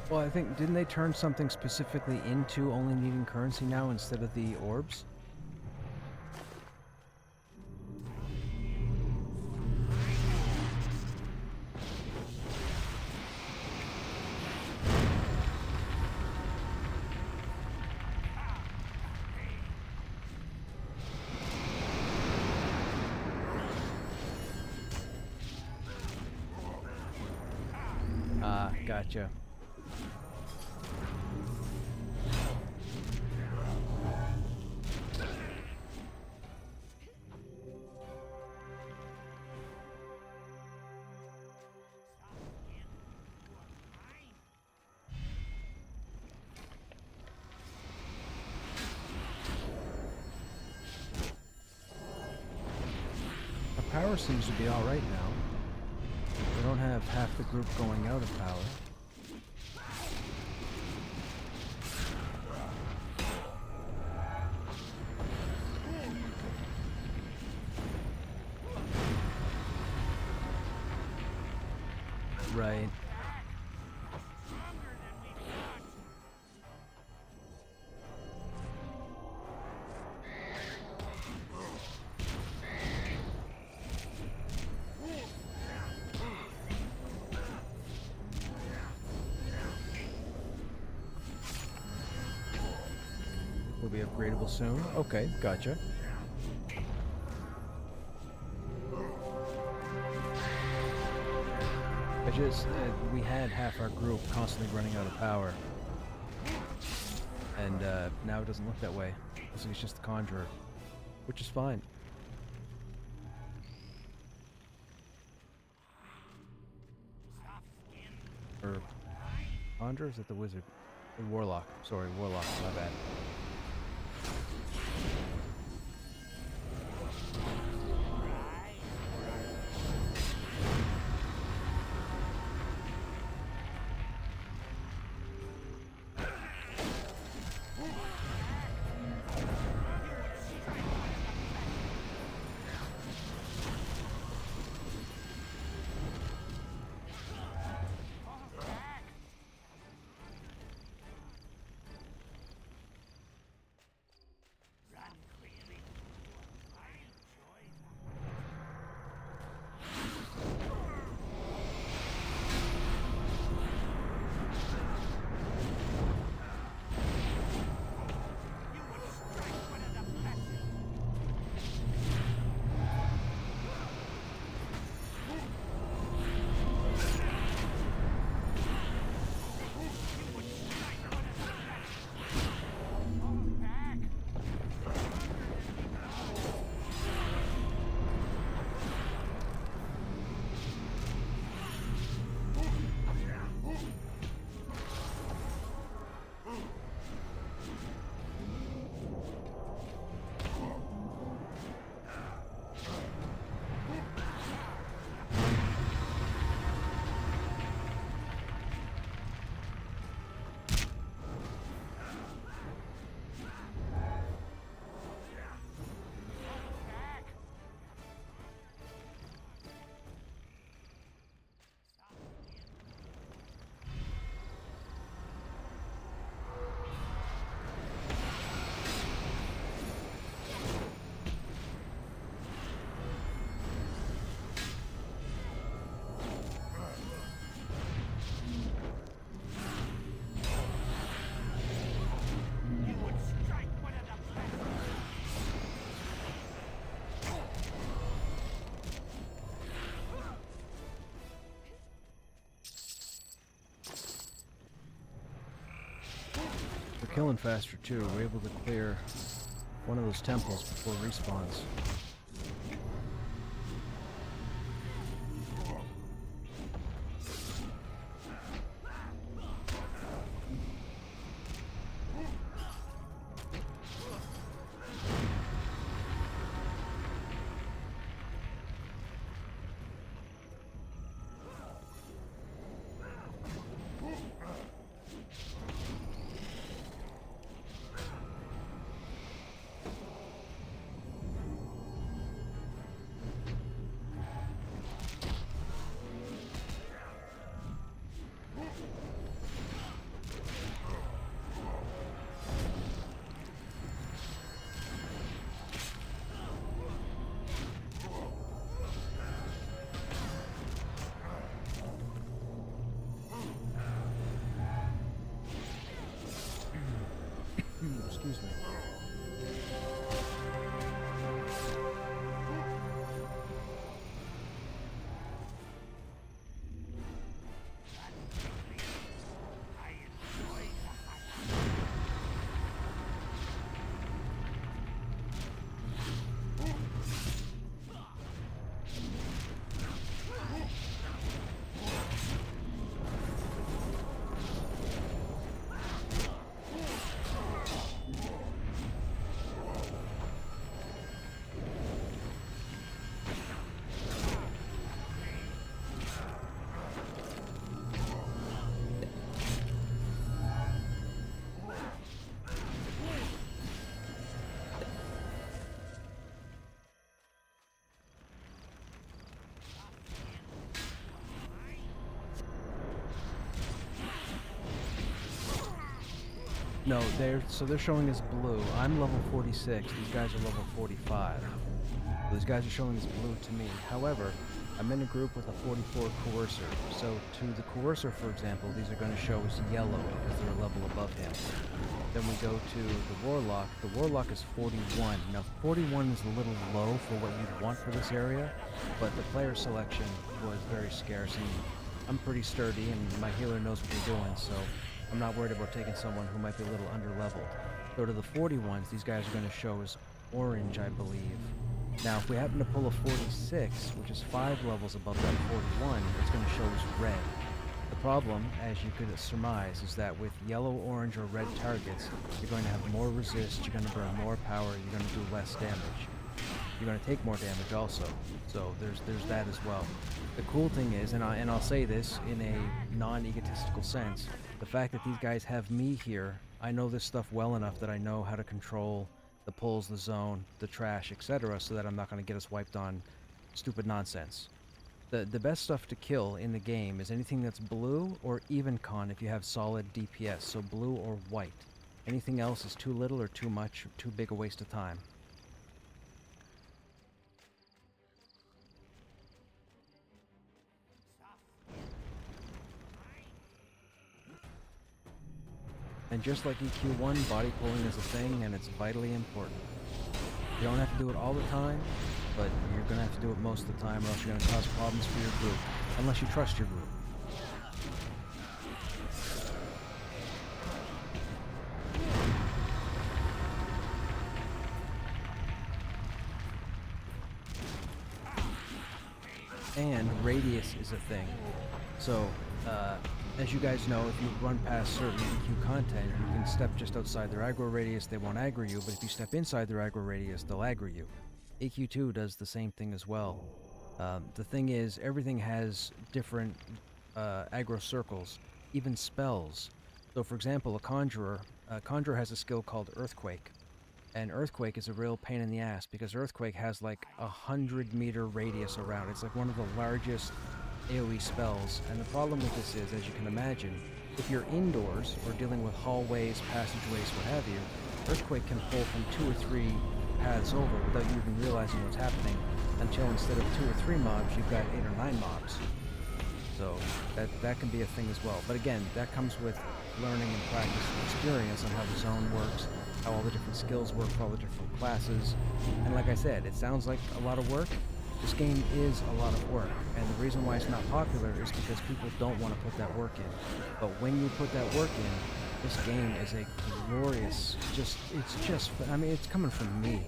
Well, I think, didn't they turn something specifically into only needing currency now instead of the orbs? Ah, gotcha. Power seems to be alright now. We don't have half the group going out of power. Right. Will be upgradable soon. Okay, gotcha. We had half our group constantly running out of power. And now it doesn't look that way. Looks like it's just the Conjurer. Which is fine. Or Conjurer? Is it the Wizard? The Warlock. Sorry, Warlock, my bad. Killing faster too. We're able to clear one of those temples before respawns. Excuse me. No, they're showing as blue. I'm level 46. These guys are level 45. These guys are showing as blue to me. However, I'm in a group with a 44 Coercer. So to the Coercer, for example, these are going to show as yellow because they're a level above him. Then then we go to the Warlock. The Warlock is 41. Now 41 is a little low for what you'd want for this area, but the player selection was very scarce, and I'm pretty sturdy, and my healer knows what they're doing, so I'm not worried about taking someone who might be a little under-leveled. So to the 41s, these guys are going to show as orange, I believe. Now, if we happen to pull a 46, which is 5 levels above that 41, it's going to show as red. The problem, as you could surmise, is that with yellow, orange, or red targets, you're going to have more resist, you're going to burn more power, you're going to do less damage. You're going to take more damage also, so there's that as well. The cool thing is, and I'll say this in a non-egotistical sense, the fact that these guys have me here, I know this stuff well enough that I know how to control the pulls, the zone, the trash, etc., so that I'm not going to get us wiped on stupid nonsense. The best stuff to kill in the game is anything that's blue or even con if you have solid DPS, so blue or white. Anything else is too little or too much, or too big a waste of time. And just like EQ1, body pulling is a thing, and it's vitally important. You don't have to do it all the time, but you're going to have to do it most of the time, or else you're going to cause problems for your group, unless you trust your group. And radius is a thing. So, as you guys know, if you run past certain EQ content, you can step just outside their aggro radius, they won't aggro you, but if you step inside their aggro radius, they'll aggro you. EQ2 does the same thing as well. The thing is, everything has different aggro circles, even spells. So for example, a conjurer has a skill called Earthquake. And Earthquake is a real pain in the ass, because Earthquake has like 100-meter radius around. It's like one of the largest AoE spells, and the problem with this is, as you can imagine, if you're indoors or dealing with hallways, passageways, what have you, Earthquake can pull from 2 or 3 paths over without you even realizing what's happening, until instead of 2 or 3 mobs, you've got 8 or 9 mobs. So that can be a thing as well. But again, that comes with learning and practice and experience on how the zone works, how all the different skills work for all the different classes. And like I said, it sounds like a lot of work. This game is a lot of work, and the reason why it's not popular is because people don't want to put that work in. But when you put that work in, this game is a glorious, I mean, it's coming from me.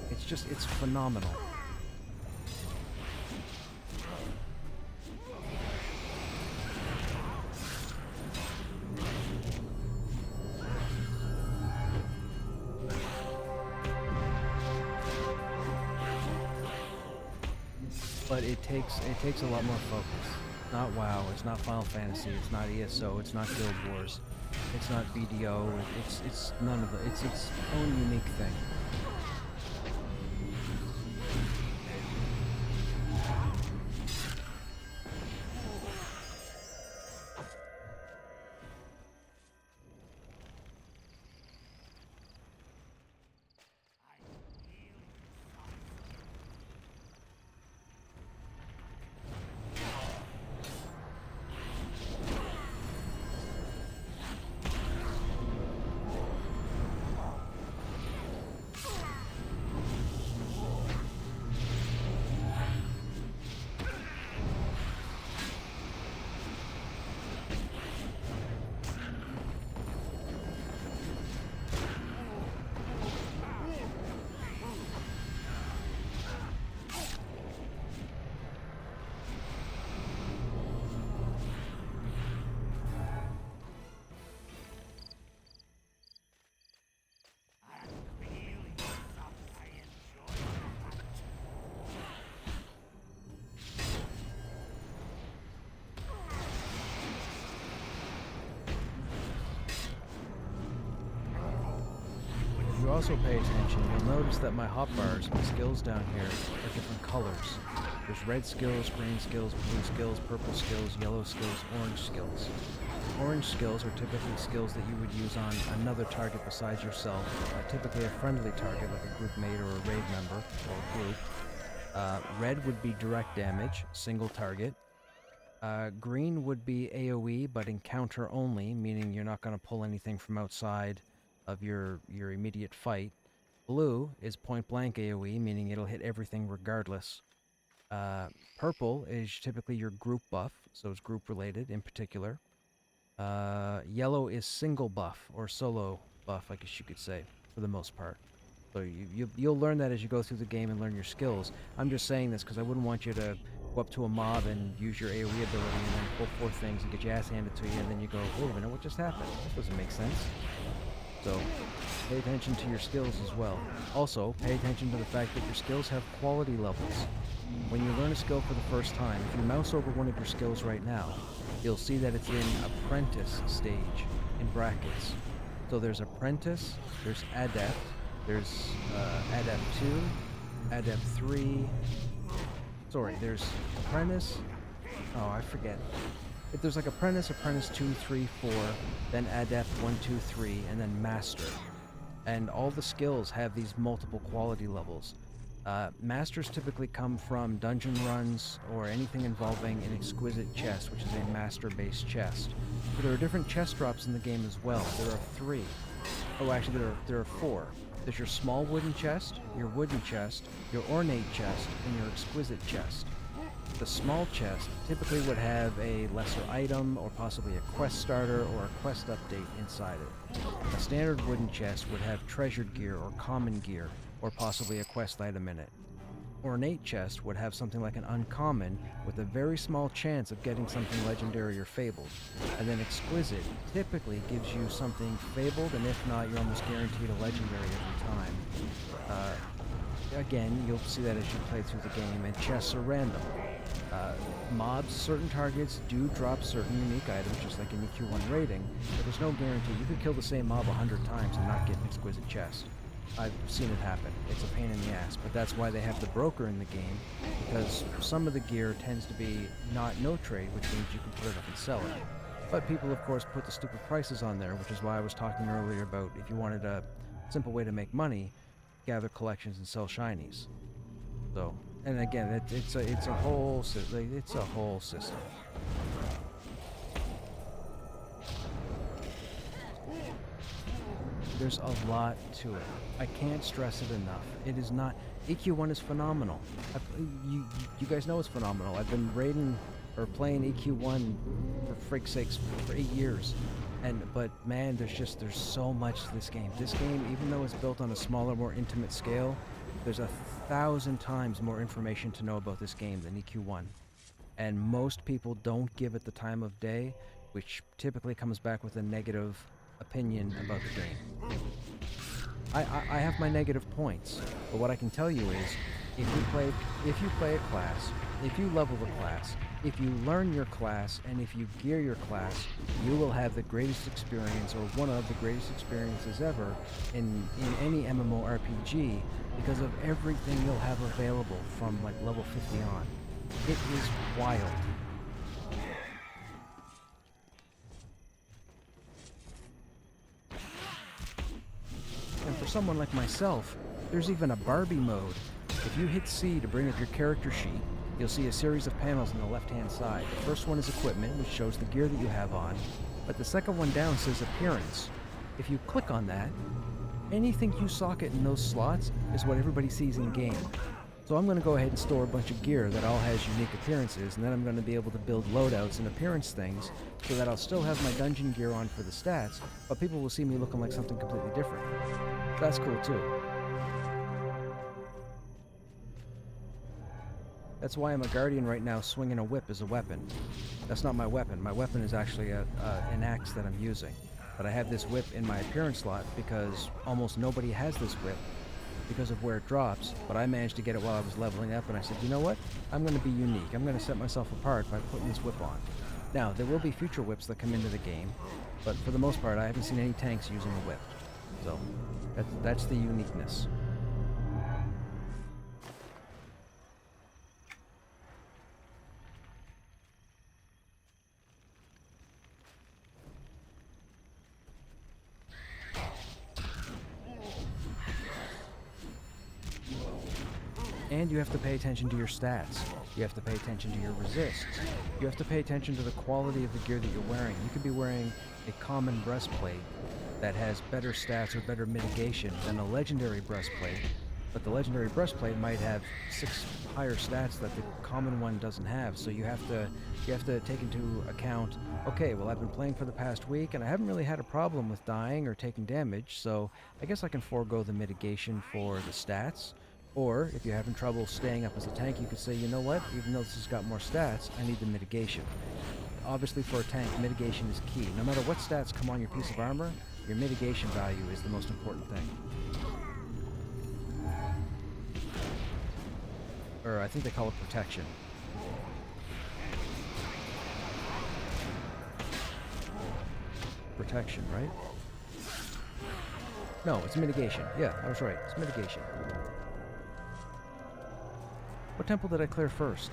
It's phenomenal. But it takes a lot more focus. It's not WoW, it's not Final Fantasy, it's not ESO, it's not Guild Wars, it's not BDO, it's none of it's its own unique thing. If you also pay attention, you'll notice that my hotbars, my skills down here, are different colors. There's red skills, green skills, blue skills, purple skills, yellow skills, orange skills. Orange skills are typically skills that you would use on another target besides yourself, typically a friendly target like a group mate or a raid member, or group. Red would be direct damage, single target. Green would be AoE, but encounter only, meaning you're not going to pull anything from outside of your immediate fight. Blue is point blank AoE, meaning it'll hit everything regardless. Purple is typically your group buff, so it's group related in particular. Yellow is single buff or solo buff, I guess you could say, for the most part. So you'll learn that as you go through the game and learn your skills. I'm just saying this because I wouldn't want you to go up to a mob and use your AoE ability and then pull 4 things and get your ass handed to you, and then you go, wait a minute, what just happened? This doesn't make sense. So pay attention to your skills as well. Also, pay attention to the fact that your skills have quality levels. When you learn a skill for the first time, if you mouse over one of your skills right now, you'll see that it's in apprentice stage, in brackets. So there's apprentice, there's adept, there's adept 2, adept 3, sorry, there's apprentice, oh, I forget. If there's like apprentice, apprentice 2, 3, 4, then adept 1, 2, 3, and then master. And all the skills have these multiple quality levels. Masters typically come from dungeon runs or anything involving an exquisite chest, which is a master-based chest. But there are different chest drops in the game as well. There are 3. Oh, actually, there are 4. There's your small wooden chest, your wooden chest, your ornate chest, and your exquisite chest. The small chest typically would have a lesser item or possibly a quest starter or a quest update inside it. A standard wooden chest would have treasured gear or common gear or possibly a quest item in it. Ornate chest would have something like an uncommon with a very small chance of getting something legendary or fabled. And then exquisite typically gives you something fabled, and if not, you're almost guaranteed a legendary every time. Again, you'll see that as you play through the game, and chests are random. Mobs, certain targets do drop certain unique items, just like in EQII rating, but there's no guarantee. You could kill the same mob 100 times and not get an exquisite chest. I've seen it happen. It's a pain in the ass, but that's why they have the broker in the game, because some of the gear tends to be not no trade, which means you can put it up and sell it. But people, of course, put the stupid prices on there, which is why I was talking earlier about if you wanted a simple way to make money, gather collections and sell shinies. So, and again, it's a whole system. There's a lot to it. I can't stress it enough. It is not... EQII is phenomenal. You guys know it's phenomenal. I've been raiding or playing EQII for freak's sakes for 8 years. But man, there's so much to this game. This game, even though it's built on a smaller, more intimate scale, there's 1,000 times more information to know about this game than EQII. And most people don't give it the time of day, which typically comes back with a negative opinion about the game. I have my negative points, but what I can tell you is, if you play a class, if you level the class, if you learn your class, and if you gear your class, you will have the greatest experience, or one of the greatest experiences ever in any MMORPG, because of everything you'll have available from like level 50 on. It is wild. And for someone like myself, there's even a Barbie mode. If you hit C to bring up your character sheet, you'll see a series of panels on the left-hand side. The first one is equipment, which shows the gear that you have on, but the second one down says appearance. If you click on that, anything you socket in those slots is what everybody sees in game. So I'm going to go ahead and store a bunch of gear that all has unique appearances, and then I'm going to be able to build loadouts and appearance things so that I'll still have my dungeon gear on for the stats, but people will see me looking like something completely different. That's cool too. That's why I'm a guardian right now swinging a whip as a weapon. That's not my weapon. My weapon is actually an axe that I'm using. But I have this whip in my appearance slot because almost nobody has this whip because of where it drops, but I managed to get it while I was leveling up, and I said, you know what? I'm going to be unique. I'm going to set myself apart by putting this whip on. Now, there will be future whips that come into the game, but for the most part, I haven't seen any tanks using a whip. So, that's the uniqueness. And you have to pay attention to your stats. You have to pay attention to your resists. You have to pay attention to the quality of the gear that you're wearing. You could be wearing a common breastplate, that has better stats or better mitigation than a legendary breastplate, but the legendary breastplate might have 6 higher stats that the common one doesn't have. So you have to take into account, okay, well, I've been playing for the past week and I haven't really had a problem with dying or taking damage, so I guess I can forego the mitigation for the stats. Or if you're having trouble staying up as a tank, you could say, you know what, even though this has got more stats, I need the mitigation. Obviously for a tank, mitigation is key. No matter what stats come on your piece of armor, your mitigation value is the most important thing. Or I think they call it protection. Protection, right? No, it's mitigation. Yeah, I was right. It's mitigation. What temple did I clear first?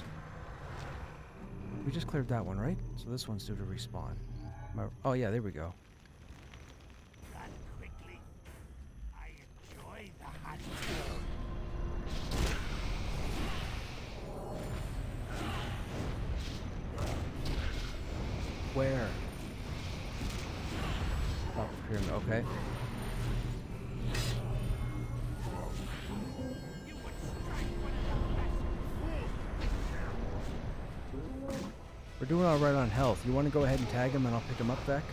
We just cleared that one, right? So this one's due to respawn. Oh yeah, there we go. Run quickly. I enjoy the hunt. Where? Oh, pyramid. Okay. We're doing all right on health. You want to go ahead and tag him and I'll pick him up, Beck?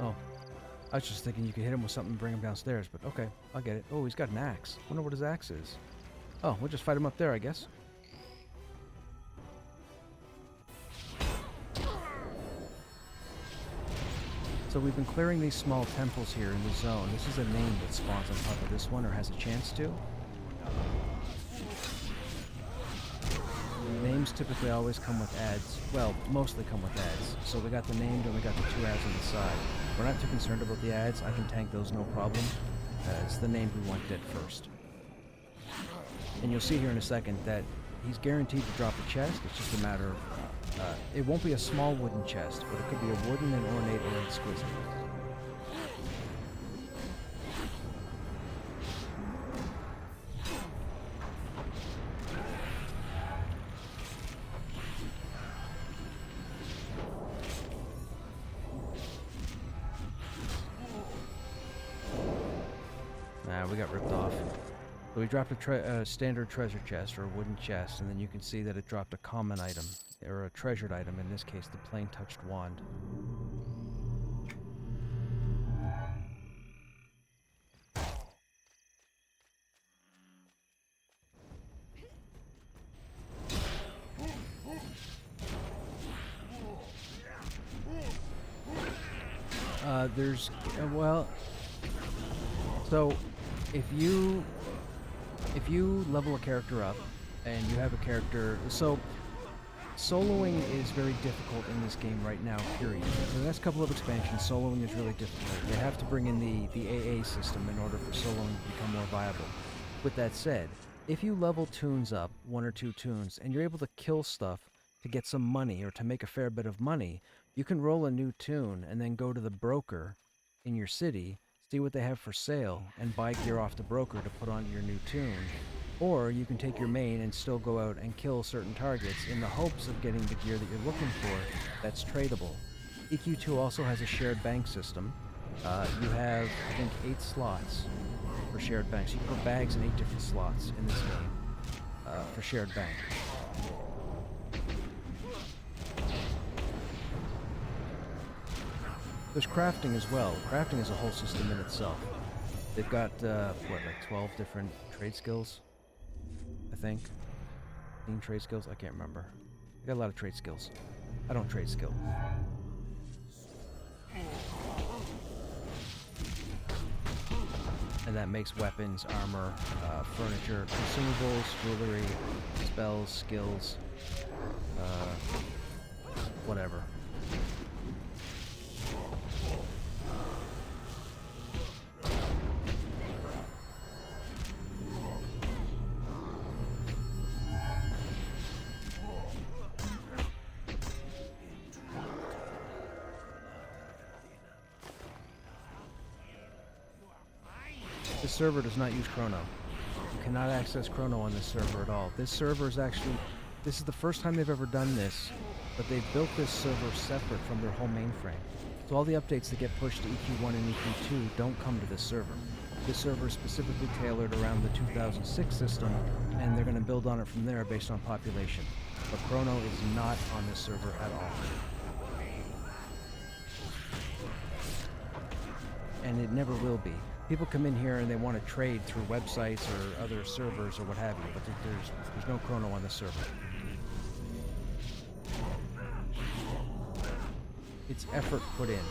Oh. I was just thinking you could hit him with something and bring him downstairs, but okay, I'll get it. Oh, he's got an axe. Wonder what his axe is. Oh, we'll just fight him up there, I guess. So we've been clearing these small temples here in the zone. This is a name that spawns on top of this one, or has a chance to. Names typically always come with ads. Well, mostly come with ads. So we got the named and we got the 2 ads on the side. We're not too concerned about the ads. I can tank those no problem. It's the named we want dead first. And you'll see here in a second that he's guaranteed to drop a chest. It's just a matter of... it won't be a small wooden chest, but it could be a wooden, an ornate, or an exquisite. Nah, we got ripped off. So we dropped a standard treasure chest, or a wooden chest, and then you can see that it dropped a common item, or a treasured item, in this case the plain touched wand. Well, so if you level a character up and you have a character, so soloing is very difficult in this game right now, period. For the next couple of expansions, soloing is really difficult. They have to bring in the AA system in order for soloing to become more viable. With that said, if you level tunes up, 1 or 2 tunes, and you're able to kill stuff to get some money or to make a fair bit of money, you can roll a new tune and then go to the broker in your city, see what they have for sale, and buy gear off the broker to put onto your new tune. Or you can take your main and still go out and kill certain targets in the hopes of getting the gear that you're looking for that's tradable. EQ2 also has a shared bank system. You have, I think, 8 slots for shared banks. You can put bags in 8 different slots in this game for shared bank. There's crafting as well. Crafting is a whole system in itself. They've got, what, like 12 different trade skills? I think. 15 trade skills? I can't remember. They got a lot of trade skills. I don't trade skill. And that makes weapons, armor, furniture, consumables, jewelry, spells, skills, whatever. This server does not use Chrono. You cannot access Chrono on this server at all. This server is actually... This is the first time they've ever done this, but they've built this server separate from their whole mainframe. So all the updates that get pushed to EQ1 and EQ2 don't come to this server. This server is specifically tailored around the 2006 system, and they're going to build on it from there based on population. But Chrono is not on this server at all. And it never will be. People come in here and they want to trade through websites or other servers or what have you, but there's no Chrono on this server. It's effort put in.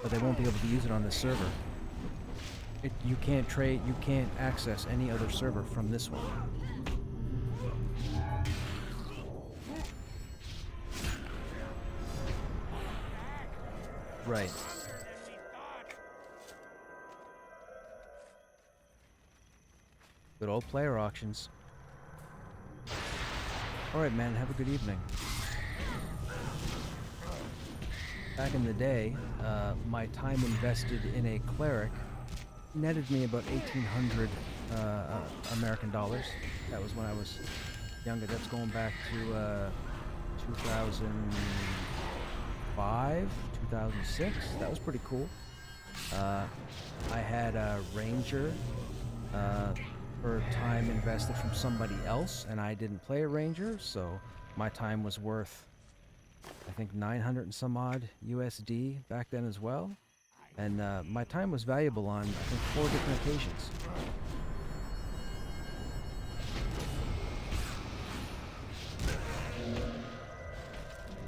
But they won't be able to use it on this server. You can't trade, you can't access any other server from this one. Right. Good old player auctions. Alright, man, have a good evening. Back in the day, my time invested in a cleric netted me about 1,800 American dollars. That was when I was younger. That's going back to 2005, 2006. That was pretty cool. I had a ranger for time invested from somebody else, and I didn't play a ranger, so my time was worth, I think, 900 and some odd USD back then as well. And my time was valuable on, I think, 4 different occasions.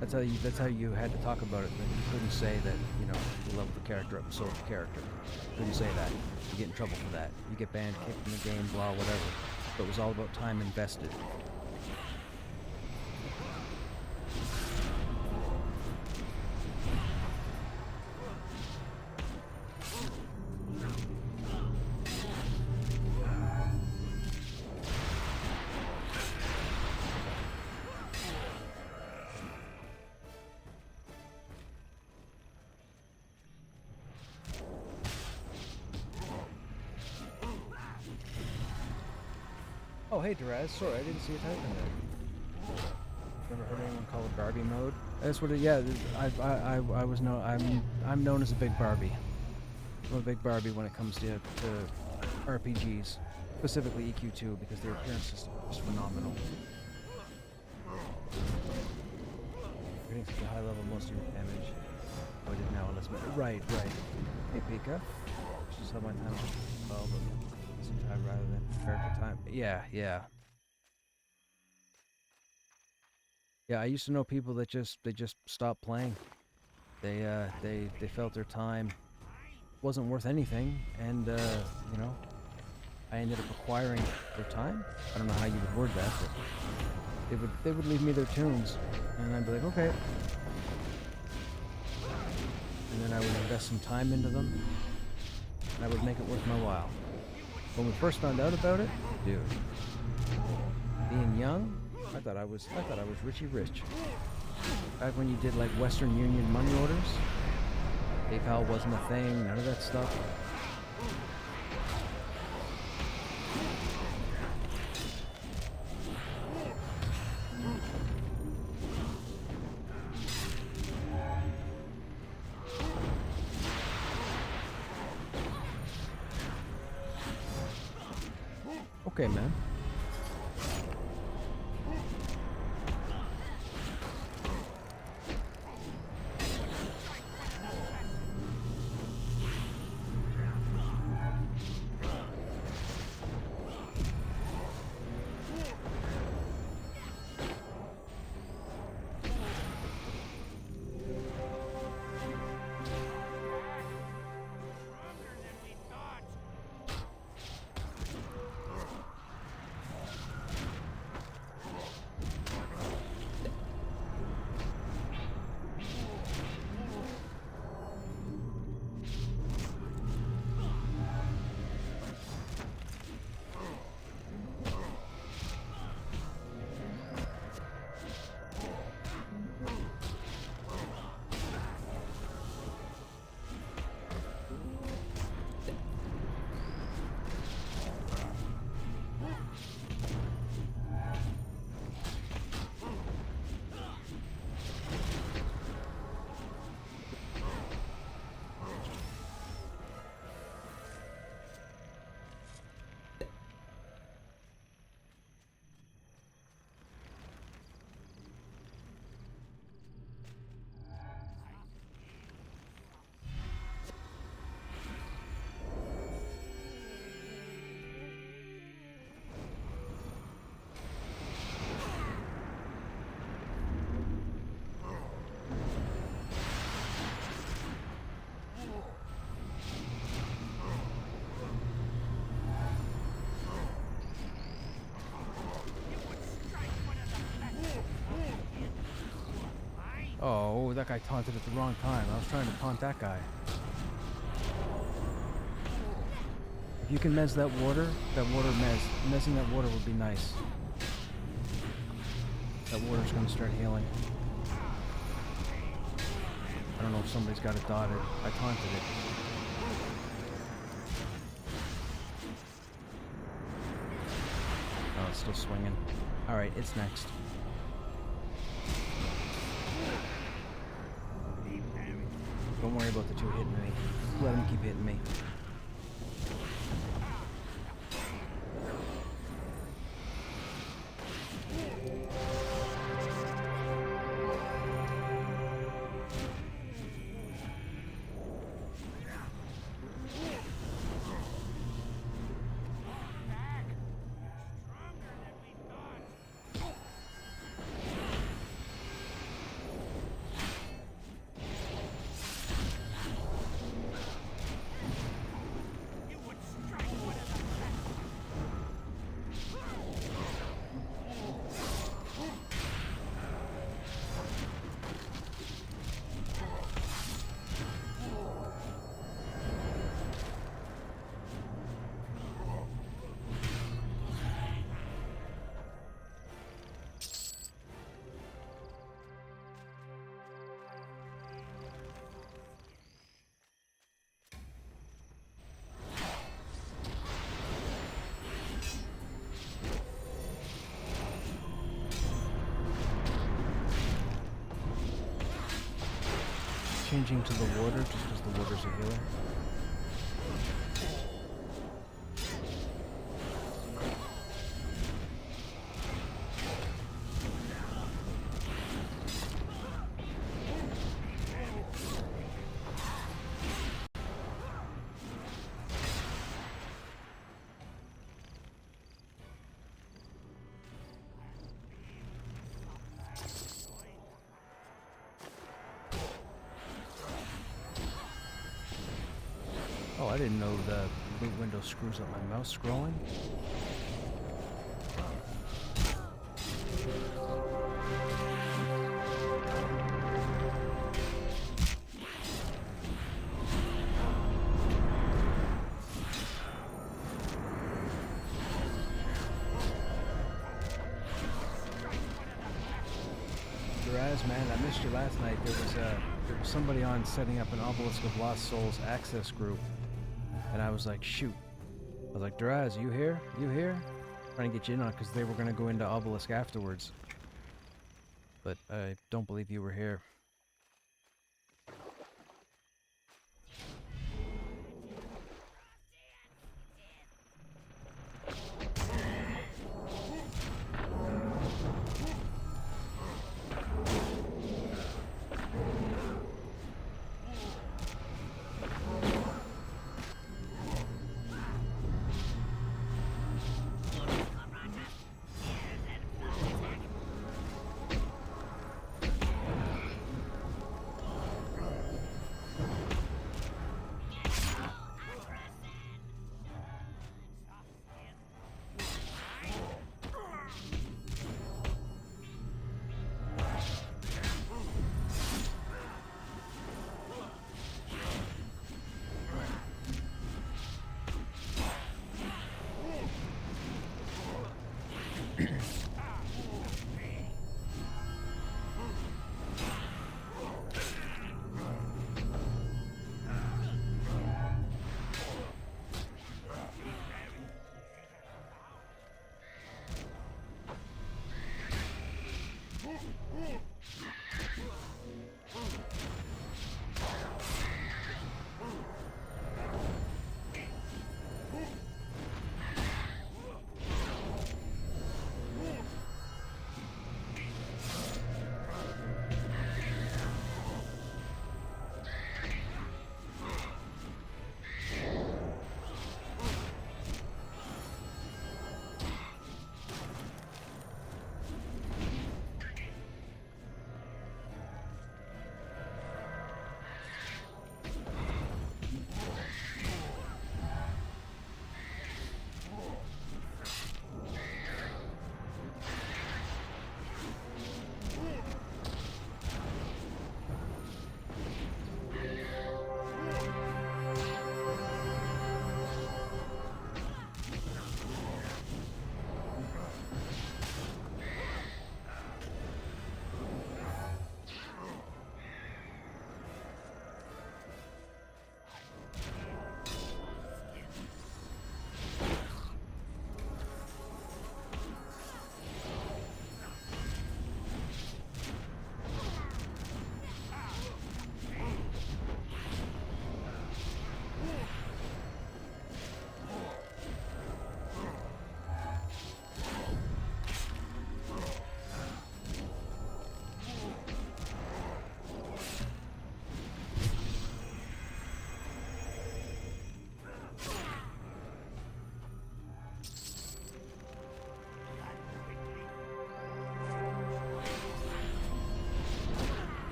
That's how you had to talk about it. You couldn't say that, you know, you leveled the character up and sold the character. You couldn't say that. You get in trouble for that. You get banned, kicked from the game, blah, whatever. But it was all about time invested. Oh, hey, Duraz. Sorry, I didn't see you typing there. Never heard anyone call it Barbie mode? That's what it. Yeah, I'm known as a big Barbie. I'm a big Barbie when it comes to RPGs, specifically EQ2, because their appearance system is phenomenal. Hitting such a high level, most of your damage. Oh, I did now. Let's right. Hey, Pika. Just have my time. Oh, but time rather than character time. Yeah. I used to know people that just stopped playing. They felt their time wasn't worth anything, and you know, I ended up acquiring their time. I don't know how you would word that, but they would leave me their tunes, and I'd be like, okay. And then I would invest some time into them, and I would make it worth my while. When we first found out about it, dude, being young, I thought I was Richie Rich. Back when you did like Western Union money orders, PayPal wasn't a thing, none of that stuff. Okay, man. Oh, that guy taunted at the wrong time. I was trying to taunt that guy. If you can mez that water mezzing that water would be nice. That water's gonna start healing. I don't know if somebody's got it dotted. I taunted it. Oh, it's still swinging. Alright, it's next. Don't worry about the two hitting me. Let them keep hitting me. Changing to the water just because the water's a healer. Oh, I didn't know the loot window screws up my mouse scrolling. Duraz, man, I missed you last night. There was somebody on setting up an Obelisk of Lost Souls access group. And I was like, shoot. I was like, Duraz, you here? You here? Trying to get you in on it because they were going to go into Obelisk afterwards. But I don't believe you were here.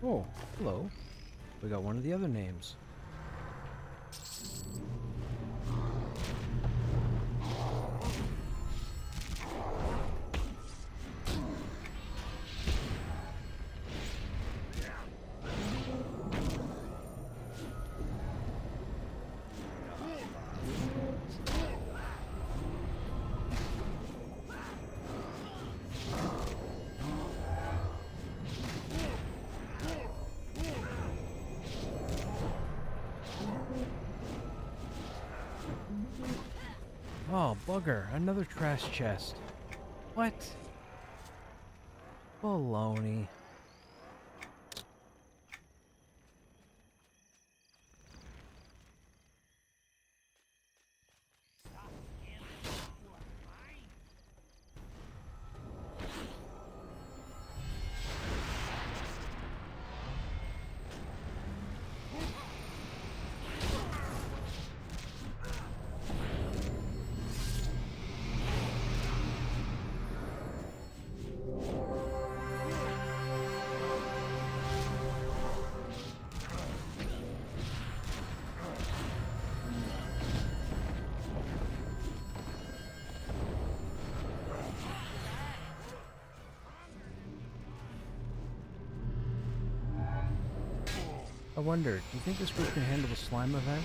Oh, hello. We got one of the other names. Oh, bugger. Another trash chest. What? Baloney. I wonder, do you think this group can handle the slime event?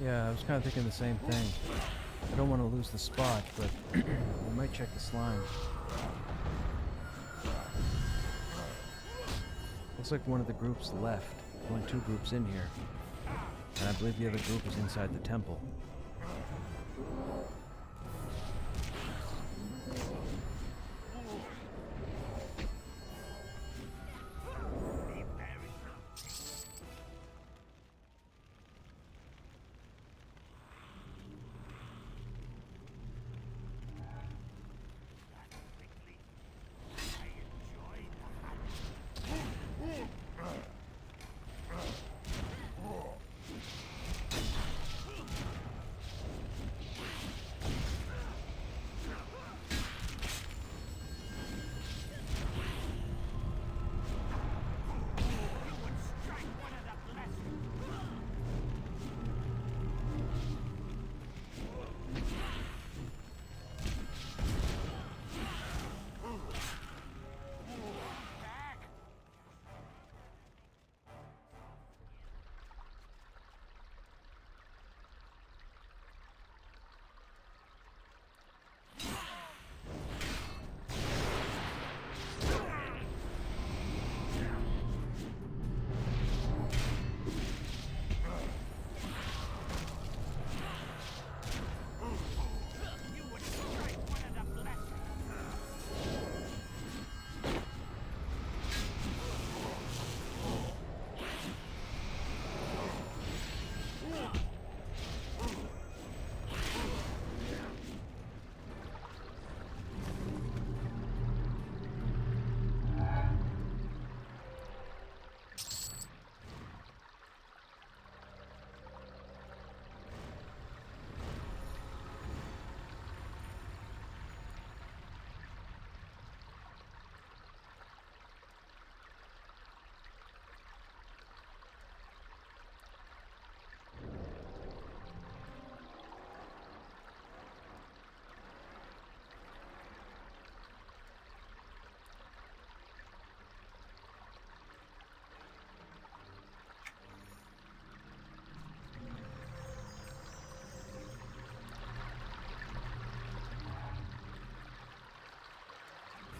Yeah, I was kind of thinking the same thing. I don't want to lose the spot, but we might check the slime. Looks like one of the groups left. Only 2 groups in here. And I believe the other group is inside the temple.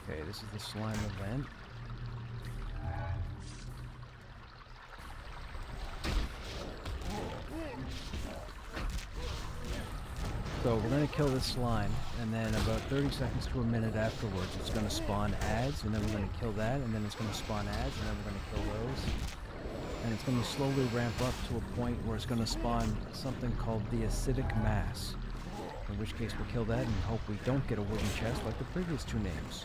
Okay, this is the slime event. So we're going to kill this slime, and then about 30 seconds to a minute afterwards, it's going to spawn ads, and then we're going to kill that, and then it's going to spawn ads, and then we're going to kill those. and it's going to slowly ramp up to a point where it's going to spawn something called the acidic mass. In which case we'll kill that and hope we don't get a wooden chest like the previous two names.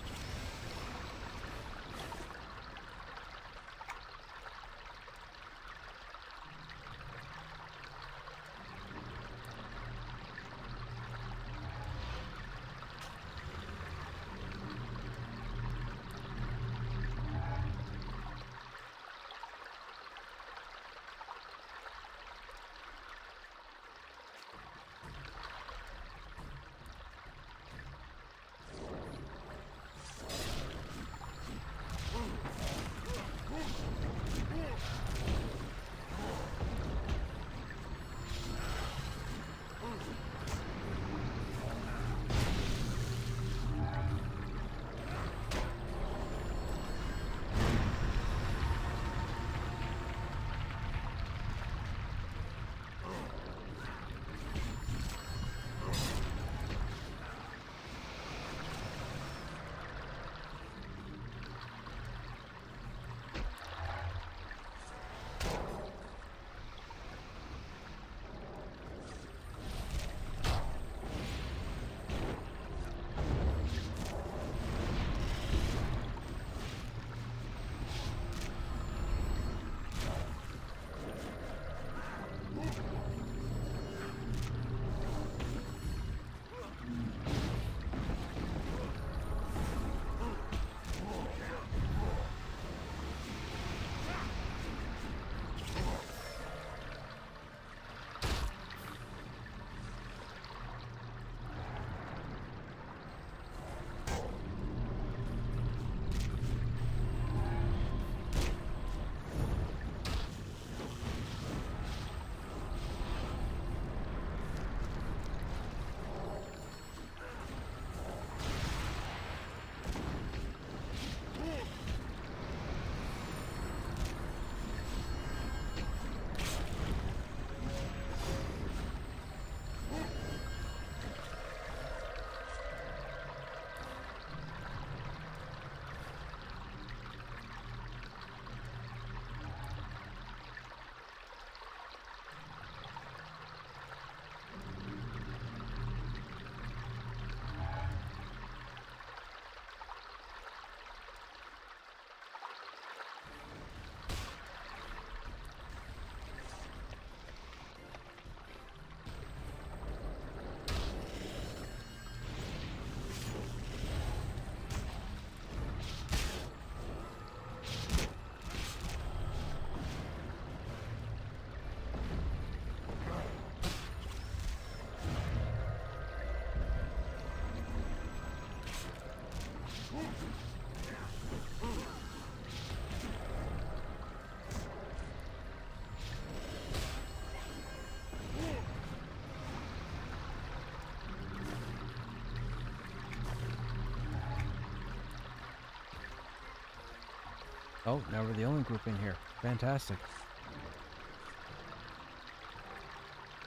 Oh, now we're the only group in here. Fantastic.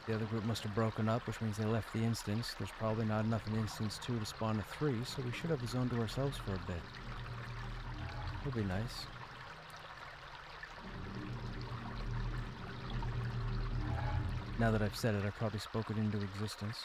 The other group must have broken up, which means they left the instance. There's probably not enough in instance 2 to spawn a 3, so we should have the zone to ourselves for a bit. It'll be nice. Now that I've said it, I probably spoke it into existence.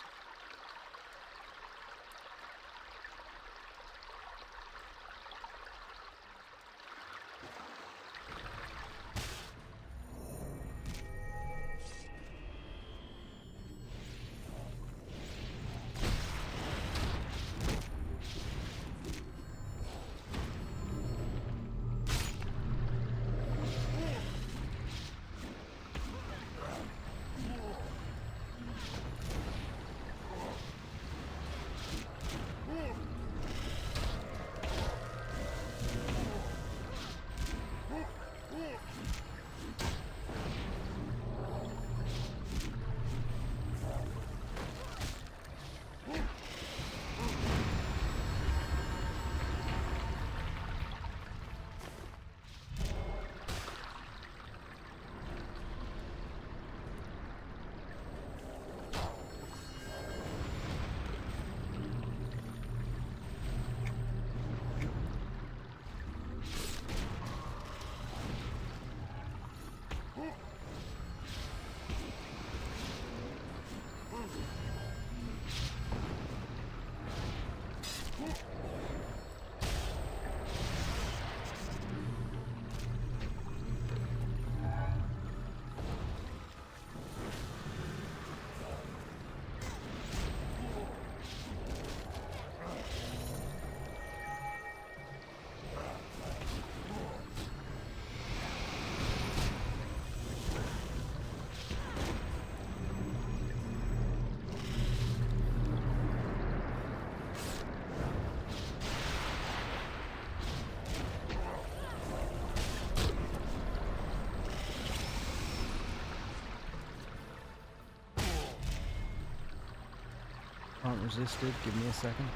Aren't resisted. Give me a second.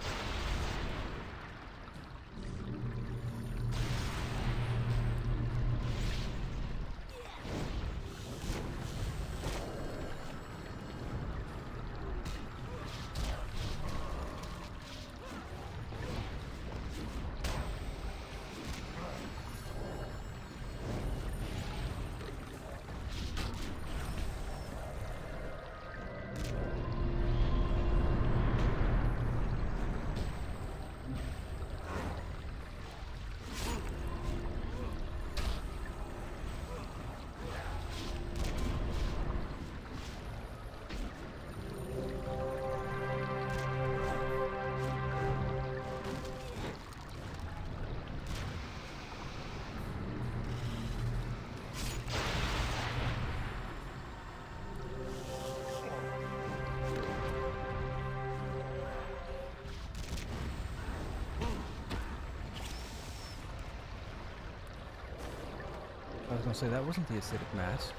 I was gonna say, that wasn't the acidic mass.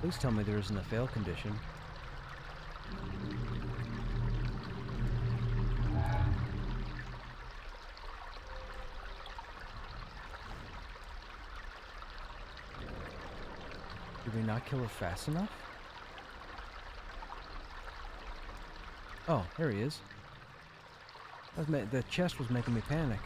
Please tell me there isn't a fail condition. Did we not kill it fast enough? Oh, there he is. The chest was making me panic.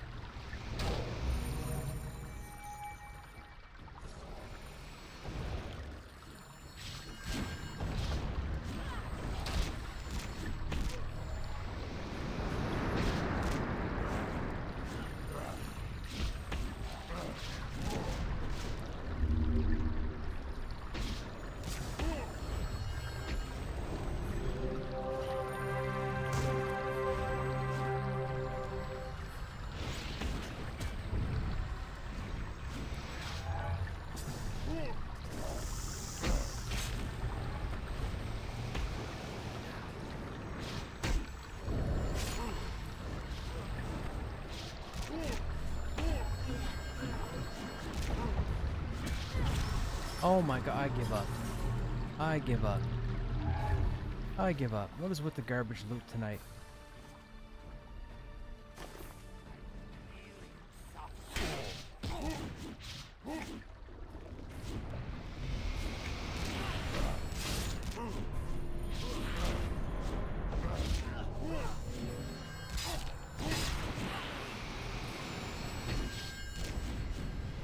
Oh my god, I give up. I give up. I give up. What is with the garbage loot tonight?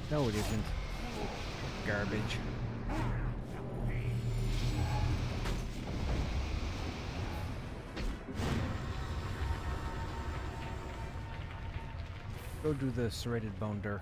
No, it isn't. Garbage. Go do the serrated bone dirk.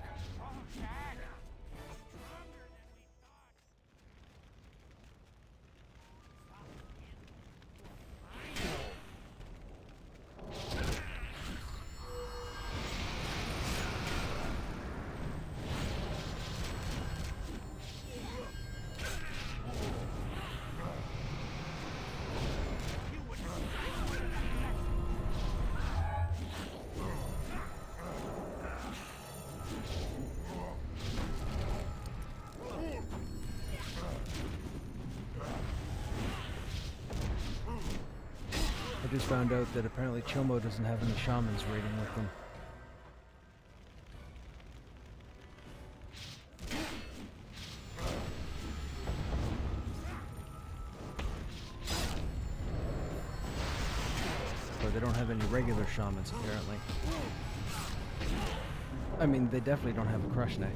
I just found out that apparently Chill Mode doesn't have any shamans raiding with them. Or they don't have any regular shamans, apparently. I mean, they definitely don't have a Krushnek.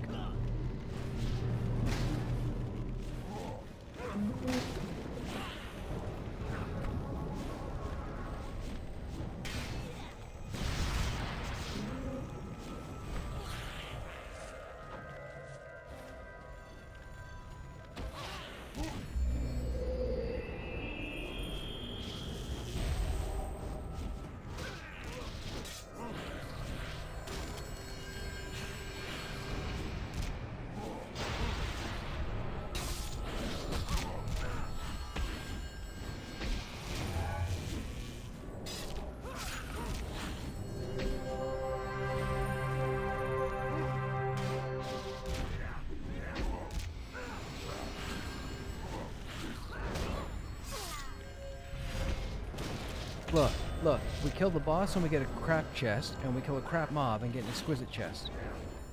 Look, we kill the boss and we get a crap chest, and we kill a crap mob and get an exquisite chest.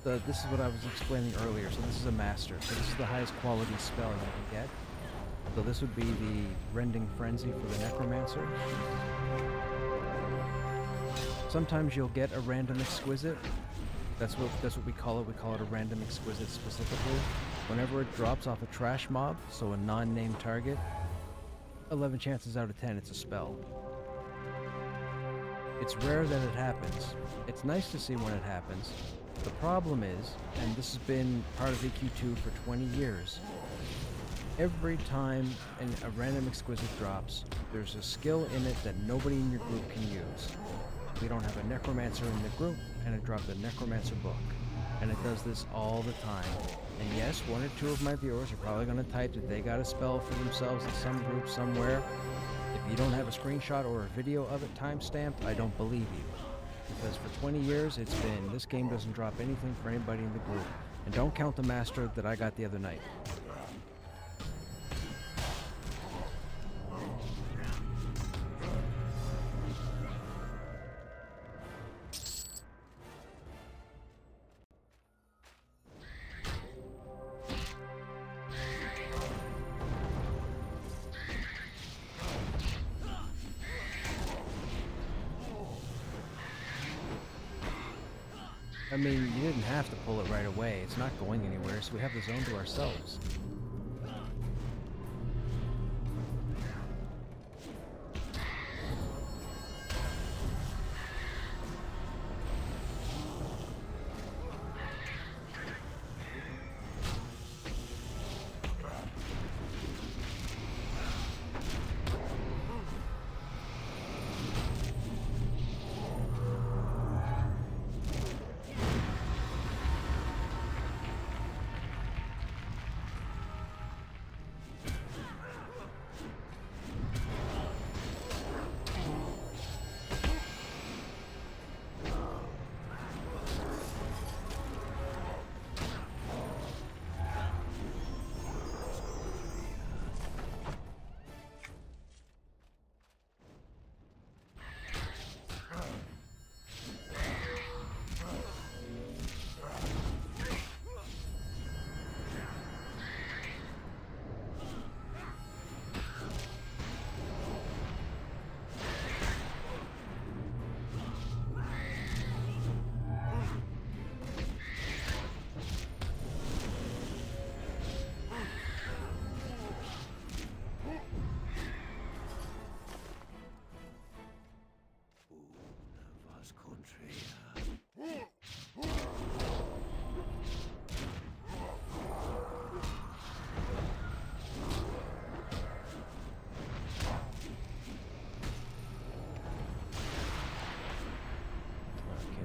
This is what I was explaining earlier, so this is a master. So this is the highest quality spell you can get. So this would be the Rending Frenzy for the Necromancer. Sometimes you'll get a random exquisite. That's what we call it. We call it a random exquisite specifically. Whenever it drops off a trash mob, so a non-named target, 11 chances out of 10 it's a spell. It's rare that it happens. It's nice to see when it happens. The problem is, and this has been part of EQ2 for 20 years, every time a random exquisite drops, there's a skill in it that nobody in your group can use. We don't have a necromancer in the group, and it dropped a necromancer book. And it does this all the time. And yes, one or two of my viewers are probably going to type that they got a spell for themselves in some group somewhere. If you don't have a screenshot or a video of it timestamped, I don't believe you. Because for 20 years, it's been, this game doesn't drop anything for anybody in the group. And don't count the master that I got the other night. I mean, you didn't have to pull it right away. It's not going anywhere, so we have the zone to ourselves.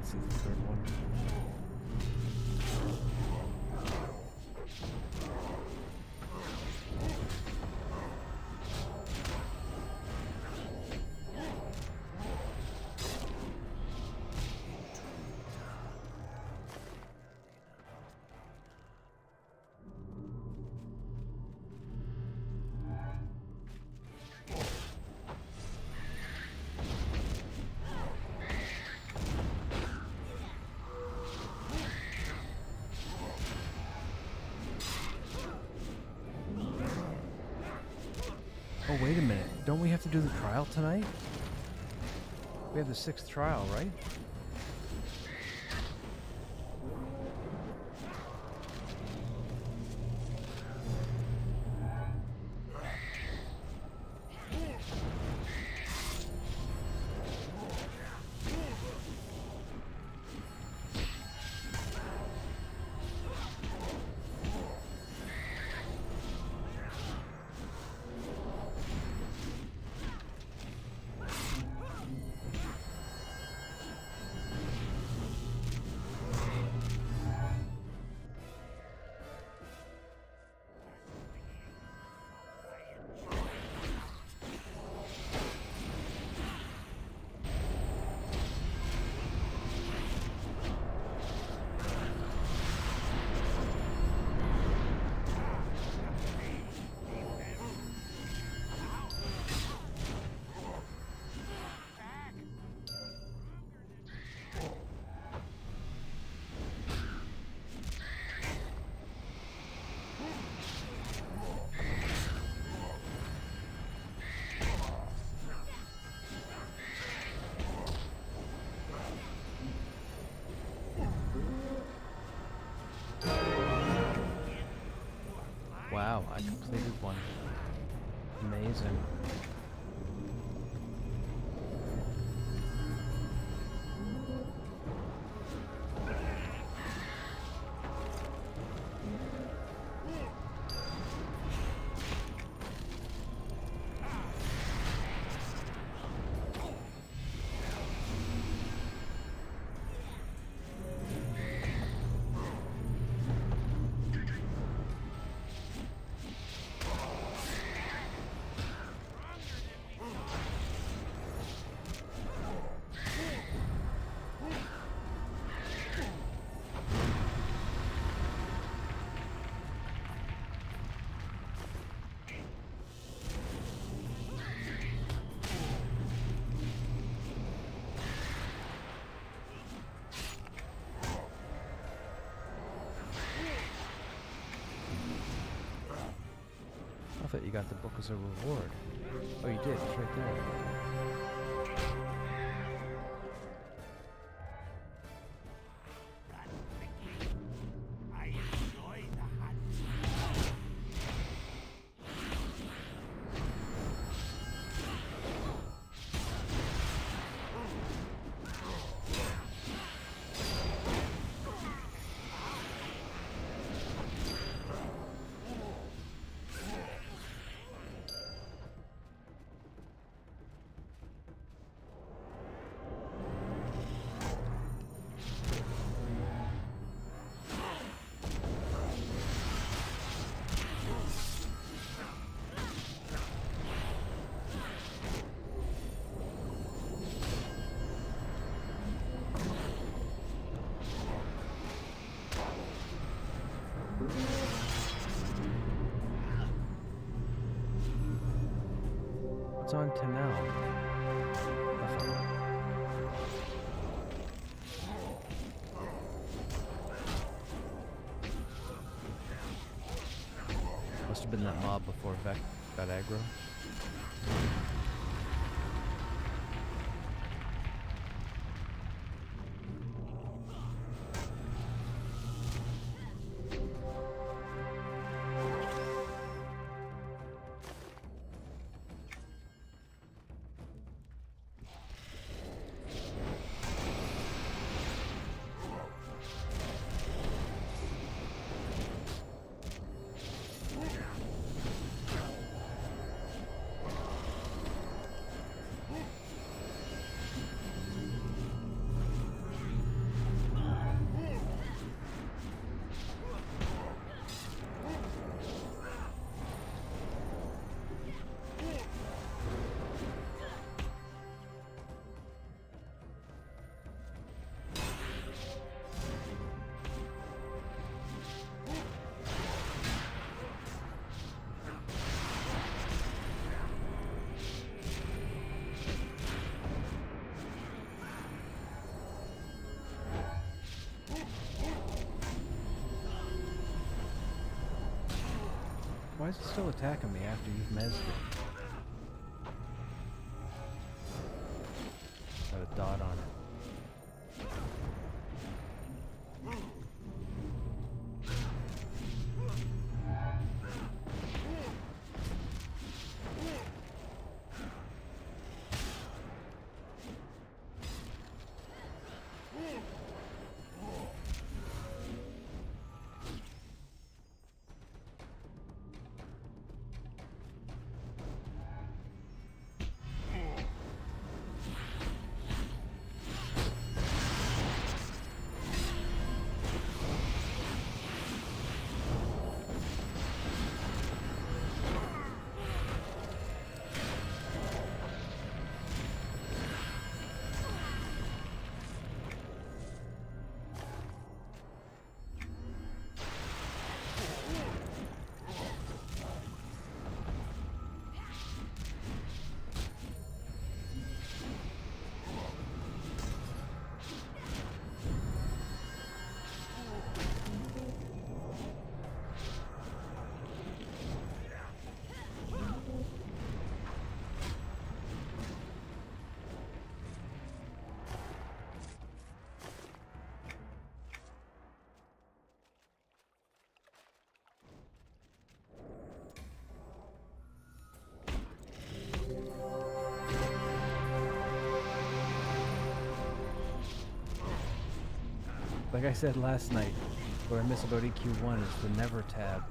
See the third one. Oh, wait a minute. Don't we have to do the trial tonight? We have the 6th trial, right? Wow, I completed one. Amazing. I thought you got the book as a reward. Oh, you did. It's right there. Run quickly. I enjoy the hunt. What's on to now? Nothing. Must have been that mob before Vec got aggro. Why is it still attacking me after you've mezzed it? red dot on it. Like I said last night, what I miss about EQ1 is the never tab.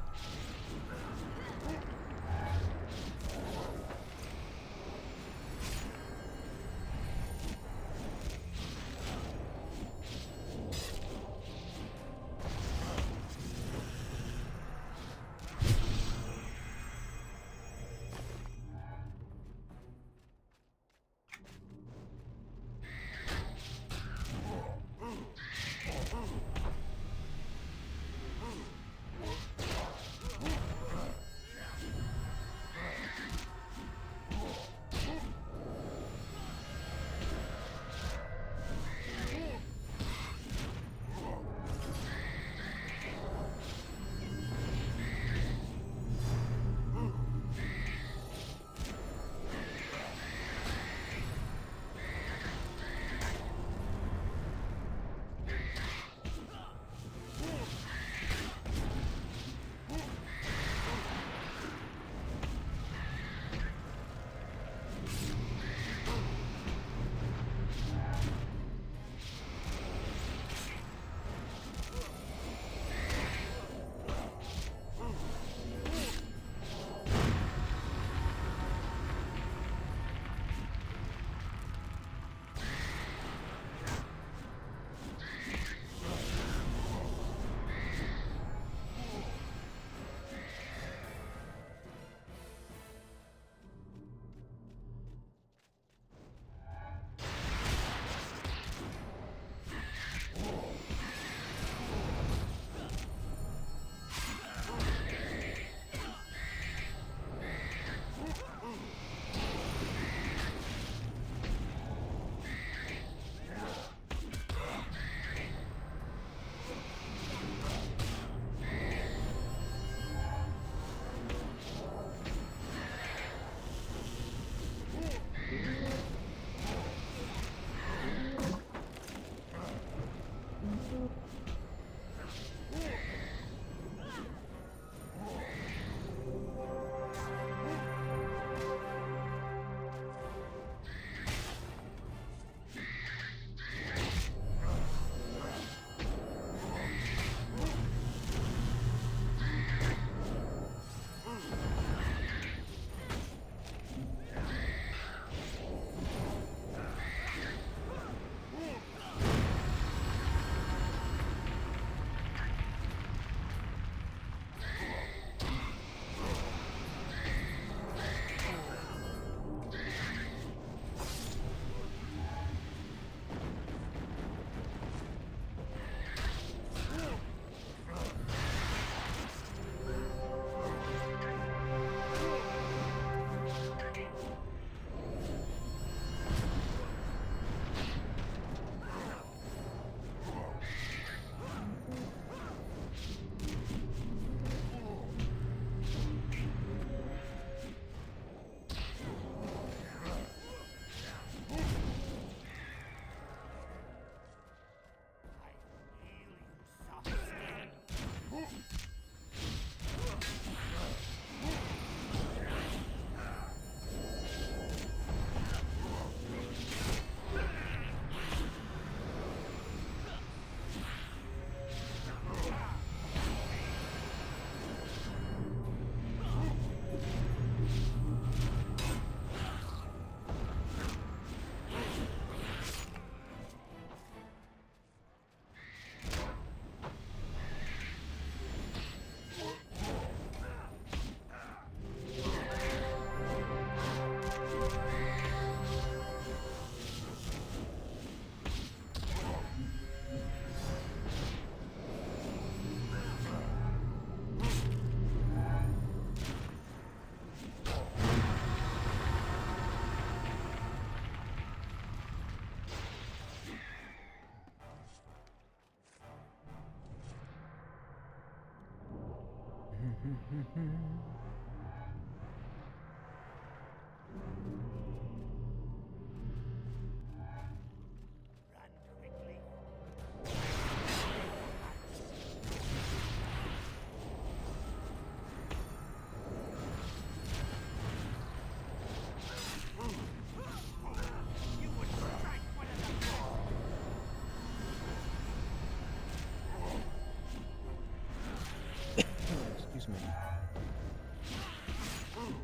Run quickly. You would strike one of the Excuse me. I feel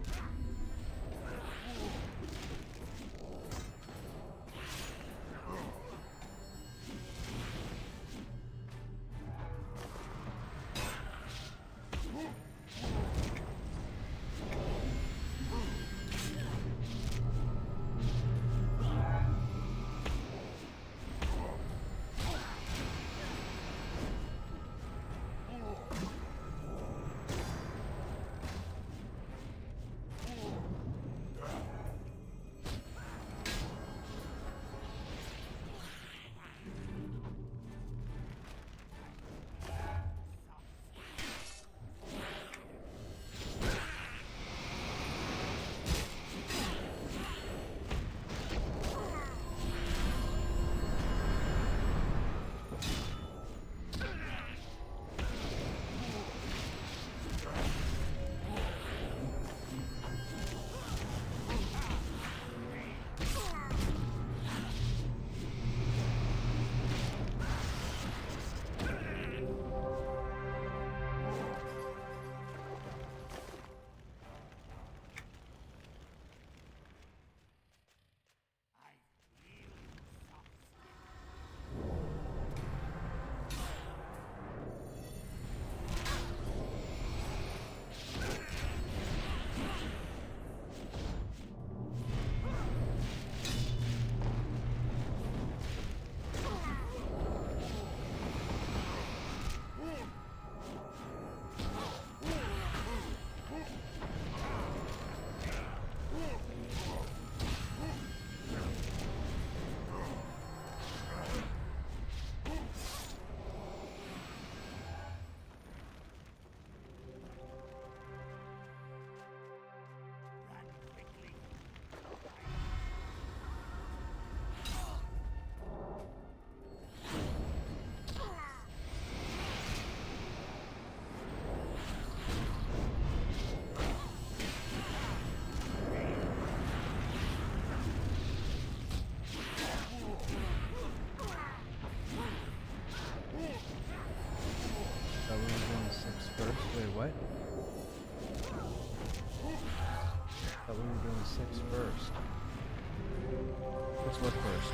soft. Run quickly. Thought we were doing 6 first. Wait, what? Thought we were doing 6 first. What's what first?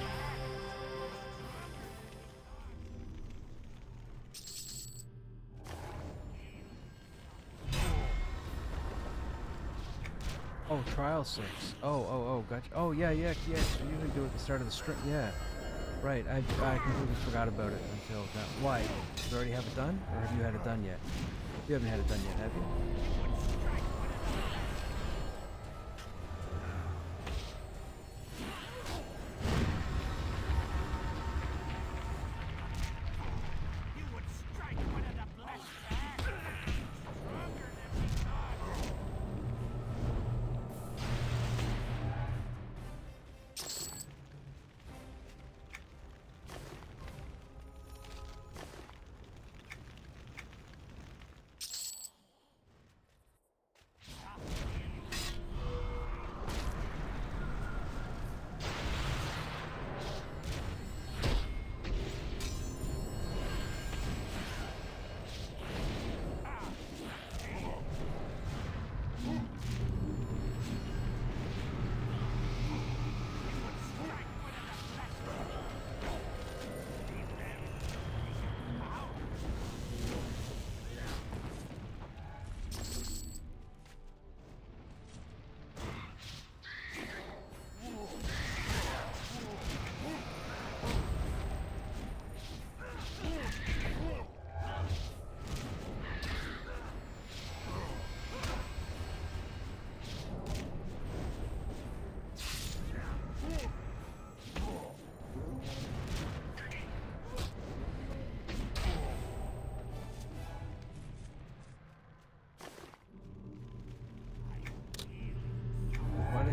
Oh, trial 6. Oh, gotcha. Oh, yeah. You usually do it at the start of the string. Yeah. Right, I completely forgot about it until now. Why? Do you already have it done? Or have you had it done yet? You haven't had it done yet, have you? You would strike one of the blessed hands. Stronger than we thought.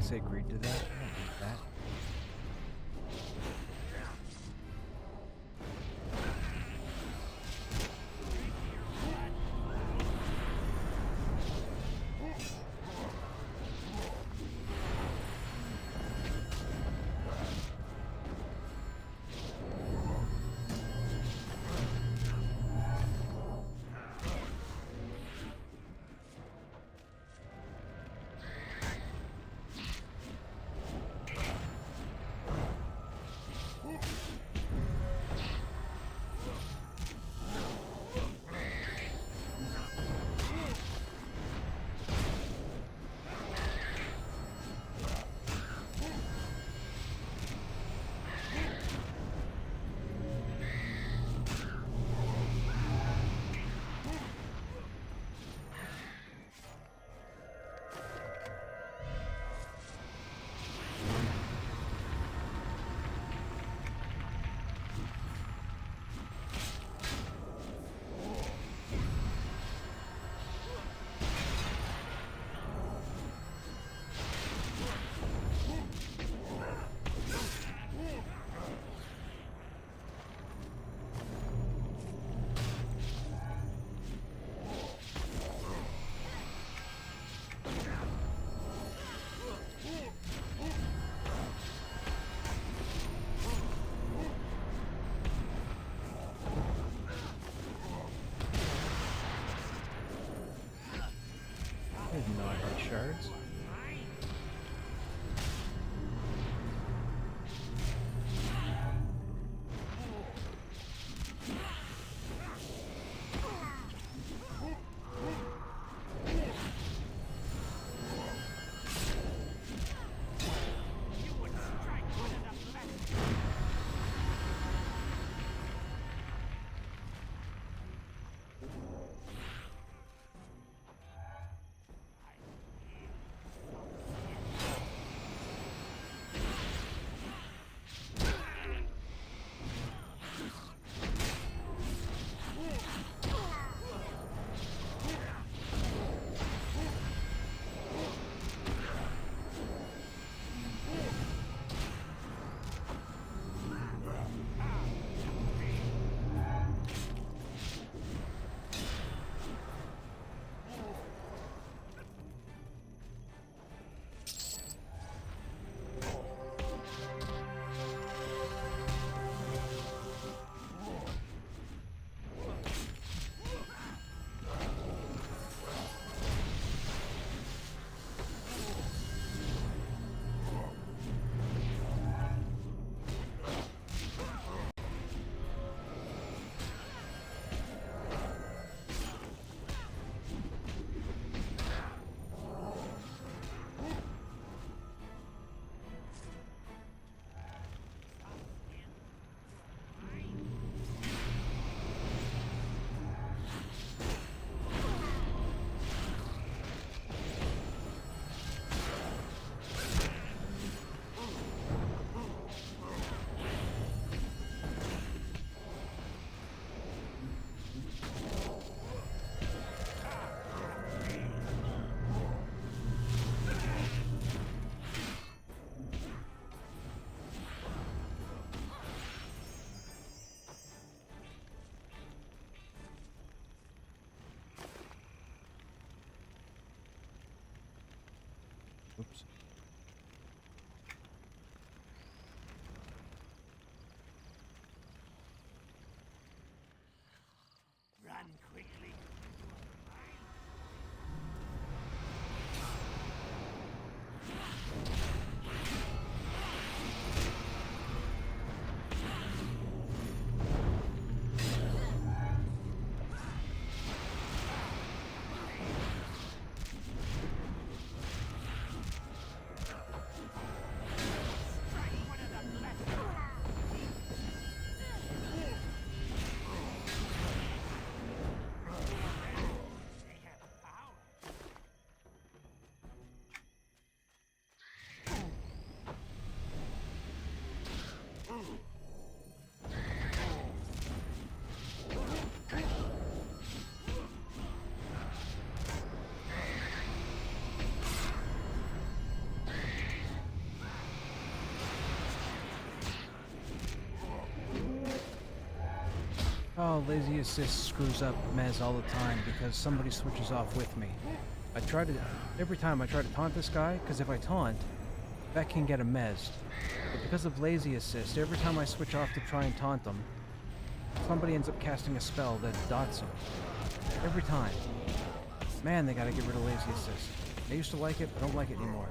say agreed to that. I don't need that. Somehow lazy assist screws up Mez all the time because somebody switches off with me. Every time I try to taunt this guy, because if I taunt, that can get him Mez'd. But because of lazy assist, every time I switch off to try and taunt them, somebody ends up casting a spell that dots him. Every time. Man, they gotta get rid of lazy assist. I used to like it, but I don't like it anymore.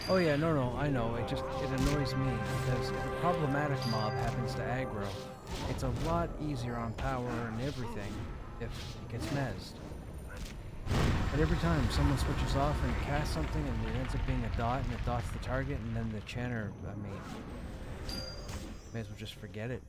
Oh yeah, no, I know. It annoys me because if a problematic mob happens to aggro, it's a lot easier on power and everything if it gets mezzed. But every time someone switches off and casts something and it ends up being a dot and it dots the target and then the chanter, I mean, may as well just forget it.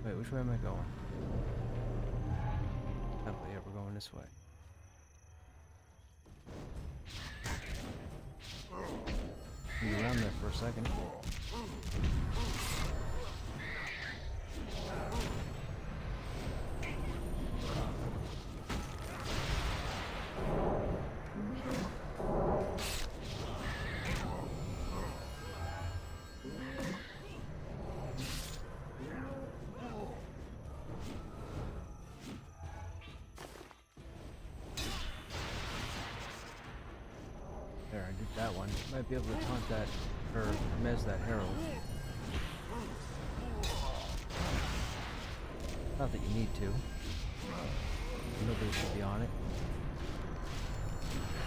Wait, which way am I going? Oh, yeah, we're going this way. Be around there for a second. There, I did that one. Might be able to taunt that, or mez that herald. Not that you need to. Nobody should be on it.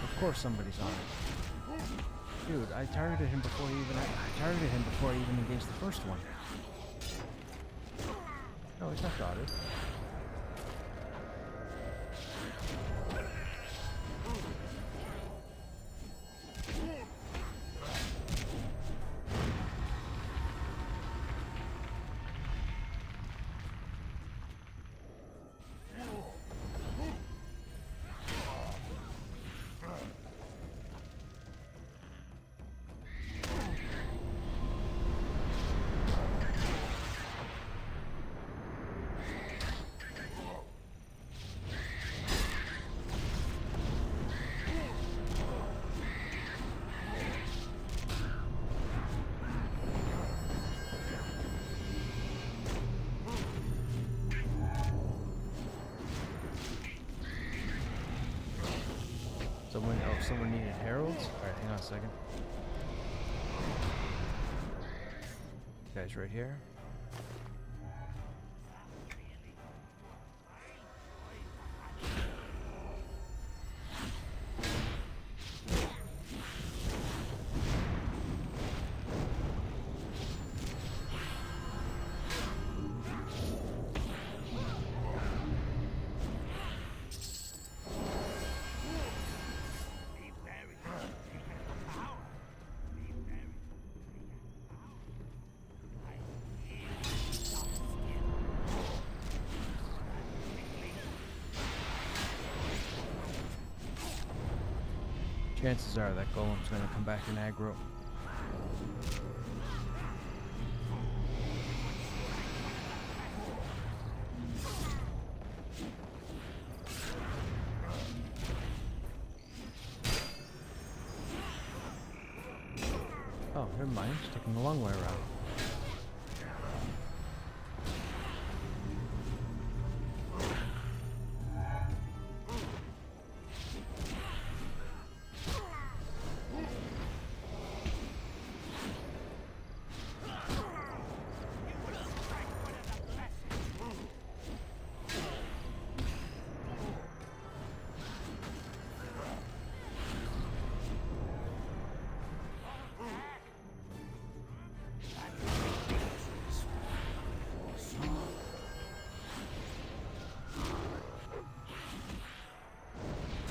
Of course somebody's on it. Dude, I targeted him before he even engaged the first one. No, he's not dotted. someone needed heralds. Alright, hang on a second. Guys, right here. Chances are that golem's gonna come back and aggro. Oh, never mind. It's taking a long way around.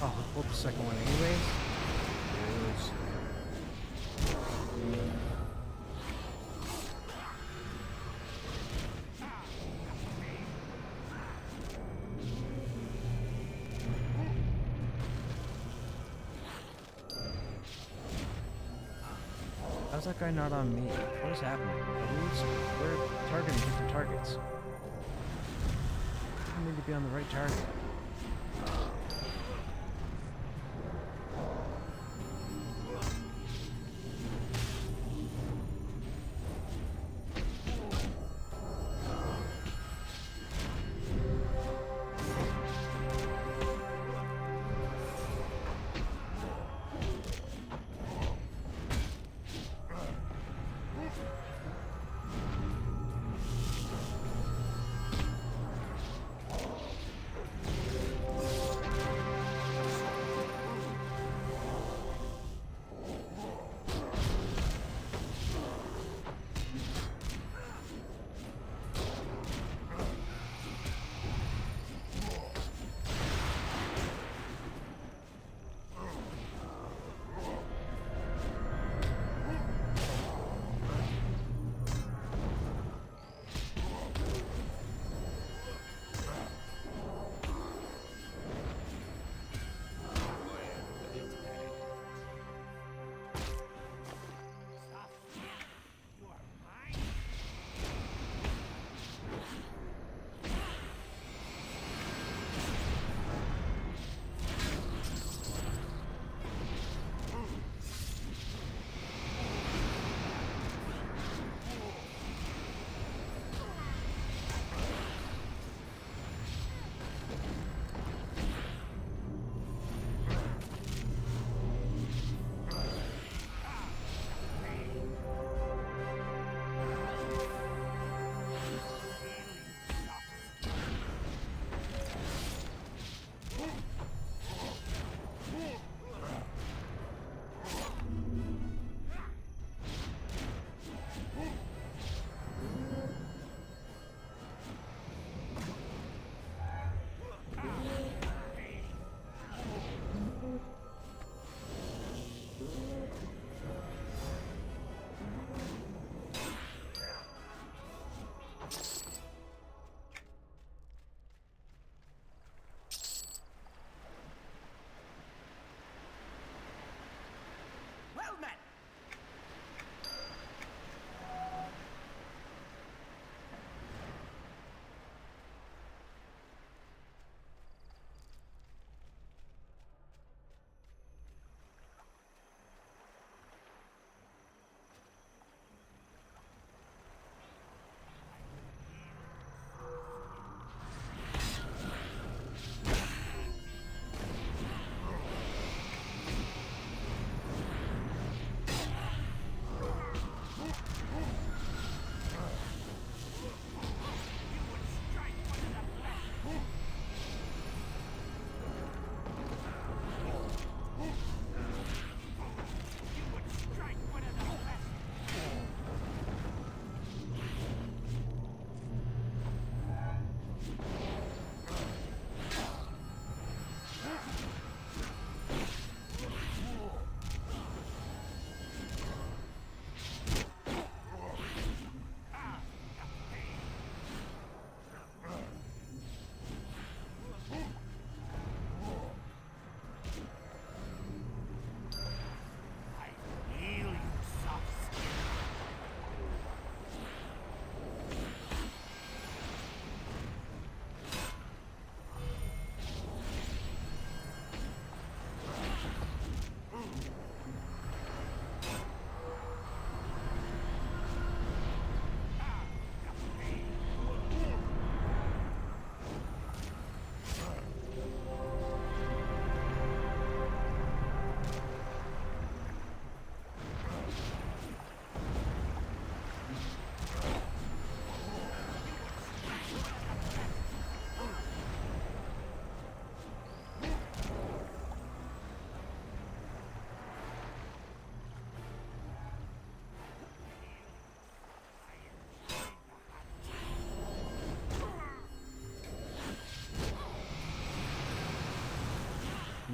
Oh, we pulled the second one anyways. How's that guy not on me? What is happening? We're targeting different targets. I need to be on the right target.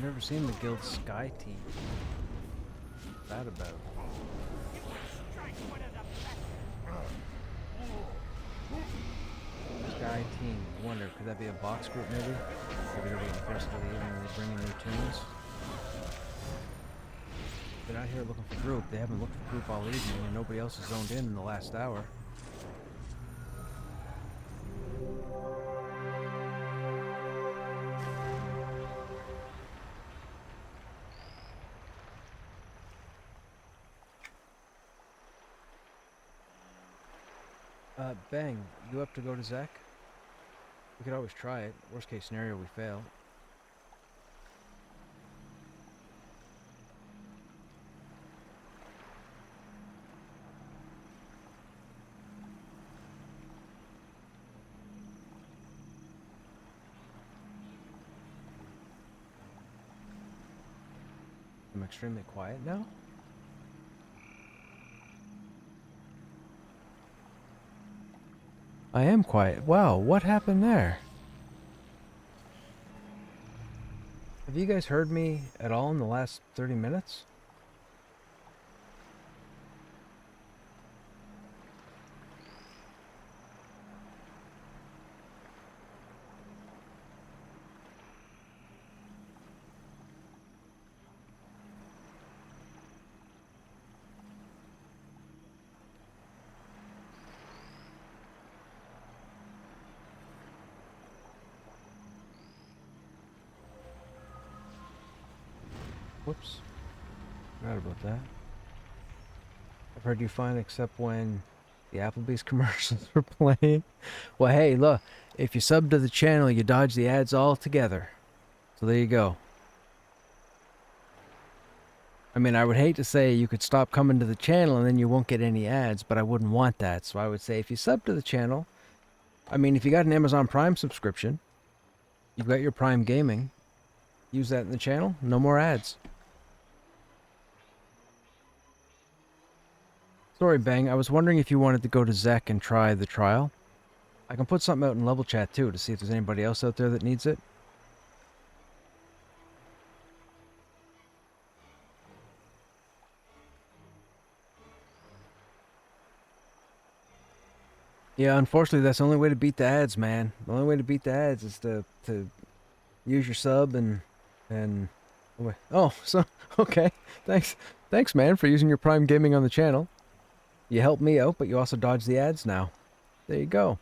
I've never seen the guild Sky Team. What's that about? Strike one of the best. Sky Team. I wonder, could that be a box group maybe? Maybe they're getting close to the evening and they bring in new tunes. They're out here looking for group. They haven't looked for group all evening and nobody else has zoned in the last hour. Bang, you up to go to Zach? We could always try it. Worst case scenario, we fail. I'm extremely quiet now. I am quiet. Wow, what happened there? Have you guys heard me at all in the last 30 minutes? Whoops. Forgot about that. I've heard you fine except when the Applebee's commercials were playing. Well, hey, look. If you sub to the channel, you dodge the ads altogether. So there you go. I mean, I would hate to say you could stop coming to the channel and then you won't get any ads, but I wouldn't want that. So I would say if you sub to the channel, I mean, if you got an Amazon Prime subscription, you've got your Prime Gaming, use that in the channel, no more ads. Sorry, Bang. I was wondering if you wanted to go to Zek and try the trial. I can put something out in level chat too to see if there's anybody else out there that needs it. Yeah, unfortunately, that's the only way to beat the ads, man. The only way to beat the ads is to use your sub and oh, so okay. Thanks, man, for using your Prime Gaming on the channel. You helped me out, but you also dodged the ads now. There you go.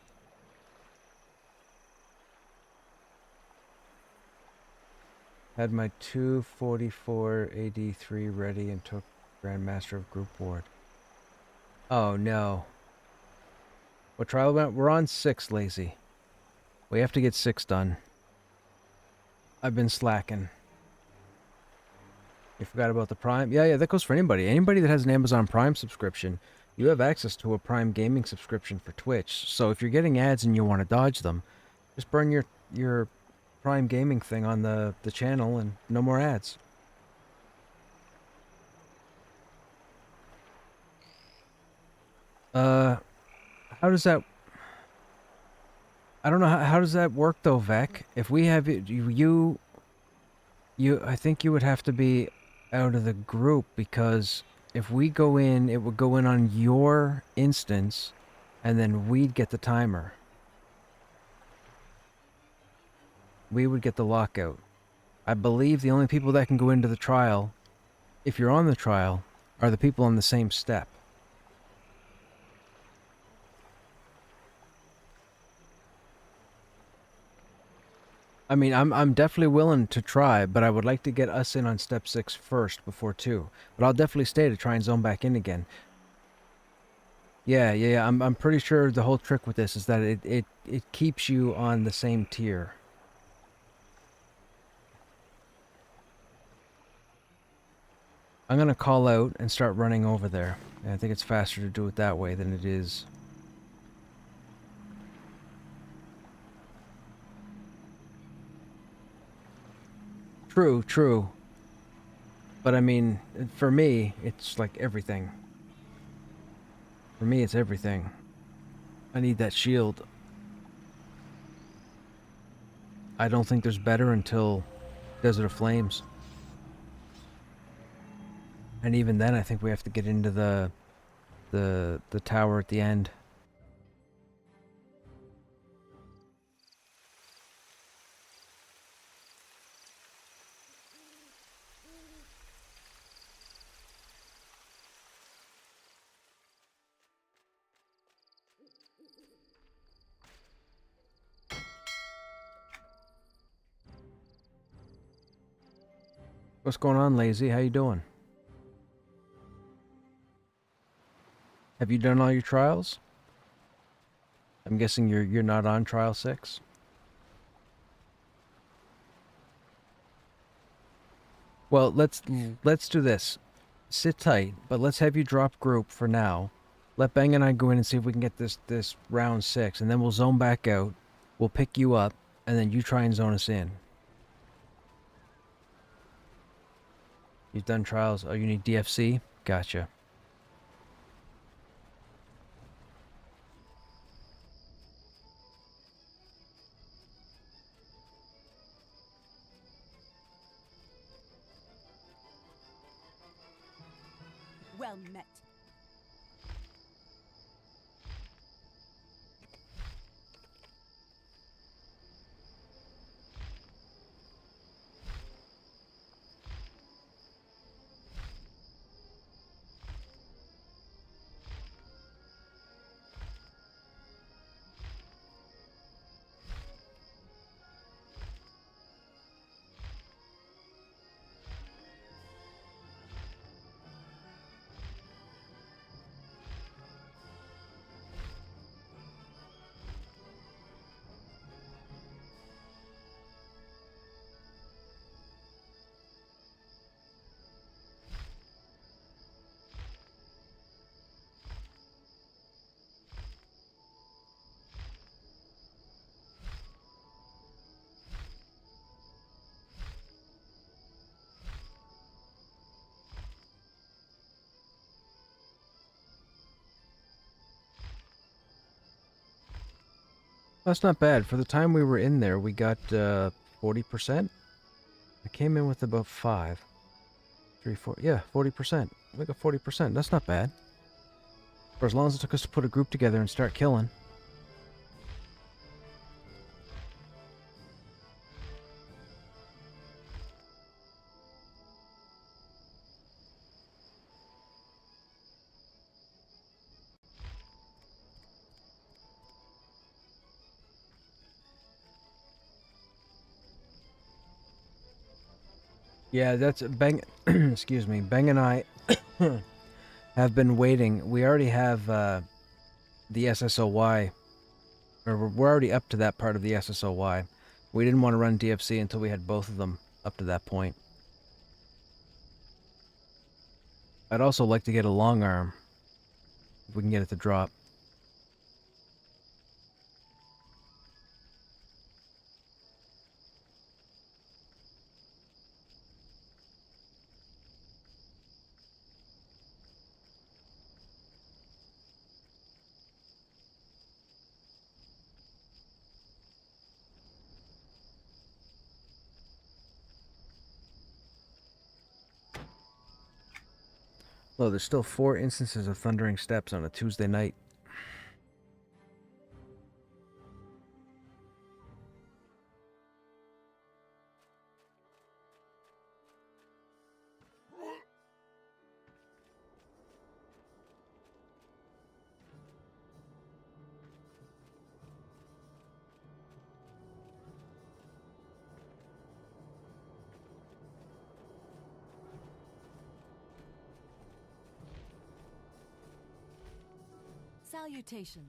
Had my 244 AD3 ready and took Grandmaster of Group Ward. Oh no. What trial event? We're on 6, Lazy. We have to get 6 done. I've been slacking. You forgot about the Prime? Yeah, that goes for anybody. Anybody that has an Amazon Prime subscription, you have access to a Prime Gaming subscription for Twitch. So if you're getting ads and you want to dodge them, just burn your Prime Gaming thing on the channel and no more ads. How does that... I don't know, how does that work though, Vec? If we have it, you I think you would have to be out of the group, because if we go in, it would go in on your instance, and then we'd get the timer. We would get the lockout. I believe the only people that can go into the trial, if you're on the trial, are the people on the same step. I mean, I'm definitely willing to try, but I would like to get us in on step 6 first before 2. But I'll definitely stay to try and zone back in again. Yeah. I'm pretty sure the whole trick with this is that it keeps you on the same tier. I'm gonna call out and start running over there. And I think it's faster to do it that way than it is. True. But I mean, for me, it's like everything. For me, it's everything. I need that shield. I don't think there's better until Desert of Flames. And even then, I think we have to get into the tower at the end. What's going on, Lazy? How you doing? Have you done all your trials? I'm guessing you're not on trial 6. Well, let's do this. Sit tight, but let's have you drop group for now. Let Bang and I go in and see if we can get this round 6, and then we'll zone back out. We'll pick you up, and then you try and zone us in. You've done trials. Oh, you need DFC? Gotcha. Well met. That's not bad. For the time we were in there, we got 40%. I came in with about 5. 3, 4. Yeah, 40%. We got 40%. That's not bad. For as long as it took us to put a group together and start killing. Yeah, that's Bang. Excuse me. Bang and I have been waiting. We already have the SSOY, or we're already up to that part of the SSOY. We didn't want to run DFC until we had both of them up to that point. I'd also like to get a long arm, if we can get it to drop. Well, there's still 4 instances of thundering steps on a Tuesday night. Salutations.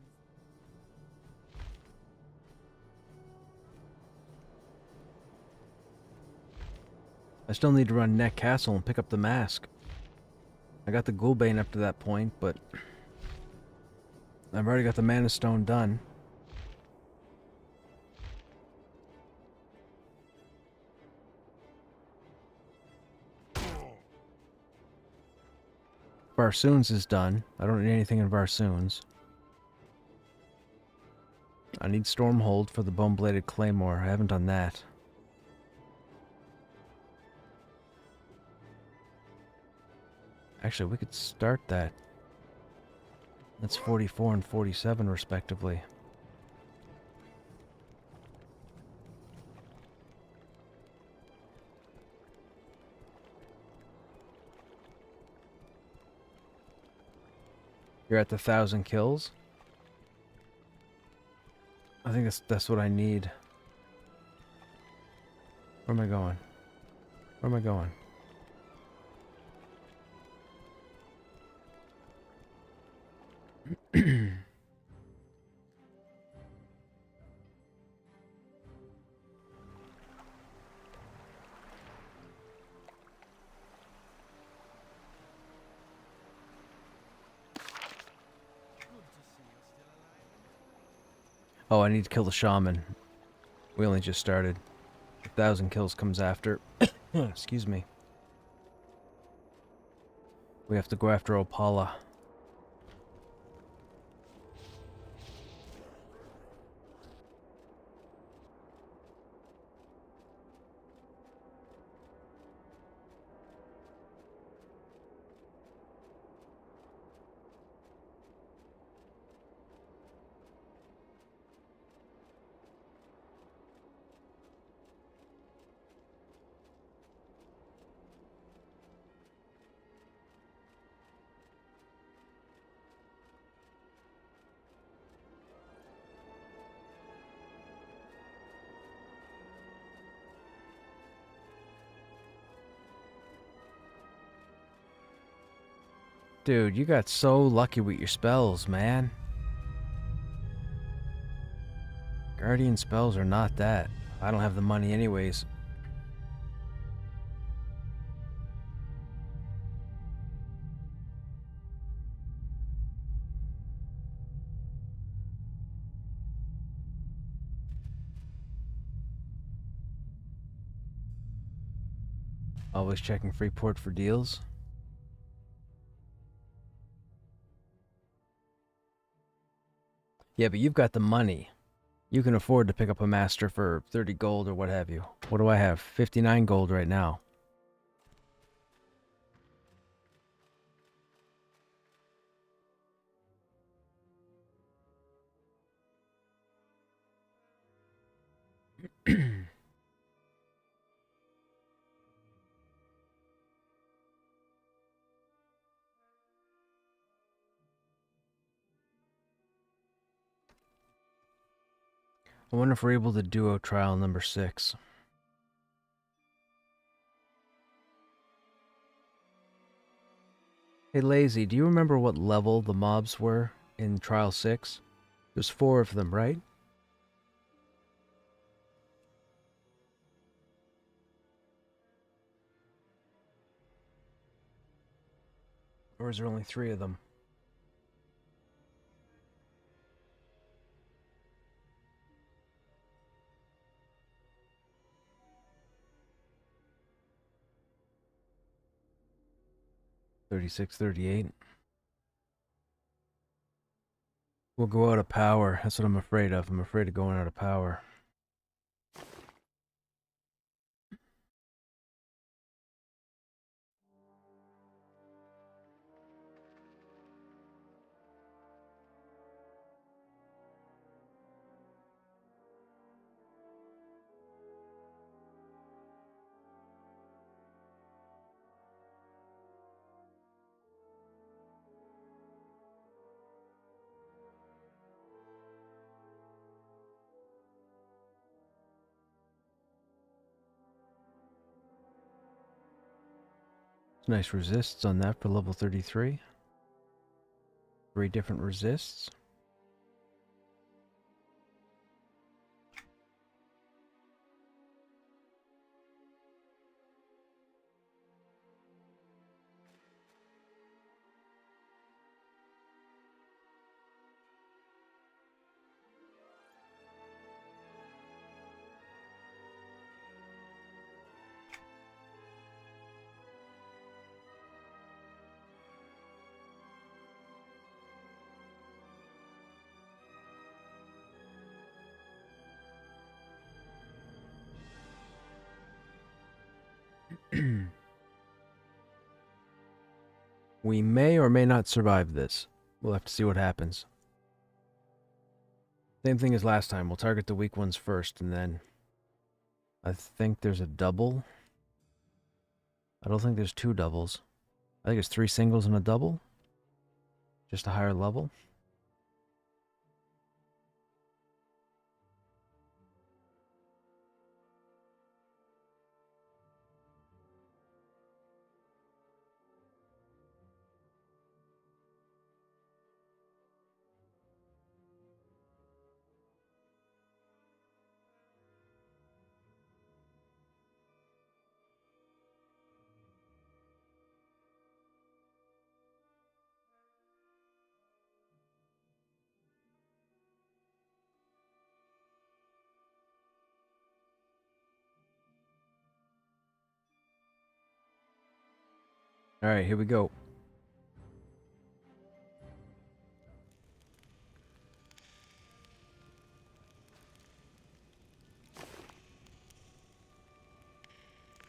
I still need to run Neck Castle and pick up the mask. I got the Ghoulbane up to that point, but I've already got the Mana Stone done. Barsoons is done. I don't need anything in Barsoons. I need Stormhold for the Bone-Bladed Claymore. I haven't done that. Actually, we could start that. That's 44 and 47 respectively. You're at the 1,000 kills? I think that's what I need. Where am I going? Where am I going? Oh, I need to kill the shaman. We only just started. 1,000 kills comes after. Excuse me. We have to go after Opala. Dude, you got so lucky with your spells, man. Guardian spells are not that. I don't have the money anyways. Always checking Freeport for deals. Yeah, but you've got the money. You can afford to pick up a master for 30 gold or what have you. What do I have? 59 gold right now. I wonder if we're able to duo trial number 6. Hey Lazy, do you remember what level the mobs were in trial 6? There's 4 of them, right? Or is there only 3 of them? $36, $38. We'll go out of power. That's what I'm afraid of. I'm afraid of going out of power. Nice resists on that for level 33. 3 different resists. We may or may not survive this. We'll have to see what happens. Same thing as last time. We'll target the weak ones first, and then... I think there's a double. I don't think there's 2 doubles. I think it's 3 singles and a double. Just a higher level. Alright, here we go.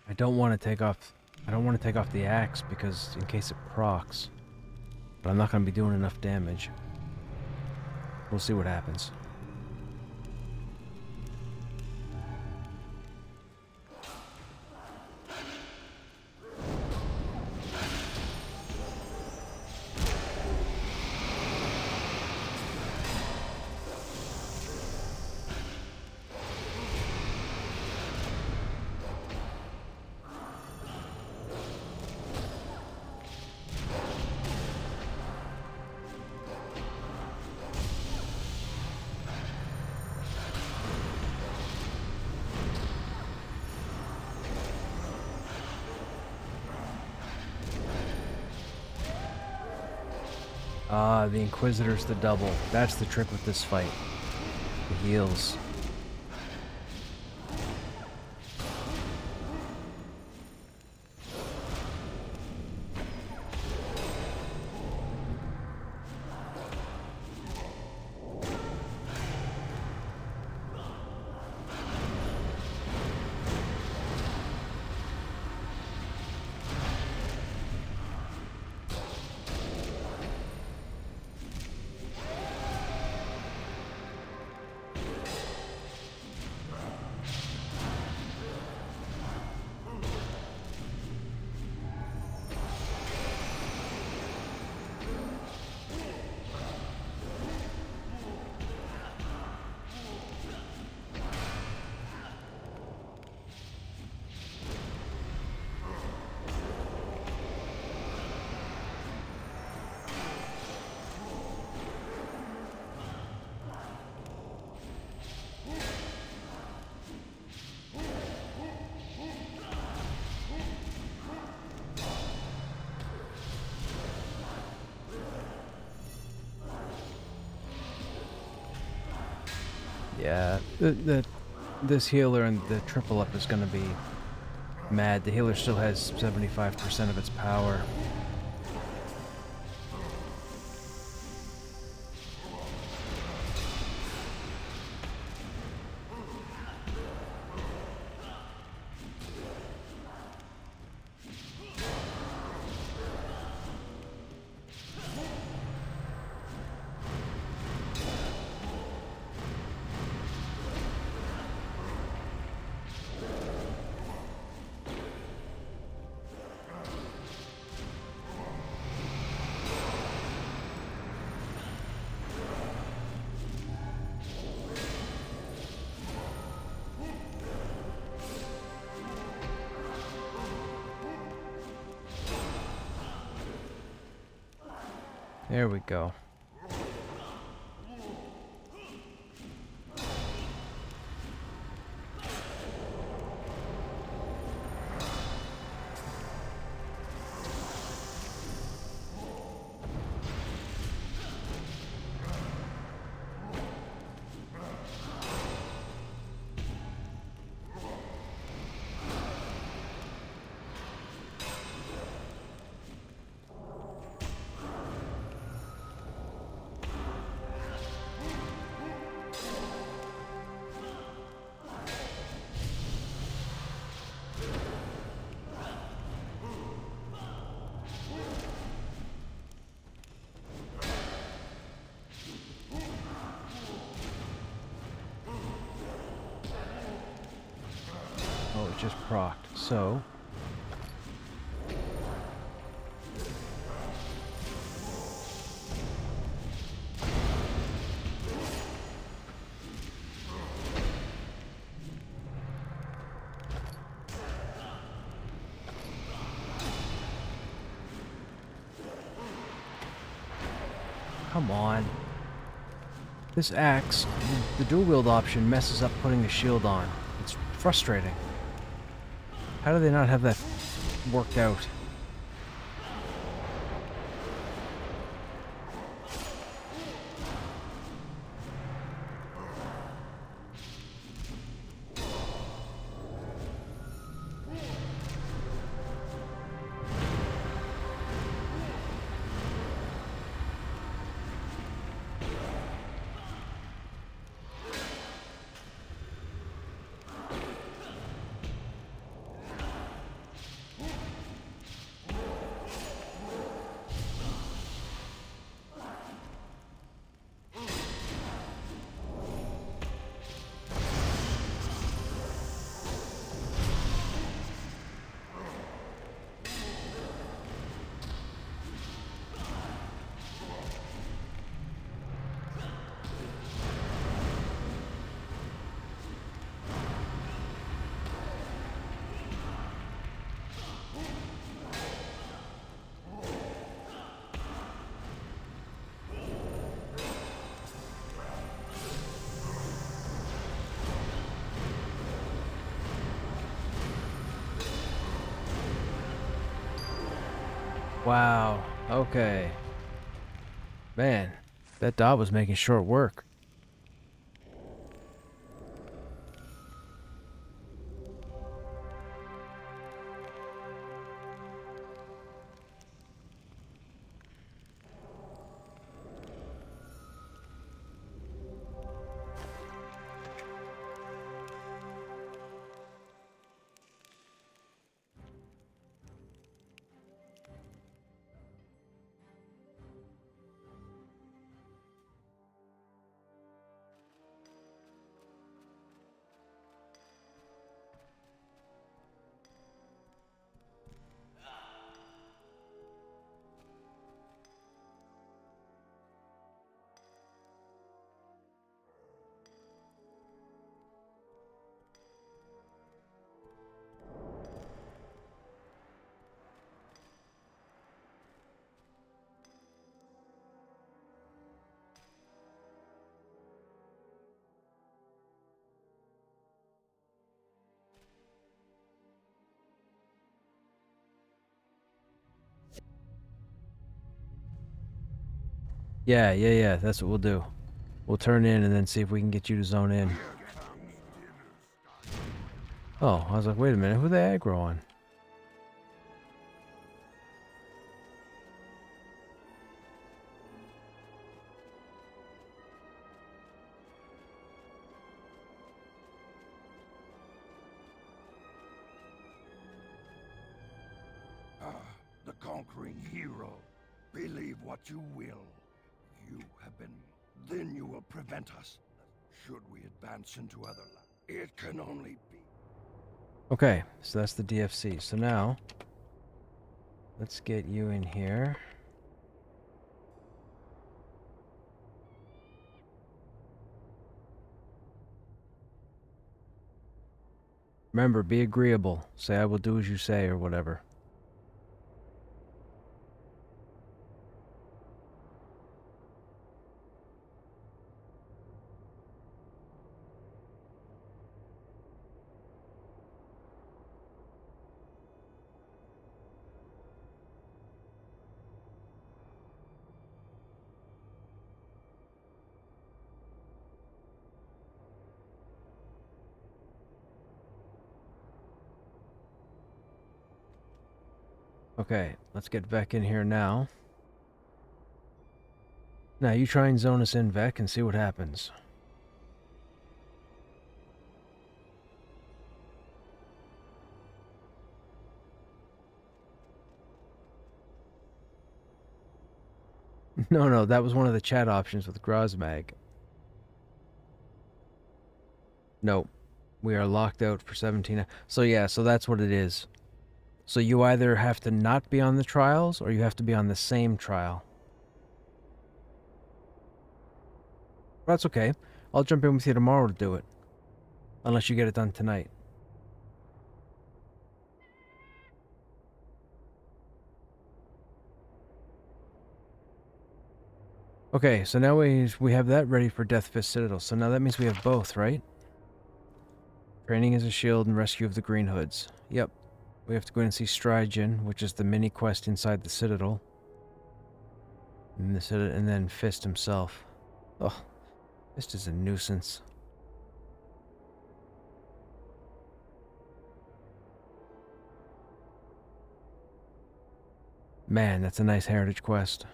I don't want to take off the axe because in case it procs. But I'm not going to be doing enough damage. We'll see what happens. Ah, the Inquisitor's the double. That's the trick with this fight. The heals. Yeah, this healer and the triple up is gonna be mad. The healer still has 75% of its power. There we go. just procced. So come on. This axe, the dual wield option messes up putting the shield on. It's frustrating. How do they not have that worked out? Wow. Okay. Man, that dot was making short work. Yeah. That's what we'll do. We'll turn in and then see if we can get you to zone in. Oh, I was like, wait a minute, who they aggro on? The conquering hero. Believe what you will. You have been... Then you will prevent us. Should we advance into other lands? It can only be... Okay, so that's the DFC. So now, let's get you in here. Remember, be agreeable. Say, I will do as you say, or whatever. Okay, let's get Vec in here now. Now, you try and zone us in, Vec, and see what happens. No, that was one of the chat options with Grozmag. Nope. We are locked out for 17. So yeah, so that's what it is. So you either have to not be on the trials, or you have to be on the same trial. That's okay. I'll jump in with you tomorrow to do it. Unless you get it done tonight. Okay, so now we have that ready for Death Fist Citadel. So now that means we have both, right? Training as a shield and rescue of the Green Hoods. Yep. We have to go in and see Strigen, which is the mini quest inside the Citadel. And, and then Fist himself. Oh, Fist is a nuisance. Man, that's a nice heritage quest.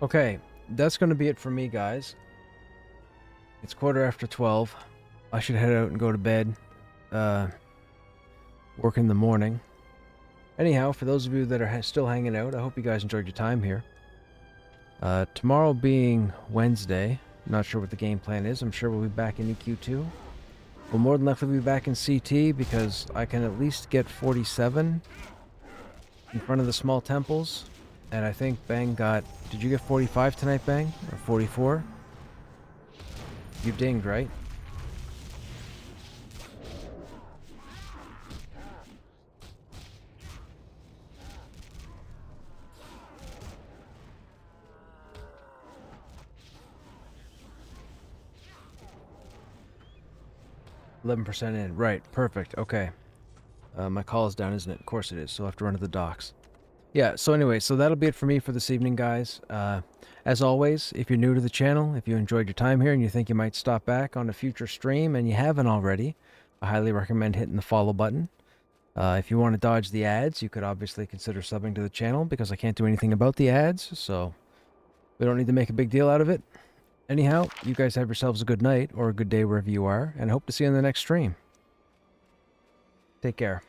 Okay, that's going to be it for me, guys. It's 12:15. I should head out and go to bed. Work in the morning. Anyhow, for those of you that are still hanging out, I hope you guys enjoyed your time here. Tomorrow being Wednesday, not sure what the game plan is. I'm sure we'll be back in EQ2. We'll more than likely be back in CT because I can at least get 47 in front of the small temples. And I think Bang got... Did you get 45 tonight, Bang? Or 44? You dinged, right? %11 in. Right. Perfect. Okay. My call is down, isn't it? Of course it is. So I'll have to run to the docks. Yeah, so anyway, so that'll be it for me for this evening, guys. As always, if you're new to the channel, if you enjoyed your time here and you think you might stop back on a future stream and you haven't already, I highly recommend hitting the follow button. If you want to dodge the ads, you could obviously consider subbing to the channel because I can't do anything about the ads, so we don't need to make a big deal out of it. Anyhow, you guys have yourselves a good night or a good day wherever you are, and I hope to see you in the next stream. Take care.